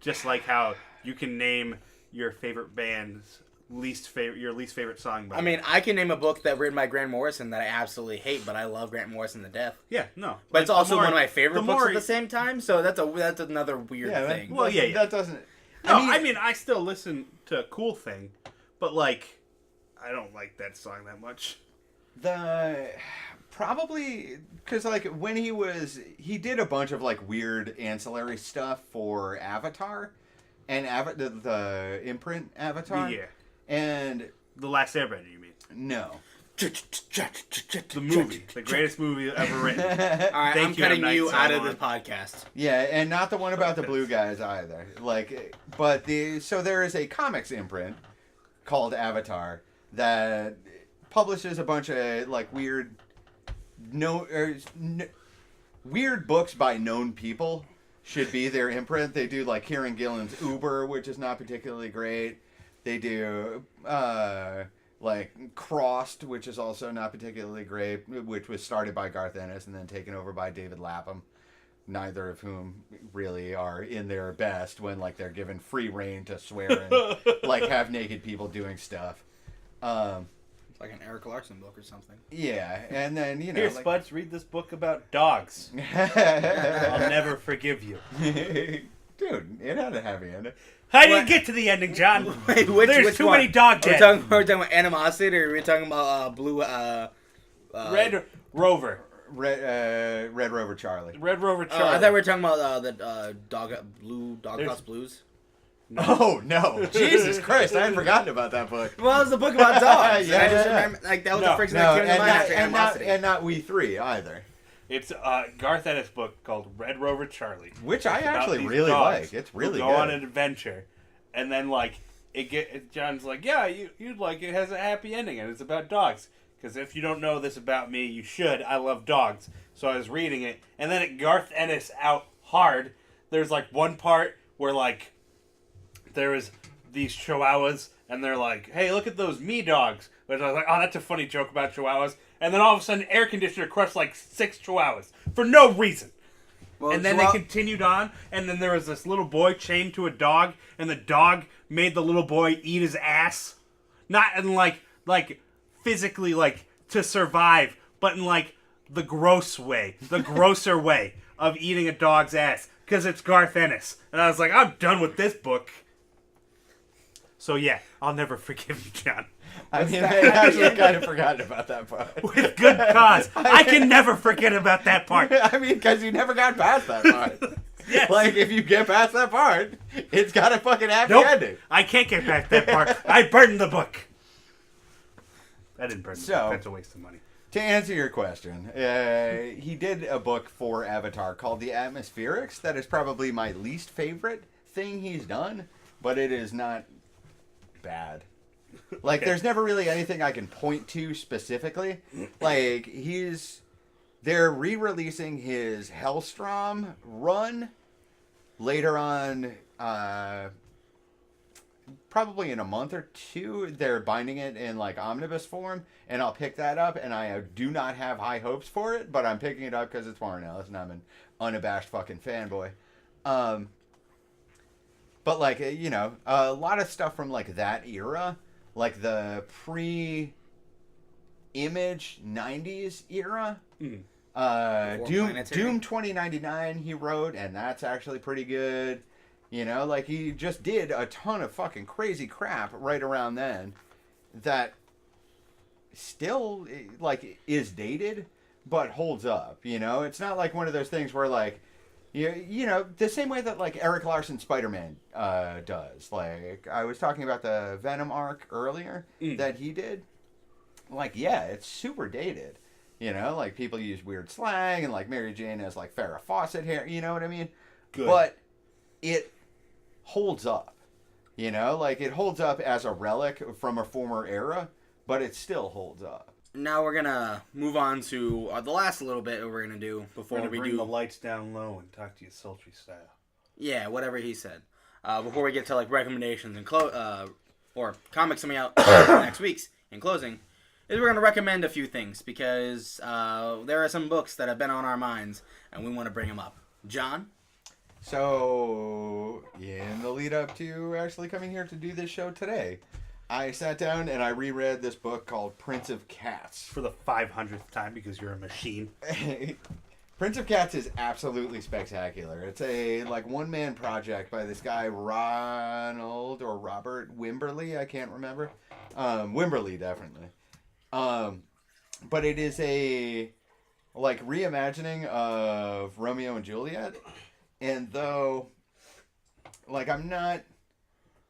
Speaker 1: Just like how you can name your favorite band's your least favorite song by
Speaker 3: I mean, I can name a book that written by Grant Morrison that I absolutely hate, but I love Grant Morrison to death.
Speaker 1: Yeah, no.
Speaker 3: But it's also one of my favorite
Speaker 1: the
Speaker 3: books
Speaker 1: more
Speaker 3: at the same time, so that's another weird
Speaker 2: Yeah,
Speaker 3: thing.
Speaker 1: Well, yeah.
Speaker 2: That doesn't.
Speaker 1: No, I mean, I still listen to Cool Thing, but I don't like that song that much.
Speaker 2: Probably because like when he did a bunch of like weird ancillary stuff for Avatar and the imprint Avatar.
Speaker 1: Yeah.
Speaker 2: And
Speaker 1: The Last Airbender, you mean?
Speaker 2: no.
Speaker 1: The movie. The greatest movie ever written.
Speaker 3: All right,
Speaker 1: Thank
Speaker 3: I'm
Speaker 1: you,
Speaker 3: cutting
Speaker 1: M. Night
Speaker 3: you out of
Speaker 1: Shyamalan.
Speaker 3: this podcast.
Speaker 2: Yeah, and not the one about the blue guys either. Like, but so there is a comics imprint called Avatar that publishes a bunch of like weird weird books by known people. Should be their imprint. They do like Kieran Gillen's Uber, which is not particularly great. They do like Crossed, which is also not particularly great, which was started by Garth Ennis and then taken over by David Lapham. Neither of whom really are in their best when like they're given free reign to swear and like have naked people doing stuff.
Speaker 3: It's like an Eric Larson book or something.
Speaker 2: Yeah, and then
Speaker 1: Here,
Speaker 2: like,
Speaker 1: Spuds, read this book about dogs. I'll never forgive you.
Speaker 2: dude, it had a happy ending.
Speaker 1: I didn't get to the ending, John.
Speaker 3: Wait,
Speaker 1: There's
Speaker 3: which
Speaker 1: too
Speaker 3: one?
Speaker 1: many dog
Speaker 3: Are we
Speaker 1: dead.
Speaker 3: talking about animosity, or are we talking about blue?
Speaker 1: Red Rover.
Speaker 2: Red Rover Charlie.
Speaker 1: Red Rover
Speaker 3: I
Speaker 1: Charlie.
Speaker 3: thought we were talking about the dog
Speaker 1: There's-
Speaker 3: house blues.
Speaker 2: Oh no, Jesus Christ! I had forgotten about that book.
Speaker 3: Well, it was a book about dogs.
Speaker 2: Yeah,
Speaker 3: I just
Speaker 2: yeah.
Speaker 3: remember, like that was
Speaker 1: No,
Speaker 3: the first thing
Speaker 2: No,
Speaker 3: that came to
Speaker 2: and
Speaker 3: mind
Speaker 2: not,
Speaker 3: after
Speaker 2: and not
Speaker 3: animosity.
Speaker 2: and not We Three either,
Speaker 1: It's Garth Ennis book called Red Rover Charlie.
Speaker 2: which I
Speaker 1: It's about
Speaker 2: actually
Speaker 1: these
Speaker 2: really
Speaker 1: dogs
Speaker 2: like. It's
Speaker 1: who
Speaker 2: really
Speaker 1: go
Speaker 2: good.
Speaker 1: on an adventure, and then like John's like, yeah, you'd like it. It has a happy ending, and it's about dogs. Because if you don't know this about me, you should. I love dogs. So I was reading it, and then at Garth Ennis out hard, there's like one part where like there is these chihuahuas, and they're like, hey, look at those me dogs. But I was like, oh, that's a funny joke about chihuahuas. And then all of a sudden, air conditioner crushed like 6 chihuahuas for no reason.
Speaker 3: Well,
Speaker 1: And then they continued on, and then there was this little boy chained to a dog, and the dog made the little boy eat his ass. Not in like physically like to survive, but in like the gross way, the grosser way of eating a dog's ass, because it's Garth Ennis. And I was like, I'm done with this book. So yeah, I'll never forgive you, John.
Speaker 2: I mean, I actually kind of forgotten about that part.
Speaker 1: With good cause. I can never forget about that part.
Speaker 2: I mean, because you never got past that part.
Speaker 1: Yes.
Speaker 2: Like, if you get past that part, it's got a fucking happy
Speaker 1: Nope.
Speaker 2: ending.
Speaker 1: I can't get back that part. I burned the book. I didn't burn the
Speaker 2: So-
Speaker 1: book. That's a waste of money.
Speaker 2: To answer your question, he did a book for Avatar called The Atmospherics. That is probably my least favorite thing he's done, but it is not bad. Like, there's never really anything I can point to specifically. Like, they're re-releasing his Hellstrom run later on, probably in a month or two. They're binding it in, like, omnibus form, and I'll pick that up, and I do not have high hopes for it, but I'm picking it up because it's Warren Ellis, and I'm an unabashed fucking fanboy. But, like, you know, a lot of stuff from, like, that era, like the pre-Image 90s era.
Speaker 1: Mm.
Speaker 3: Before
Speaker 2: Doom 2099 he wrote, and that's actually pretty good. You know, like, he just did a ton of fucking crazy crap right around then that still, like, is dated, but holds up, you know? It's not like one of those things where, like, you know, the same way that, like, Eric Larson Spider-Man does. Like, I was talking about the Venom arc earlier that he did. Like, yeah, it's super dated. You know, like, people use weird slang, and, like, Mary Jane has, like, Farrah Fawcett hair, you know what I mean?
Speaker 1: Good.
Speaker 2: But it holds up. You know, like, it holds up as a relic from a former era, but it still holds up.
Speaker 3: Now we're gonna move on to the last little bit that we're gonna do before
Speaker 1: We're gonna
Speaker 3: we
Speaker 1: bring
Speaker 3: do.
Speaker 1: the lights down low and talk to you sultry style.
Speaker 3: Yeah, whatever he said. Before we get to like recommendations and or comics coming out next week's in closing, is we're gonna recommend a few things because there are some books that have been on our minds and we want to bring them up. John.
Speaker 2: So, in the lead up to actually coming here to do this show today, I sat down and I reread this book called Prince of Cats.
Speaker 1: For the 500th time because you're a machine.
Speaker 2: Prince of Cats is absolutely spectacular. It's a like one-man project by this guy Ronald or Robert Wimberly, I can't remember. Wimberly, definitely. but it is a like reimagining of Romeo and Juliet, and though like I'm not,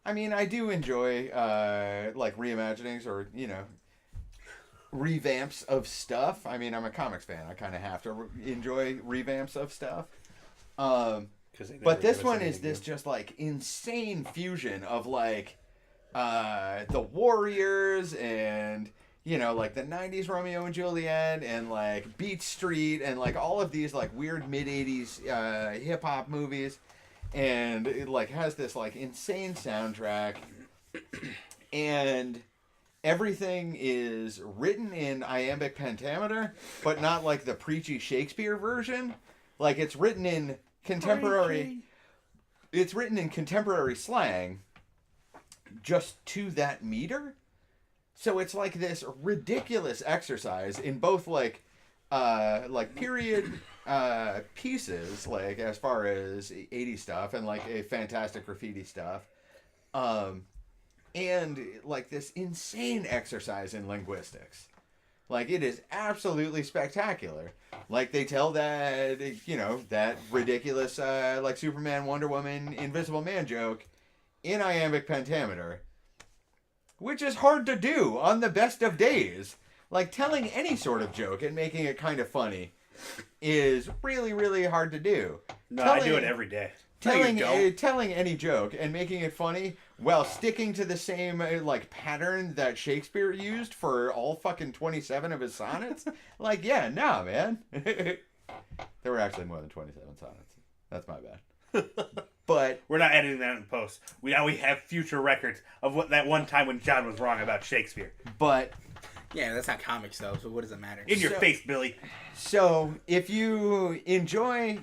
Speaker 2: I mean I do enjoy like reimaginings or revamps of stuff. I mean I'm a comics fan. I kind of have to enjoy revamps of stuff. But this one is this just like insane fusion of like the Warriors and like the 90s Romeo and Juliet and like Beat Street and like all of these like weird mid 80s hip hop movies, and it like has this like insane soundtrack, and everything is written in iambic pentameter, but not like the preachy Shakespeare version. Like it's written in contemporary slang just to that meter. So it's like this ridiculous exercise in both like period pieces, like as far as 80s stuff and like a Fantastic Graffiti stuff, and like this insane exercise in linguistics. Like it is absolutely spectacular. Like they tell that that ridiculous like Superman, Wonder Woman, Invisible Man joke in iambic pentameter, which is hard to do on the best of days. Like telling any sort of joke and making it kind of funny is really, really hard to do.
Speaker 1: No, I do it every day.
Speaker 2: Telling any joke and making it funny while sticking to the same like pattern that Shakespeare used for all fucking 27 of his sonnets. Like, yeah, nah, man. There were actually more than 27 sonnets. That's my bad. But
Speaker 1: we're not editing that in post. We have future records of what that one time when John was wrong about Shakespeare.
Speaker 2: But
Speaker 3: yeah, that's not comics though, so what does it matter?
Speaker 1: In your face, Billy.
Speaker 2: So if you enjoy,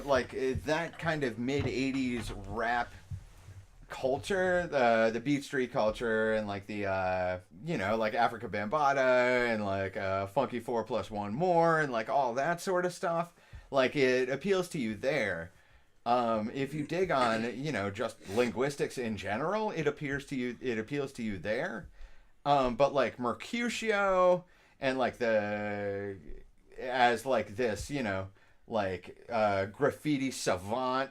Speaker 2: like that kind of mid 80s rap culture, the Beat Street culture, and like the like Africa Bambaataa and like Funky 4+1 More and like all that sort of stuff, like it appeals to you there. If you dig on, just linguistics in general, it appeals to you there. But like Mercutio and like as like this, graffiti savant,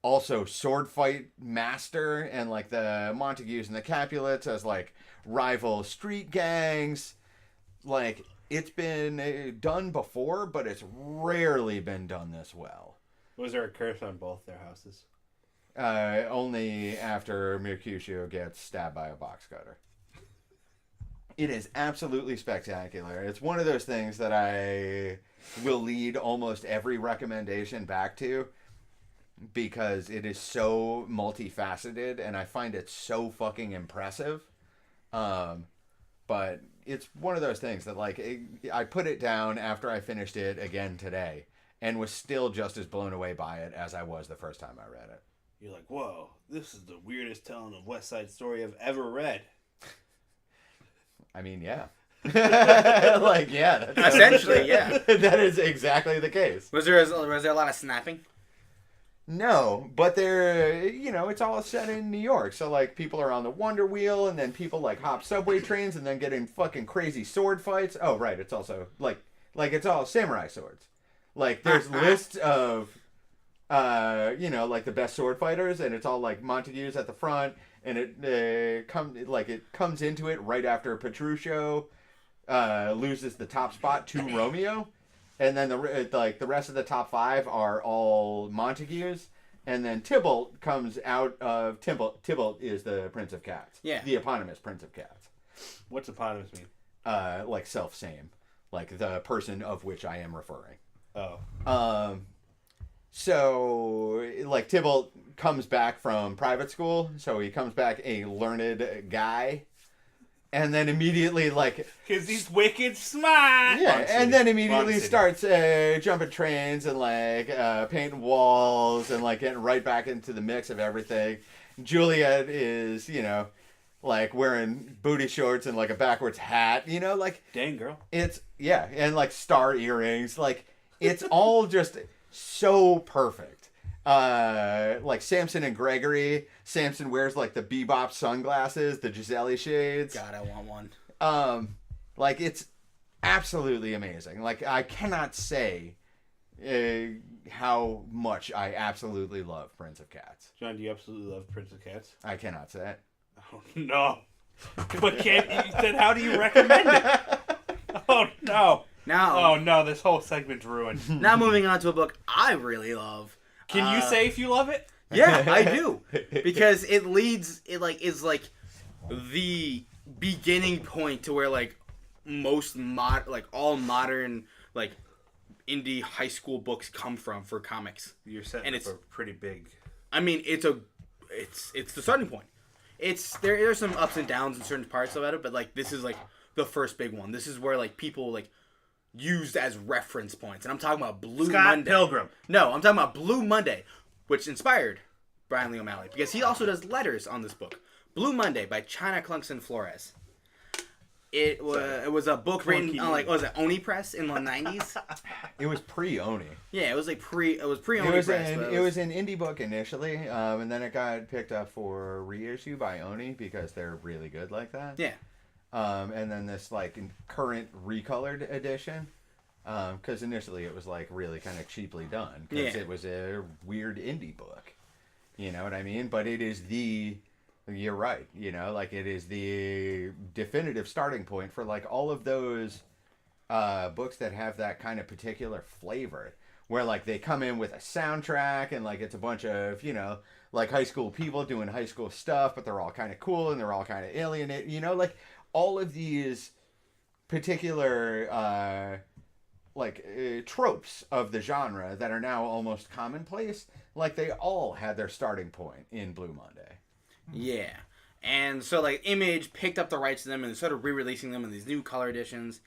Speaker 2: also sword fight master, and like the Montagues and the Capulets as like rival street gangs. Like it's been done before, but it's rarely been done this well.
Speaker 1: Was there a curse on both their houses?
Speaker 2: Only after Mercutio gets stabbed by a box cutter. It is absolutely spectacular. It's one of those things that I will lead almost every recommendation back to because it is so multifaceted and I find it so fucking impressive. But it's one of those things that like I put it down after I finished it again today and was still just as blown away by it as I was the first time I read it.
Speaker 1: You're like, whoa, this is the weirdest telling of West Side Story I've ever read.
Speaker 2: I mean, yeah. Like, yeah.
Speaker 3: Essentially, yeah.
Speaker 2: That is exactly the case.
Speaker 3: Was there a lot of snapping?
Speaker 2: No, but it's all set in New York. So, like, people are on the Wonder Wheel, and then people, like, hop subway trains and then get in fucking crazy sword fights. Oh, right. It's also, like it's all samurai swords. Like, there's lists of, like, the best sword fighters, and it's all, like, Montagues at the front. And it comes into it right after Petruchio loses the top spot to Romeo, and then the rest of the top 5 are all Montagues, and then Tybalt comes out of Tybalt is the Prince of Cats, the eponymous Prince of Cats.
Speaker 1: What's eponymous mean?
Speaker 2: Like self-same, like the person of which I am referring.
Speaker 1: Oh.
Speaker 2: So, like, Tybalt comes back from private school, so he comes back a learned guy, and then immediately, like...
Speaker 1: Because he's wicked smart!
Speaker 2: Yeah, and then immediately starts jumping trains and, like, painting walls and, like, getting right back into the mix of everything. Juliet is, like, wearing booty shorts and, like, a backwards hat, like...
Speaker 1: Dang, girl.
Speaker 2: It's, yeah, and, like, star earrings. Like, it's all just... so perfect. Like Samson and Gregory. Samson wears like the Bebop sunglasses, the Giselle shades.
Speaker 3: God, I want one.
Speaker 2: Like it's absolutely amazing. Like, I cannot say how much I absolutely love Prince of Cats.
Speaker 4: John, do you absolutely love Prince of Cats?
Speaker 2: I cannot say it.
Speaker 1: Oh, no. But then how do you recommend it? Oh, no.
Speaker 3: Now,
Speaker 1: Oh, no, this whole segment's ruined.
Speaker 3: now moving on to a book I really love.
Speaker 1: Can you say if you love it?
Speaker 3: Yeah, I do, because it is like the beginning point to where like all modern like indie high school books come from for comics.
Speaker 1: You're setting
Speaker 3: And
Speaker 1: up
Speaker 3: it's-
Speaker 1: a pretty big...
Speaker 3: I mean, it's the starting point. There's some ups and downs in certain parts about it, but like this is like the first big one. This is where like people like used as reference points, and I'm talking about Blue
Speaker 1: Scott
Speaker 3: Monday.
Speaker 1: Pilgrim.
Speaker 3: No, I'm talking about Blue Monday, which inspired Brian Lee O'Malley because he also does letters on this book. Blue Monday by China Clunkson Flores. It was a book written on like what was it, Oni Press in the 90s?
Speaker 2: It was pre-Oni.
Speaker 3: Yeah, it was pre
Speaker 2: It
Speaker 3: Oni
Speaker 2: was
Speaker 3: Press.
Speaker 2: an
Speaker 3: but
Speaker 2: it was an indie book initially, and then it got picked up for reissue by Oni because they're really good like that.
Speaker 3: yeah.
Speaker 2: And then this like current recolored edition, because initially it was like really kind of cheaply done because
Speaker 3: Yeah.
Speaker 2: it was a weird indie book. You know what I mean? But it is you're right. You know, like it is the definitive starting point for like all of those books that have that kind of particular flavor, where like they come in with a soundtrack and like it's a bunch of like high school people doing high school stuff, but they're all kind of cool and they're all kind of alienated. You know, like all of these particular tropes of the genre that are now almost commonplace, like they all had their starting point in Blue Monday.
Speaker 3: Yeah. And so like Image picked up the rights to them and started re-releasing them in these new color editions,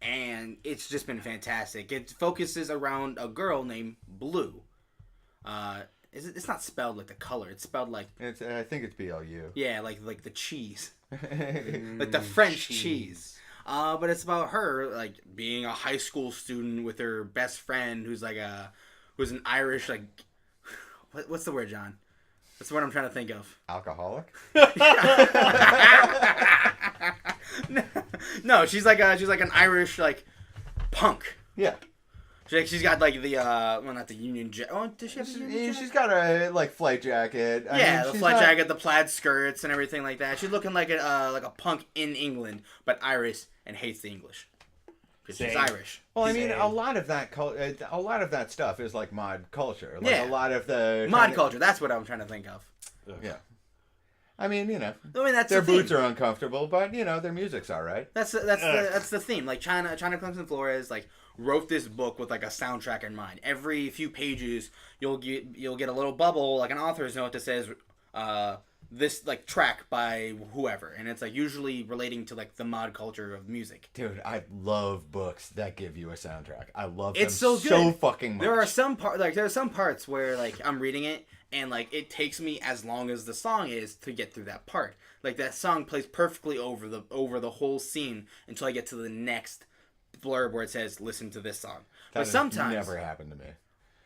Speaker 3: and it's just been fantastic. It focuses around a girl named Blue. It's not spelled like the color. It's spelled like
Speaker 2: I think it's BLU.
Speaker 3: yeah, like the cheese, like the French cheese. But it's about her like being a high school student with her best friend who's an Irish like what's the word, John? That's what I'm trying to think of.
Speaker 2: Alcoholic.
Speaker 3: No, she's like an Irish like punk.
Speaker 2: Yeah.
Speaker 3: She's got like the well, not the Union Jack. Oh, does she have a Union Jack?
Speaker 2: She's got a like flight jacket. I
Speaker 3: Yeah,
Speaker 2: mean,
Speaker 3: the
Speaker 2: she's
Speaker 3: flight
Speaker 2: not-
Speaker 3: jacket, the plaid skirts, and everything like that. She's looking like a punk in England, but Irish and hates the English. 'Cause she's
Speaker 1: Same.
Speaker 3: Irish.
Speaker 2: Well, I mean,
Speaker 1: Same.
Speaker 2: a lot of that stuff is like mod culture. Like
Speaker 3: Yeah.
Speaker 2: a lot of the
Speaker 3: Mod culture. That's what I'm trying to think of.
Speaker 2: Yeah. I mean,
Speaker 3: I mean, that's
Speaker 2: their
Speaker 3: the theme.
Speaker 2: boots are uncomfortable, but their music's all right.
Speaker 3: That's the theme. Like China Clunkson Flores like wrote this book with like a soundtrack in mind. Every few pages, you'll get a little bubble, like an author's note that says this like track by whoever, and it's like usually relating to like the mod culture of music.
Speaker 2: Dude, I love books that give you a soundtrack. I love
Speaker 3: It's
Speaker 2: them
Speaker 3: so
Speaker 2: so
Speaker 3: good.
Speaker 2: fucking much.
Speaker 3: There are some parts where like I'm reading it and like it takes me as long as the song is to get through that part. Like that song plays perfectly over the whole scene until I get to the next blurb where it says listen to this song.
Speaker 2: That
Speaker 3: But
Speaker 2: has
Speaker 3: sometimes
Speaker 2: never happened to me.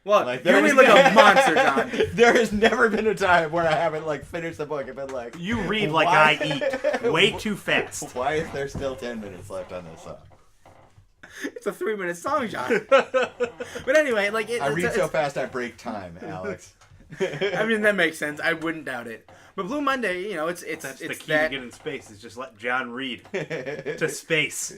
Speaker 3: well,
Speaker 2: Like,
Speaker 3: you
Speaker 2: there
Speaker 3: read
Speaker 2: is-
Speaker 3: like a monster, John.
Speaker 2: There has never been a time where I haven't like finished the book and been like,
Speaker 1: You read like
Speaker 2: Why?
Speaker 1: I eat. Way too fast.
Speaker 2: why is there still 10 minutes left on this song?
Speaker 3: It's a 3-minute song, John. But anyway, like
Speaker 2: I read so fast I break time, Alex.
Speaker 3: I mean that makes sense. I wouldn't doubt it. But Blue Monday, it's
Speaker 1: That's the
Speaker 3: it's
Speaker 1: key
Speaker 3: that
Speaker 1: to get in space is just let John read to space.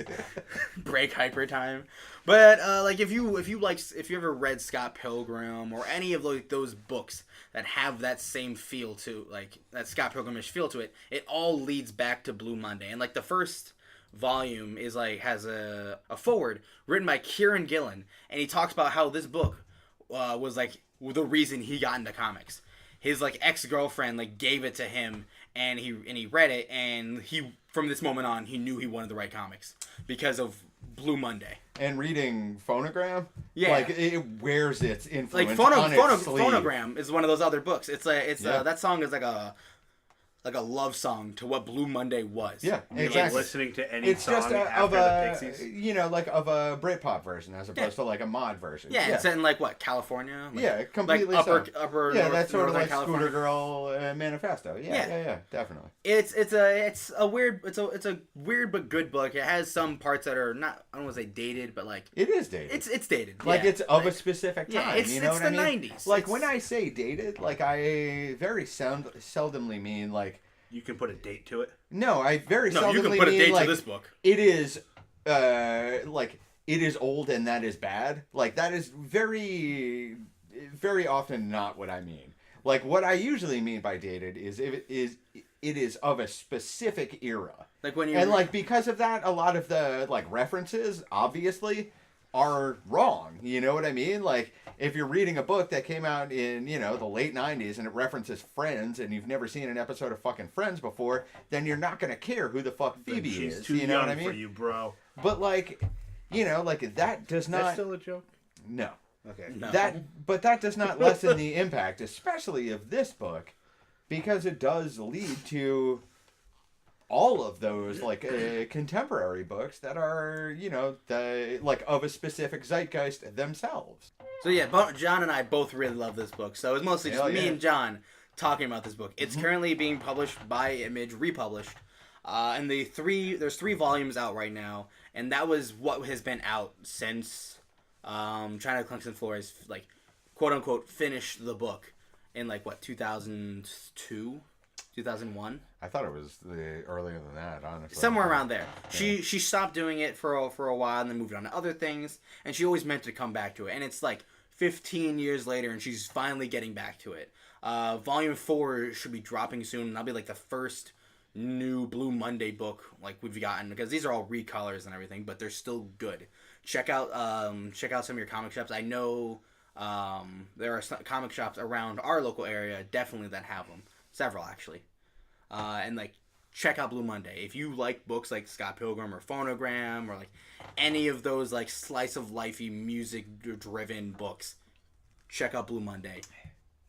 Speaker 3: break hyper time. But like if you ever read Scott Pilgrim or any of those books that have that same feel to like that Scott Pilgrim-ish feel to it, it all leads back to Blue Monday. And like the first volume is like has a foreword written by Kieran Gillen, and he talks about how this book was like the reason he got into comics. His like ex-girlfriend like gave it to him, and he read it, and he from this moment on he knew he wanted to write comics because of Blue Monday.
Speaker 2: And reading Phonogram,
Speaker 3: Yeah.
Speaker 2: like it wears its influence
Speaker 3: Like
Speaker 2: on its sleeve.
Speaker 3: Phonogram is one of those other books. It's
Speaker 2: Yeah.
Speaker 3: that song is like like a love song to what Blue Monday was.
Speaker 2: Yeah,
Speaker 1: You're
Speaker 2: exactly.
Speaker 1: like listening to any
Speaker 2: It's
Speaker 1: song
Speaker 2: just
Speaker 1: after the Pixies.
Speaker 2: like of a Britpop version as opposed to like a mod version.
Speaker 3: Yeah, it's set in like what, California? Like,
Speaker 2: Yeah, completely
Speaker 3: like upper
Speaker 2: so.
Speaker 3: upper
Speaker 2: Yeah,
Speaker 3: north,
Speaker 2: that's sort of
Speaker 3: Northern
Speaker 2: like
Speaker 3: California.
Speaker 2: Scooter Girl Manifesto. Yeah, definitely.
Speaker 3: It's a weird weird but good book. It has some parts that are not, I don't want to say dated, but like
Speaker 2: It is dated.
Speaker 3: it's dated.
Speaker 2: Like
Speaker 3: yeah.
Speaker 2: it's of a
Speaker 3: Like,
Speaker 2: specific time.
Speaker 3: yeah, it's
Speaker 2: you know
Speaker 3: it's
Speaker 2: what
Speaker 3: the
Speaker 2: I mean?
Speaker 3: 90s.
Speaker 2: Like
Speaker 3: It's-
Speaker 2: when I say dated, like I very seldomly mean like
Speaker 1: You can put a date to it.
Speaker 2: no, I very
Speaker 3: No,
Speaker 2: seldomly
Speaker 3: you can put a
Speaker 2: mean
Speaker 3: date
Speaker 2: like
Speaker 3: to this book.
Speaker 2: it is like it is old and that is bad. Like that is very often not what I mean. Like what I usually mean by dated is if it is of a specific era.
Speaker 3: Like when you
Speaker 2: And like because of that, a lot of the like references obviously are wrong. You know what I mean? Like if you're reading a book that came out in, the late 90s and it references Friends and you've never seen an episode of fucking Friends before, then you're not going to care who the fuck Phoebe
Speaker 1: She's
Speaker 2: is.
Speaker 1: too
Speaker 2: You know
Speaker 1: young
Speaker 2: what I mean?
Speaker 1: for you, bro.
Speaker 2: But like, like that does
Speaker 1: Is that
Speaker 2: not
Speaker 1: still a joke?
Speaker 2: no.
Speaker 1: Okay.
Speaker 3: No.
Speaker 2: But that does not lessen the impact, especially of this book, because it does lead to all of those like contemporary books that are like of a specific zeitgeist themselves.
Speaker 3: So yeah, John and I both really love this book. So it's mostly just
Speaker 2: Hell
Speaker 3: me
Speaker 2: yeah.
Speaker 3: and John talking about this book. It's currently being published by Image, republished. And there's 3 volumes out right now, and that was what has been out since China Clunks and Flores like quote unquote finished the book in like what 2002, 2001.
Speaker 2: I thought it was earlier than that, honestly.
Speaker 3: Somewhere around there. She stopped doing it for a while and then moved on to other things, and she always meant to come back to it. And it's like 15 years later, and she's finally getting back to it. Volume 4 should be dropping soon, and that'll be like the first new Blue Monday book like we've gotten, because these are all recolors and everything, but they're still good. Check out some of your comic shops. I know there are some comic shops around our local area definitely that have them. Several actually. And like check out Blue Monday if you like books like Scott Pilgrim or Phonogram or like any of those like slice of lifey music driven books. Check out Blue Monday.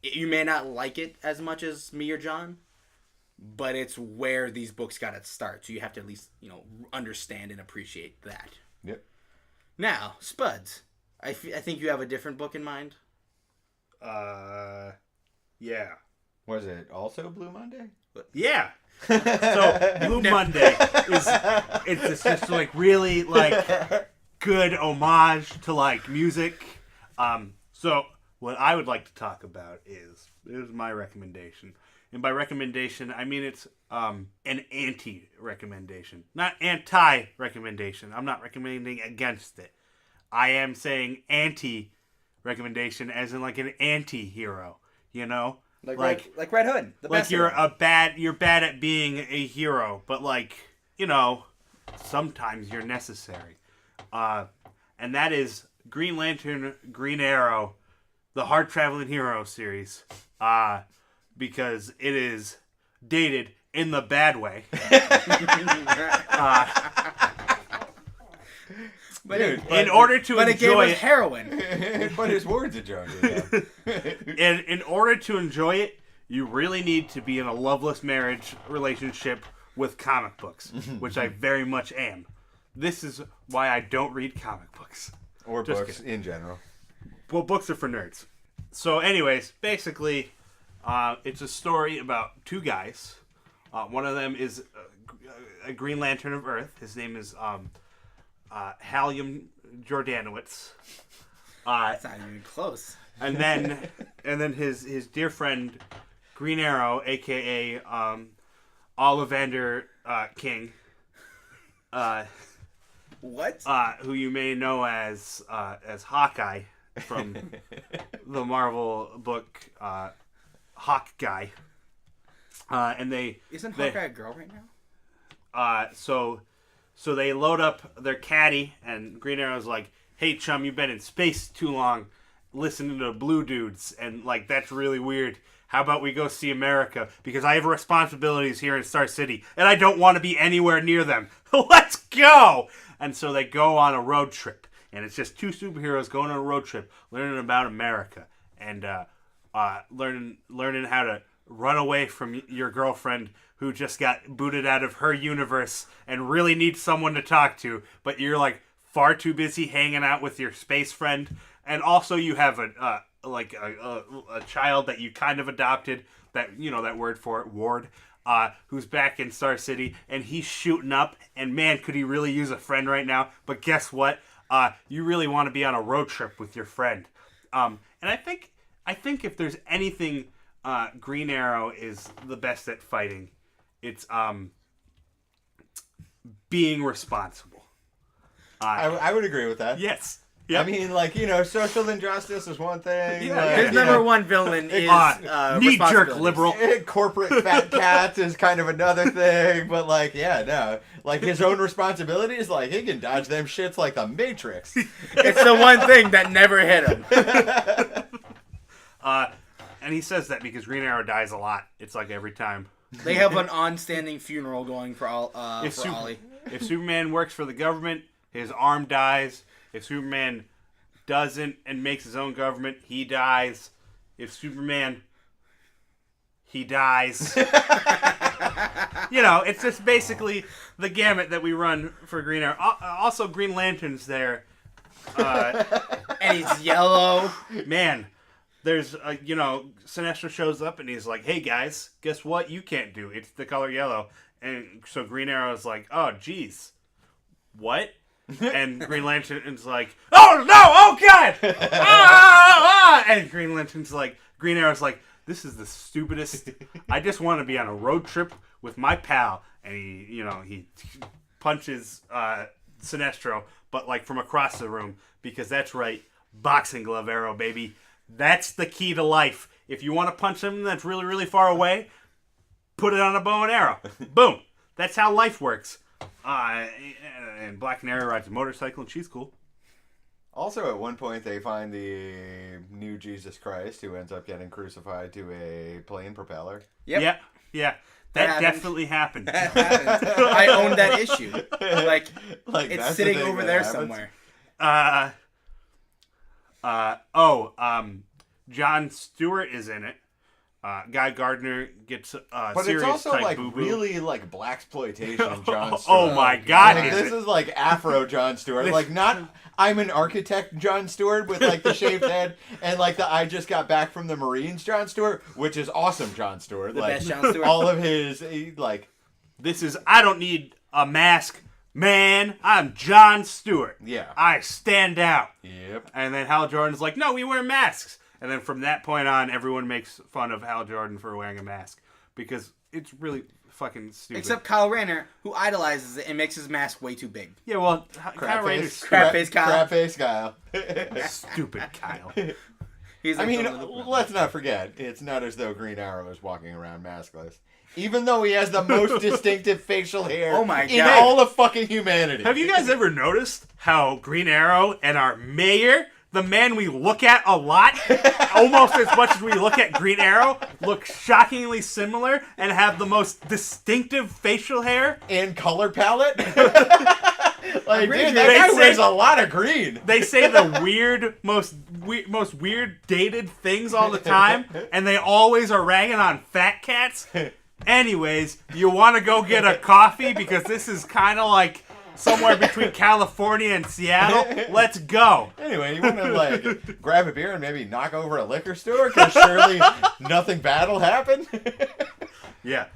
Speaker 3: You may not like it as much as me or John, but it's where these books got its start, so you have to at least understand and appreciate that.
Speaker 2: Yep.
Speaker 3: Now, Spuds, I think you have a different book in mind.
Speaker 1: Yeah.
Speaker 2: Was it also Blue Monday?
Speaker 1: Yeah. So Blue Monday it's just like really like good homage to like music. So what I would like to talk about is my recommendation. And by recommendation, I mean it's an anti-recommendation. Not anti-recommendation. I'm not recommending against it. I am saying anti-recommendation as in like an anti-hero,
Speaker 3: Like Red Hood, the
Speaker 1: like
Speaker 3: best.
Speaker 1: you're bad at being a hero, but like, sometimes you're necessary. And that is Green Lantern, Green Arrow, the Hard Traveling Hero series. Because it is dated in the bad way.
Speaker 3: But
Speaker 2: Dude,
Speaker 1: In order to
Speaker 3: it gave
Speaker 1: enjoy
Speaker 3: us
Speaker 1: it,
Speaker 3: heroin.
Speaker 2: but his words are joke.
Speaker 1: in order to enjoy it, you really need to be in a loveless marriage relationship with comic books, which I very much am. This is why I don't read comic books.
Speaker 2: Or
Speaker 1: Just
Speaker 2: books in general.
Speaker 1: Well, books are for nerds. So, anyways, basically, it's a story about 2 guys. One of them is a Green Lantern of Earth. His name is Halium Jordanowitz.
Speaker 3: That's not even close.
Speaker 1: And then his dear friend Green Arrow, aka Ollivander King,
Speaker 3: What?
Speaker 1: who you may know as Hawkeye from the Marvel book Hawkeye. And
Speaker 3: Isn't Hawkeye a girl right now?
Speaker 1: So they load up their caddy, and Green Arrow's like, "Hey chum, you've been in space too long, listening to Blue Dudes, and like that's really weird. How about we go see America? Because I have responsibilities here in Star City, and I don't want to be anywhere near them. Let's go!" And so they go on a road trip, and it's just 2 superheroes going on a road trip, learning about America, and learning how to run away from your girlfriend who just got booted out of her universe and really needs someone to talk to, but you're like far too busy hanging out with your space friend, and also you have a child that you kind of adopted, that, you know, that word for it, Ward, who's back in Star City, and he's shooting up, and man, could he really use a friend right now. But guess what? You really want to be on a road trip with your friend. And I think if there's anything Green Arrow is the best at fighting, it's being responsible.
Speaker 2: I would agree with that.
Speaker 1: Yes. Yep.
Speaker 2: I mean, like, you know, social injustice is one thing.
Speaker 1: Yeah,
Speaker 2: like,
Speaker 1: yeah.
Speaker 3: His
Speaker 2: you
Speaker 3: number
Speaker 2: know,
Speaker 3: one villain is
Speaker 1: knee-jerk
Speaker 3: responsibilities.
Speaker 1: liberal.
Speaker 2: corporate fat cats is kind of another thing, but like, yeah, no, like his own responsibilities, like he can dodge them shits like the Matrix.
Speaker 3: It's the one thing that never hit him.
Speaker 1: And he says that because Green Arrow dies a lot. It's like every time.
Speaker 3: They have an on-standing funeral going for
Speaker 1: If
Speaker 3: Ollie.
Speaker 1: If Superman works for the government, his arm dies. If Superman doesn't and makes his own government, he dies. If Superman, he dies. You know, it's just basically the gamut that we run for Green Arrow. Also, Green Lantern's there.
Speaker 3: And he's yellow.
Speaker 1: Man, there's, you know, Sinestro shows up and he's like, hey guys, guess what you can't do? It's the color yellow. And so Green Arrow's like, oh, geez. What? And Green Lantern's like, oh no, oh god! And Green Arrow's like, this is the stupidest. I just want to be on a road trip with my pal. And he punches Sinestro, but like from across the room, because that's right, boxing glove arrow, baby. That's the key to life. If you want to punch something that's really, really far away, put it on a bow and arrow. Boom. That's how life works. And Black Canary rides a motorcycle, and she's cool.
Speaker 2: Also, at one point, they find the new Jesus Christ, who ends up getting crucified to a plane propeller.
Speaker 3: Yep.
Speaker 1: Yeah.
Speaker 3: That
Speaker 1: That
Speaker 3: happened.
Speaker 1: definitely happened.
Speaker 3: That happened. I own that issue. Like
Speaker 2: Like
Speaker 3: it's
Speaker 2: that's
Speaker 3: sitting
Speaker 2: the thing
Speaker 3: over
Speaker 2: that
Speaker 3: there
Speaker 2: happens.
Speaker 3: somewhere.
Speaker 1: John Stewart is in it. Guy Gardner gets
Speaker 2: But
Speaker 1: serious
Speaker 2: it's also
Speaker 1: type
Speaker 2: like
Speaker 1: boo-boo.
Speaker 2: really like blaxploitation John Stewart.
Speaker 1: Oh my god,
Speaker 2: Like,
Speaker 1: is
Speaker 2: this
Speaker 1: it?
Speaker 2: is like Afro John Stewart. Like not I'm an architect John Stewart with like the shaved head and like the I just got back from the Marines John Stewart, which is awesome John Stewart.
Speaker 3: The
Speaker 2: like
Speaker 3: best John Stewart.
Speaker 2: all of his like
Speaker 1: This is, I don't need a mask, man. I'm John Stewart.
Speaker 2: Yeah.
Speaker 1: I stand out.
Speaker 2: Yep.
Speaker 1: And then Hal Jordan's like, no, we wear masks. And then from that point on, everyone makes fun of Hal Jordan for wearing a mask. Because it's really fucking stupid.
Speaker 3: Except Kyle Rayner, who idolizes it and makes his mask way too big.
Speaker 1: Yeah, well, Kyle Rayner's
Speaker 3: Crap-face Kyle.
Speaker 2: Crap-face Kyle.
Speaker 1: stupid, Kyle.
Speaker 3: He's
Speaker 2: I
Speaker 3: like
Speaker 2: mean,
Speaker 3: the little-
Speaker 2: let's not forget, it's not as though Green Arrow is walking around maskless. Even though he has the most distinctive facial hair
Speaker 3: Oh my
Speaker 2: in
Speaker 3: God.
Speaker 2: all of fucking humanity.
Speaker 1: Have you guys ever noticed how Green Arrow and our mayor, the man we look at a lot, almost as much as we look at Green Arrow, look shockingly similar and have the most distinctive facial hair?
Speaker 2: And color palette? Like,
Speaker 3: pretty
Speaker 2: dude,
Speaker 3: sure
Speaker 2: that
Speaker 1: they
Speaker 2: guy
Speaker 1: say-
Speaker 2: wears a lot of green.
Speaker 1: They say the most weird dated things all the time, and they always are ragging on fat cats. Anyways, you want to go get a coffee because this is kind of like somewhere between California and Seattle? Let's go.
Speaker 2: Anyway, you want to, like, grab a beer and maybe knock over a liquor store? Because surely nothing bad will happen?
Speaker 1: Yeah.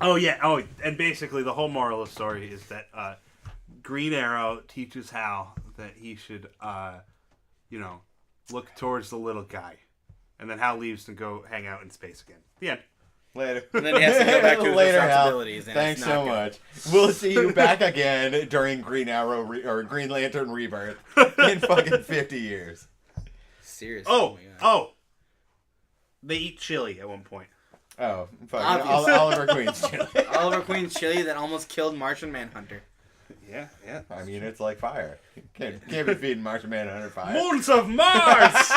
Speaker 1: Oh, yeah. Oh, and basically the whole moral of the story is that Green Arrow teaches Hal that he should, look towards the little guy. And then Hal leaves to go hang out in space again. The end.
Speaker 2: Later.
Speaker 3: And then he has to go back to his
Speaker 2: Later, Hal.
Speaker 3: responsibilities. And
Speaker 2: Thanks
Speaker 3: it's not
Speaker 2: so
Speaker 3: good.
Speaker 2: much. We'll see you back again during Green Arrow or Green Lantern Rebirth in fucking 50 years.
Speaker 3: Seriously.
Speaker 1: Oh,
Speaker 3: my God.
Speaker 1: oh. They eat chili at one point.
Speaker 2: Oh, fucking
Speaker 3: Obvious.
Speaker 2: Oliver Queen's chili.
Speaker 3: Oliver Queen's chili that almost killed Martian Manhunter.
Speaker 1: Yeah, yeah.
Speaker 2: I mean, it's like fire. Can't be feeding Martian Manhunter fire.
Speaker 1: Moons of Mars!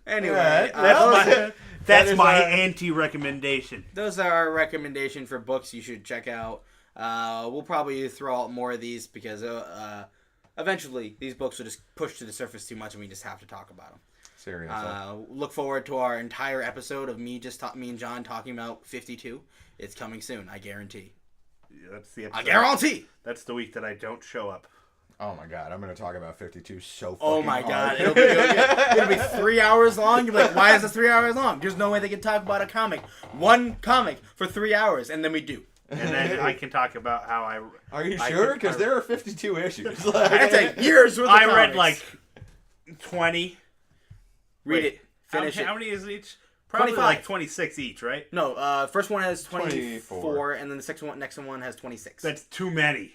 Speaker 3: Anyway,
Speaker 2: Alright,
Speaker 1: That's
Speaker 2: is
Speaker 1: my
Speaker 2: our-
Speaker 1: anti-recommendation.
Speaker 3: those are our recommendation for books you should check out. We'll probably throw out more of these because eventually these books will just push to the surface too much and we just have to talk about them.
Speaker 2: Very insightful.
Speaker 3: Look forward to our entire episode of me and John talking about 52. It's coming soon, I guarantee.
Speaker 1: Yeah, that's the episode.
Speaker 3: I guarantee.
Speaker 1: That's the week that I don't show up.
Speaker 2: Oh my god, I'm going to talk about 52 so fucking
Speaker 3: Oh my
Speaker 2: hard.
Speaker 3: god, it'll be 3 hours long. You'll be like, why is this 3 hours long? There's no way they can talk about a comic. One comic for 3 hours, and then we do.
Speaker 1: And then I can talk about how
Speaker 2: Are you
Speaker 1: I
Speaker 2: sure?
Speaker 1: could-
Speaker 2: Because there are 52 issues.
Speaker 3: That's like years worth of
Speaker 1: I read
Speaker 3: comics.
Speaker 1: like 20.
Speaker 3: Read
Speaker 1: Wait,
Speaker 3: it. Finish
Speaker 1: how
Speaker 3: it.
Speaker 1: many is each? Probably
Speaker 3: 25.
Speaker 1: like 26 each, right?
Speaker 3: No, first one has
Speaker 2: 24.
Speaker 3: 24, and then the next one has 26.
Speaker 1: That's too many.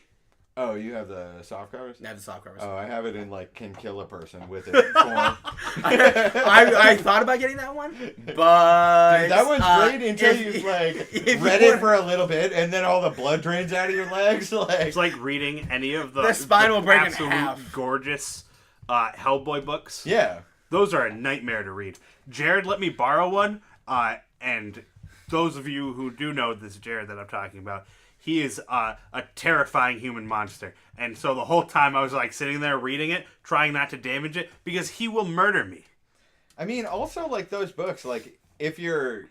Speaker 2: Oh, you have the soft covers?
Speaker 3: I have the soft covers.
Speaker 2: Oh, I have it in like can kill a person with it form.
Speaker 3: I thought about getting that one, but
Speaker 2: Dude, that one's great until
Speaker 3: if-
Speaker 2: you like
Speaker 3: if
Speaker 2: read
Speaker 3: you
Speaker 2: it
Speaker 3: want-
Speaker 2: for a little bit, and then all the blood drains out of your legs. Like,
Speaker 1: It's like reading any of the,
Speaker 3: The spine will break in
Speaker 1: absolute
Speaker 3: half.
Speaker 1: gorgeous Hellboy books.
Speaker 2: yeah,
Speaker 1: Those are a nightmare to read. Jared let me borrow one, and those of you who do know this Jared that I'm talking about, he is a terrifying human monster. And so the whole time I was like sitting there reading it, trying not to damage it, because he will murder me.
Speaker 2: I mean, also like those books, like if you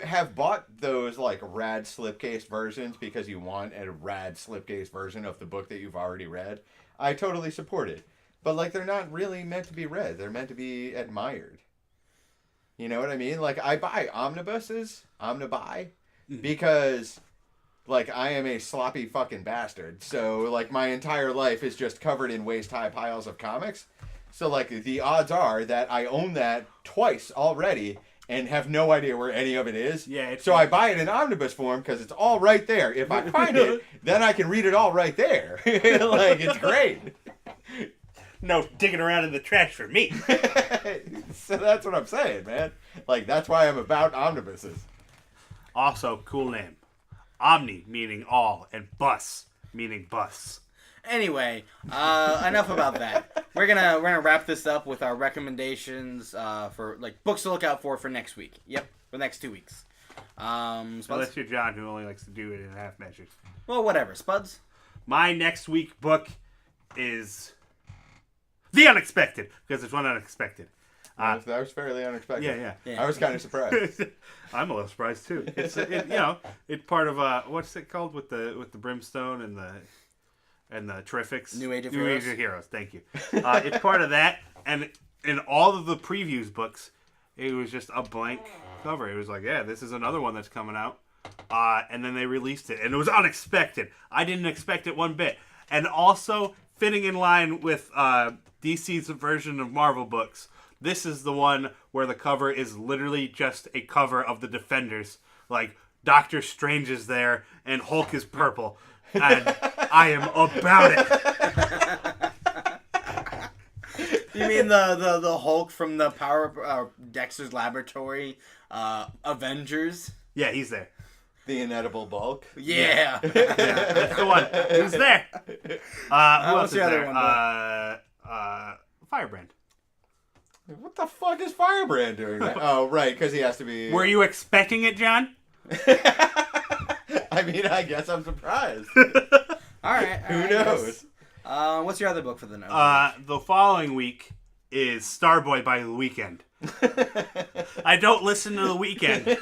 Speaker 2: have bought those like rad slipcase versions because you want a rad slipcase version of the book that you've already read, I totally support it. But like they're not really meant to be read; they're meant to be admired. You know what I mean? Like I buy omnibuses, omnibuy, because like I am a sloppy fucking bastard. So like my entire life is just covered in waist high piles of comics. So like the odds are that I own that twice already and have no idea where any of it is.
Speaker 1: Yeah, it's-
Speaker 2: So I buy it in omnibus form because it's all right there. If I find it, then I can read it all right there. Like it's great.
Speaker 1: No digging around in the trash for me.
Speaker 2: So that's what I'm saying, man. Like that's why I'm about omnibuses.
Speaker 1: Also, cool name. Omni, meaning all, and bus, meaning bus.
Speaker 3: Anyway, enough about that. We're gonna wrap this up with our recommendations for like books to look out for next week. Yep, for the next 2 weeks. Spuds?
Speaker 1: Unless you're John, who only likes to do it in half measures.
Speaker 3: Well, whatever. Spuds.
Speaker 1: My next week book is The Unexpected, because there's one unexpected.
Speaker 2: That was fairly unexpected.
Speaker 1: Yeah.
Speaker 2: I was kind of surprised.
Speaker 1: I'm a little surprised too. It's it's part of what's it called with the brimstone and the Terrifics?
Speaker 3: New Age of
Speaker 1: New
Speaker 3: Heroes.
Speaker 1: Age of Heroes. Thank you. It's part of that, and in all of the previews books, it was just a blank cover. It was like, yeah, this is another one that's coming out, and then they released it, and it was unexpected. I didn't expect it one bit, and also fitting in line with DC's version of Marvel books. This is the one where the cover is literally just a cover of the Defenders. Like, Doctor Strange is there, and Hulk is purple. And I am about it.
Speaker 3: You mean the Hulk from the Dexter's Laboratory Avengers?
Speaker 1: Yeah, he's there.
Speaker 2: The inedible bulk.
Speaker 3: Yeah.
Speaker 1: That's the one. He's there. Who else
Speaker 3: what's
Speaker 1: is
Speaker 3: the other
Speaker 1: there?
Speaker 3: one,
Speaker 1: Firebrand.
Speaker 2: What the fuck is Firebrand doing? That? Oh, right, because he has to be.
Speaker 1: Were you expecting it, John?
Speaker 2: I mean, I guess I'm surprised.
Speaker 3: All right.
Speaker 2: Who knows?
Speaker 3: What's your other book for the note?
Speaker 1: The following week is Starboy by The Weeknd. I don't listen to The Weeknd.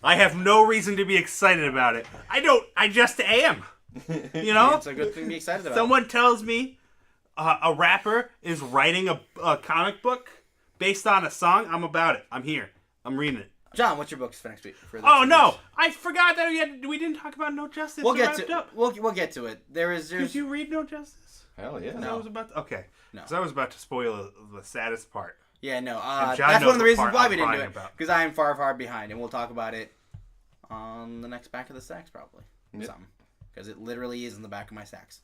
Speaker 1: I have no reason to be excited about it. I just am. You know?
Speaker 3: It's a good thing to be excited about.
Speaker 1: Someone tells me a rapper is writing a comic book based on a song, I'm about it. I'm here. I'm reading it.
Speaker 3: John, what's your books for next week? For the
Speaker 1: Oh
Speaker 3: next
Speaker 1: no!
Speaker 3: week?
Speaker 1: I forgot that we didn't talk about No Justice.
Speaker 3: We'll
Speaker 1: It
Speaker 3: get
Speaker 1: wrapped
Speaker 3: to
Speaker 1: up.
Speaker 3: we'll get to it. There's
Speaker 1: Did you read No Justice?
Speaker 2: Hell yeah.
Speaker 1: I was about to, okay.
Speaker 3: No.
Speaker 1: Because I was about to spoil the saddest part.
Speaker 3: Yeah, no.
Speaker 1: John
Speaker 3: That's
Speaker 1: knows
Speaker 3: one of the
Speaker 1: the
Speaker 3: reasons
Speaker 1: part
Speaker 3: why
Speaker 1: I'm
Speaker 3: we didn't do
Speaker 1: crying
Speaker 3: it.
Speaker 1: about.
Speaker 3: Because I am far behind, and we'll talk about it on the next back of the stacks probably.
Speaker 2: Yep.
Speaker 3: Something. Because it literally is in the back of my stacks.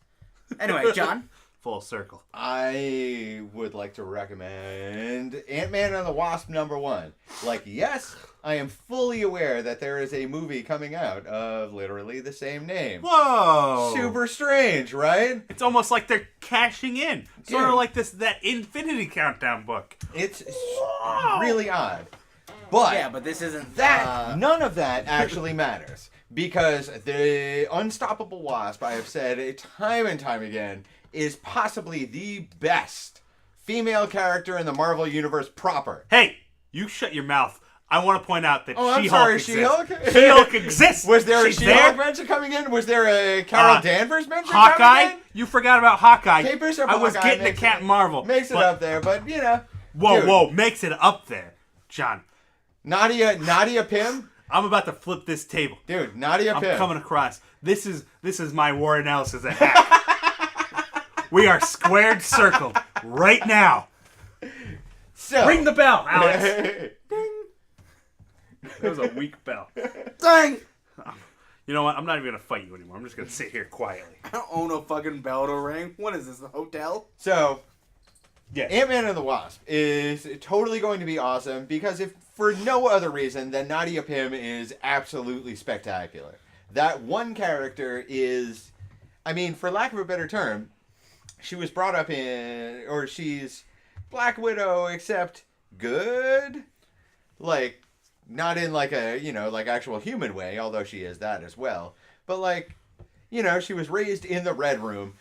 Speaker 3: Anyway, John.
Speaker 1: Full circle.
Speaker 2: I would like to recommend Ant-Man and the Wasp #1. Like, yes, I am fully aware that there is a movie coming out of literally the same name.
Speaker 1: Whoa!
Speaker 2: Super strange, right?
Speaker 1: It's almost like they're cashing in. Sort
Speaker 2: Yeah.
Speaker 1: of like that Infinity Countdown book.
Speaker 2: It's really odd. But
Speaker 3: Yeah, but this isn't
Speaker 2: that none of that actually matters, because the Unstoppable Wasp, I have said time and time again, is possibly the best female character in the Marvel Universe proper.
Speaker 1: Hey, you shut your mouth. I want to point out that
Speaker 2: Oh, I'm
Speaker 1: She-Hulk
Speaker 2: sorry,
Speaker 1: exists.
Speaker 2: She-Hulk?
Speaker 1: She-Hulk exists.
Speaker 2: Was there
Speaker 1: She's
Speaker 2: a She-Hulk
Speaker 1: there.
Speaker 2: mention coming in? Was there a Carol Danvers mention
Speaker 1: Hawkeye?
Speaker 2: coming in?
Speaker 1: You forgot about Hawkeye.
Speaker 2: Kate Bishop
Speaker 1: I was
Speaker 2: Hawkeye
Speaker 1: getting to
Speaker 2: makes
Speaker 1: Captain
Speaker 2: it-
Speaker 1: Marvel.
Speaker 2: Makes it
Speaker 1: but-
Speaker 2: up there, but you know.
Speaker 1: Whoa,
Speaker 2: dude,
Speaker 1: whoa, makes it up there. John,
Speaker 2: Nadia Pym?
Speaker 1: I'm about to flip this table.
Speaker 2: Dude, Nadia
Speaker 1: I'm
Speaker 2: Pym.
Speaker 1: coming across. This is my war analysis at hack. We are squared circled right now.
Speaker 2: So,
Speaker 1: Ring the bell, Alex. That was a weak bell.
Speaker 3: Dang!
Speaker 1: You know what? I'm not even gonna fight you anymore. I'm just gonna sit here quietly.
Speaker 3: I don't own a fucking bell to ring. What is this, the hotel?
Speaker 2: so
Speaker 1: Yes.
Speaker 2: Ant-Man and the Wasp is totally going to be awesome because if for no other reason than Nadia Pym is absolutely spectacular. That one character is, I mean, for lack of a better term, she was brought up in, or she's Black Widow except good? Like, not in like a, you know, like actual human way, although she is that as well. But like, you know, she was raised in the Red Room,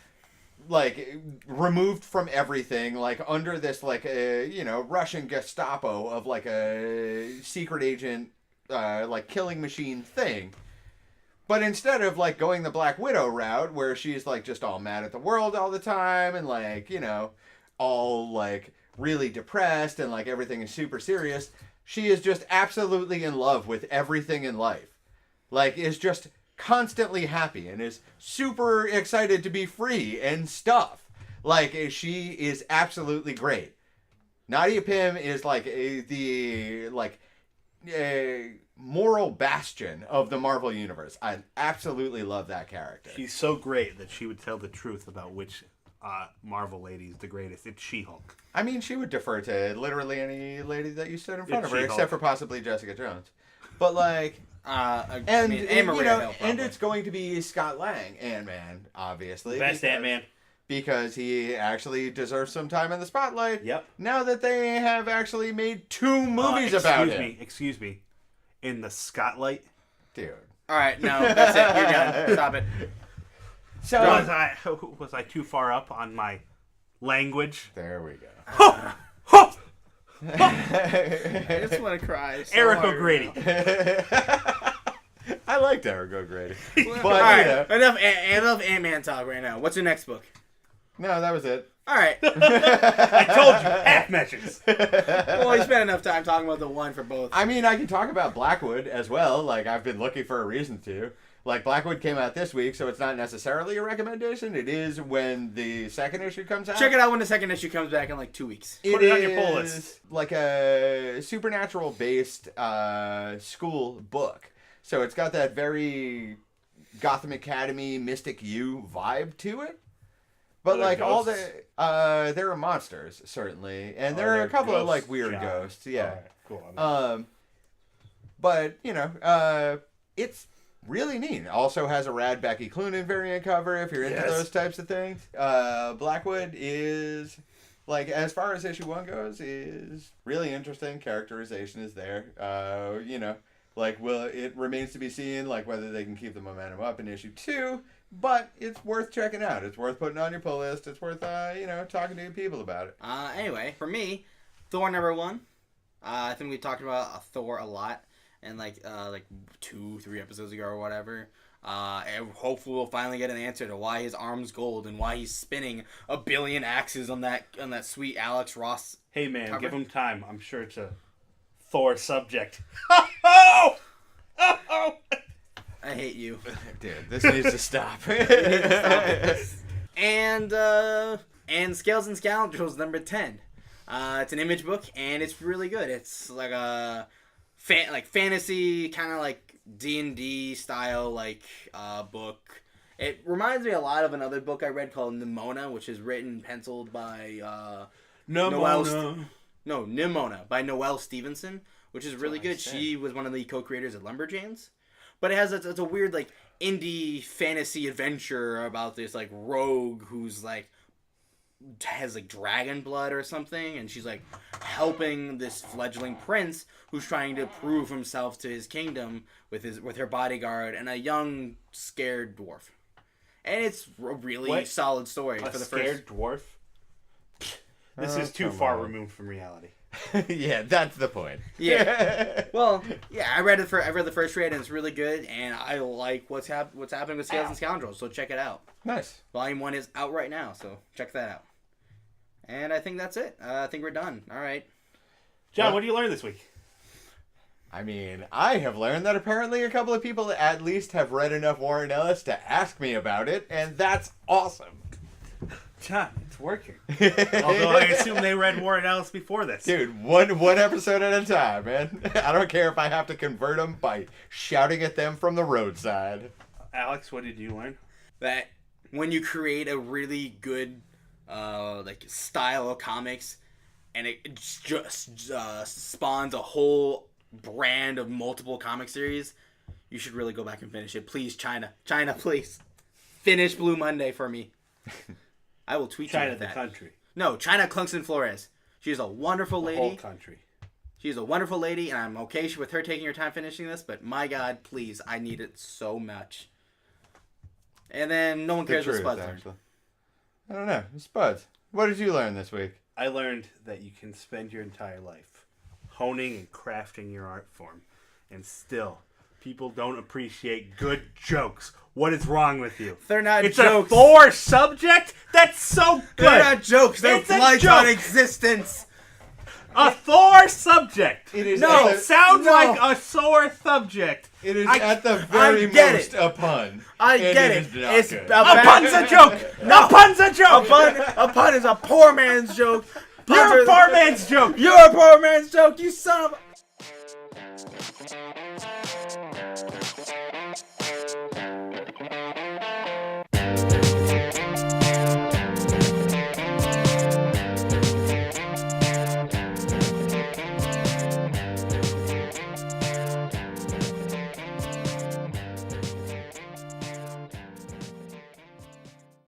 Speaker 2: like removed from everything, like under this like a, you know, Russian Gestapo of like a secret agent like killing machine thing. But instead of like going the Black Widow route where she's like just all mad at the world all the time and like, you know, all like really depressed and like everything is super serious, she is just absolutely in love with everything in life. Like, is just constantly happy and is super excited to be free and stuff. Like, she is absolutely great. Nadia Pym is like the moral bastion of the Marvel Universe. I absolutely love that character.
Speaker 1: She's so great that she would tell the truth about which Marvel lady is the greatest. It's She-Hulk.
Speaker 2: I mean, she would defer to literally any lady that you stood in front
Speaker 1: It's
Speaker 2: of her,
Speaker 1: She-Hulk.
Speaker 2: except for possibly Jessica Jones. But like,
Speaker 3: And
Speaker 2: and
Speaker 3: Maria
Speaker 2: you know,
Speaker 3: Hill,
Speaker 2: and
Speaker 3: probably.
Speaker 2: it's going to be Scott Lang, Ant-Man, obviously.
Speaker 1: Best
Speaker 2: because-
Speaker 1: Ant-Man.
Speaker 2: Because he actually deserves some time in the spotlight.
Speaker 1: Yep.
Speaker 2: Now that they have actually made 2 movies about him.
Speaker 1: Excuse me. In the Spotlight.
Speaker 2: Dude.
Speaker 3: All right, no, that's it. You're done. Stop it.
Speaker 2: So,
Speaker 1: Was I too far up on my language?
Speaker 2: there we go.
Speaker 3: I just want to cry. So
Speaker 1: Eric
Speaker 3: hard
Speaker 1: O'Grady.
Speaker 3: now.
Speaker 2: I liked Eric O'Grady. But,
Speaker 3: All right,
Speaker 2: you know,
Speaker 3: enough Ant-Man talk right now. What's your next book?
Speaker 2: no, that was it.
Speaker 3: All right.
Speaker 1: I told you, half measures.
Speaker 3: Well, you spent enough time talking about the one for both.
Speaker 2: I mean, I can talk about Blackwood as well. Like, I've been looking for a reason to. Like, Blackwood came out this week, so it's not necessarily a recommendation. It is when the second issue comes out.
Speaker 3: Check it out when the second issue comes back in like 2 weeks.
Speaker 2: It
Speaker 1: Put it on your pull
Speaker 2: is
Speaker 1: list.
Speaker 2: like a supernatural-based school book. So it's got that very Gotham Academy, Mystic U vibe to it. But
Speaker 1: Are there
Speaker 2: like all
Speaker 1: ghosts?
Speaker 2: the, there are monsters certainly, and there are a couple of like weird ghosts. Yeah.
Speaker 1: Alright, cool.
Speaker 2: But you know, it's really neat. Also has a rad Becky Cloonan variant cover if you're into
Speaker 1: Yes.
Speaker 2: those types of things. Blackwood is like, as far as issue 1 goes, is really interesting. Characterization is there. You know, like, it remains to be seen like whether they can keep the momentum up in issue 2. But it's worth checking out. It's worth putting on your pull list. It's worth you know, talking to people about it.
Speaker 3: Anyway, for me, Thor #1. I think we talked about Thor a lot, and like 2-3 episodes ago or whatever. And hopefully we'll finally get an answer to why his arm's gold and why he's spinning a billion axes on that sweet Alex Ross.
Speaker 1: Hey man,
Speaker 3: cover.
Speaker 1: give him time. I'm sure it's a Thor subject. Oh!
Speaker 3: I hate you.
Speaker 2: Dude, this needs to stop.
Speaker 3: And Scales and Scoundrels #10. It's an Image book and it's really good. It's like a fantasy kind of like D&D style book. It reminds me a lot of another book I read called Nimona, which is written and penciled by Nimona by Noelle Stevenson, which is really good. She was one of the co-creators of Lumberjanes. But it has it's a weird like indie fantasy adventure about this like rogue who's like has like dragon blood or something, and she's like helping this fledgling prince who's trying to prove himself to his kingdom with her bodyguard and a young scared dwarf. And it's a really
Speaker 1: What?
Speaker 3: solid story
Speaker 1: A
Speaker 3: for the
Speaker 1: scared
Speaker 3: first.
Speaker 1: dwarf? This is too
Speaker 2: come
Speaker 1: far
Speaker 2: on.
Speaker 1: removed from reality.
Speaker 2: Yeah, that's the point.
Speaker 3: Yeah. Well, yeah, I read the first trade and it's really good, and I like what's happening with Scales and Scoundrels. So check it out.
Speaker 2: Nice.
Speaker 3: Volume 1 is out right now, so check that out. And I think that's it. I think we're done. All right.
Speaker 1: John,
Speaker 2: Well-
Speaker 1: what did you learn this week?
Speaker 2: I mean, I have learned that apparently a couple of people at least have read enough Warren Ellis to ask me about it, and that's awesome.
Speaker 1: John, it's working. Although I assume they read Warren Ellis before this.
Speaker 2: Dude, one episode at a time, man. I don't care if I have to convert them by shouting at them from the roadside.
Speaker 1: Alex, what did you learn?
Speaker 3: That when you create a really good like style of comics, and it just spawns a whole brand of multiple comic series, you should really go back and finish it. Please, China, please finish Blue Monday for me. I will tweet you
Speaker 1: China,
Speaker 3: with
Speaker 1: the
Speaker 3: that.
Speaker 1: country.
Speaker 3: No, China Clunkson Flores. She's a wonderful
Speaker 1: The
Speaker 3: lady.
Speaker 1: whole country.
Speaker 3: She's a wonderful lady, and I'm okay with her taking her time finishing this, but my God, please, I need it so much. And then no one
Speaker 2: The
Speaker 3: cares what
Speaker 2: truth,
Speaker 3: Spud's learned.
Speaker 2: actually. I don't know. Spuds, what did you learn this week?
Speaker 1: I learned that you can spend your entire life honing and crafting your art form, and still, people don't appreciate good jokes. What is wrong with you?
Speaker 3: They're not
Speaker 1: It's
Speaker 3: jokes.
Speaker 1: a Thor subject? That's so good!
Speaker 3: They're not jokes. They're
Speaker 1: It's a
Speaker 3: flights
Speaker 1: joke.
Speaker 3: on existence.
Speaker 1: A Thor subject!
Speaker 2: It is
Speaker 3: No,
Speaker 1: It sounds
Speaker 3: no.
Speaker 1: like a Thor subject.
Speaker 2: It is
Speaker 1: I-
Speaker 2: at the very
Speaker 3: get
Speaker 2: most
Speaker 3: it.
Speaker 2: a pun.
Speaker 3: I
Speaker 2: and
Speaker 3: get
Speaker 2: is
Speaker 3: it.
Speaker 2: not
Speaker 3: It's
Speaker 2: good.
Speaker 3: a
Speaker 1: A pun's a joke! No, a pun's a joke!
Speaker 3: A pun is a poor man's joke.
Speaker 1: You're a poor man's joke!
Speaker 3: You're a poor man's joke, you son of a...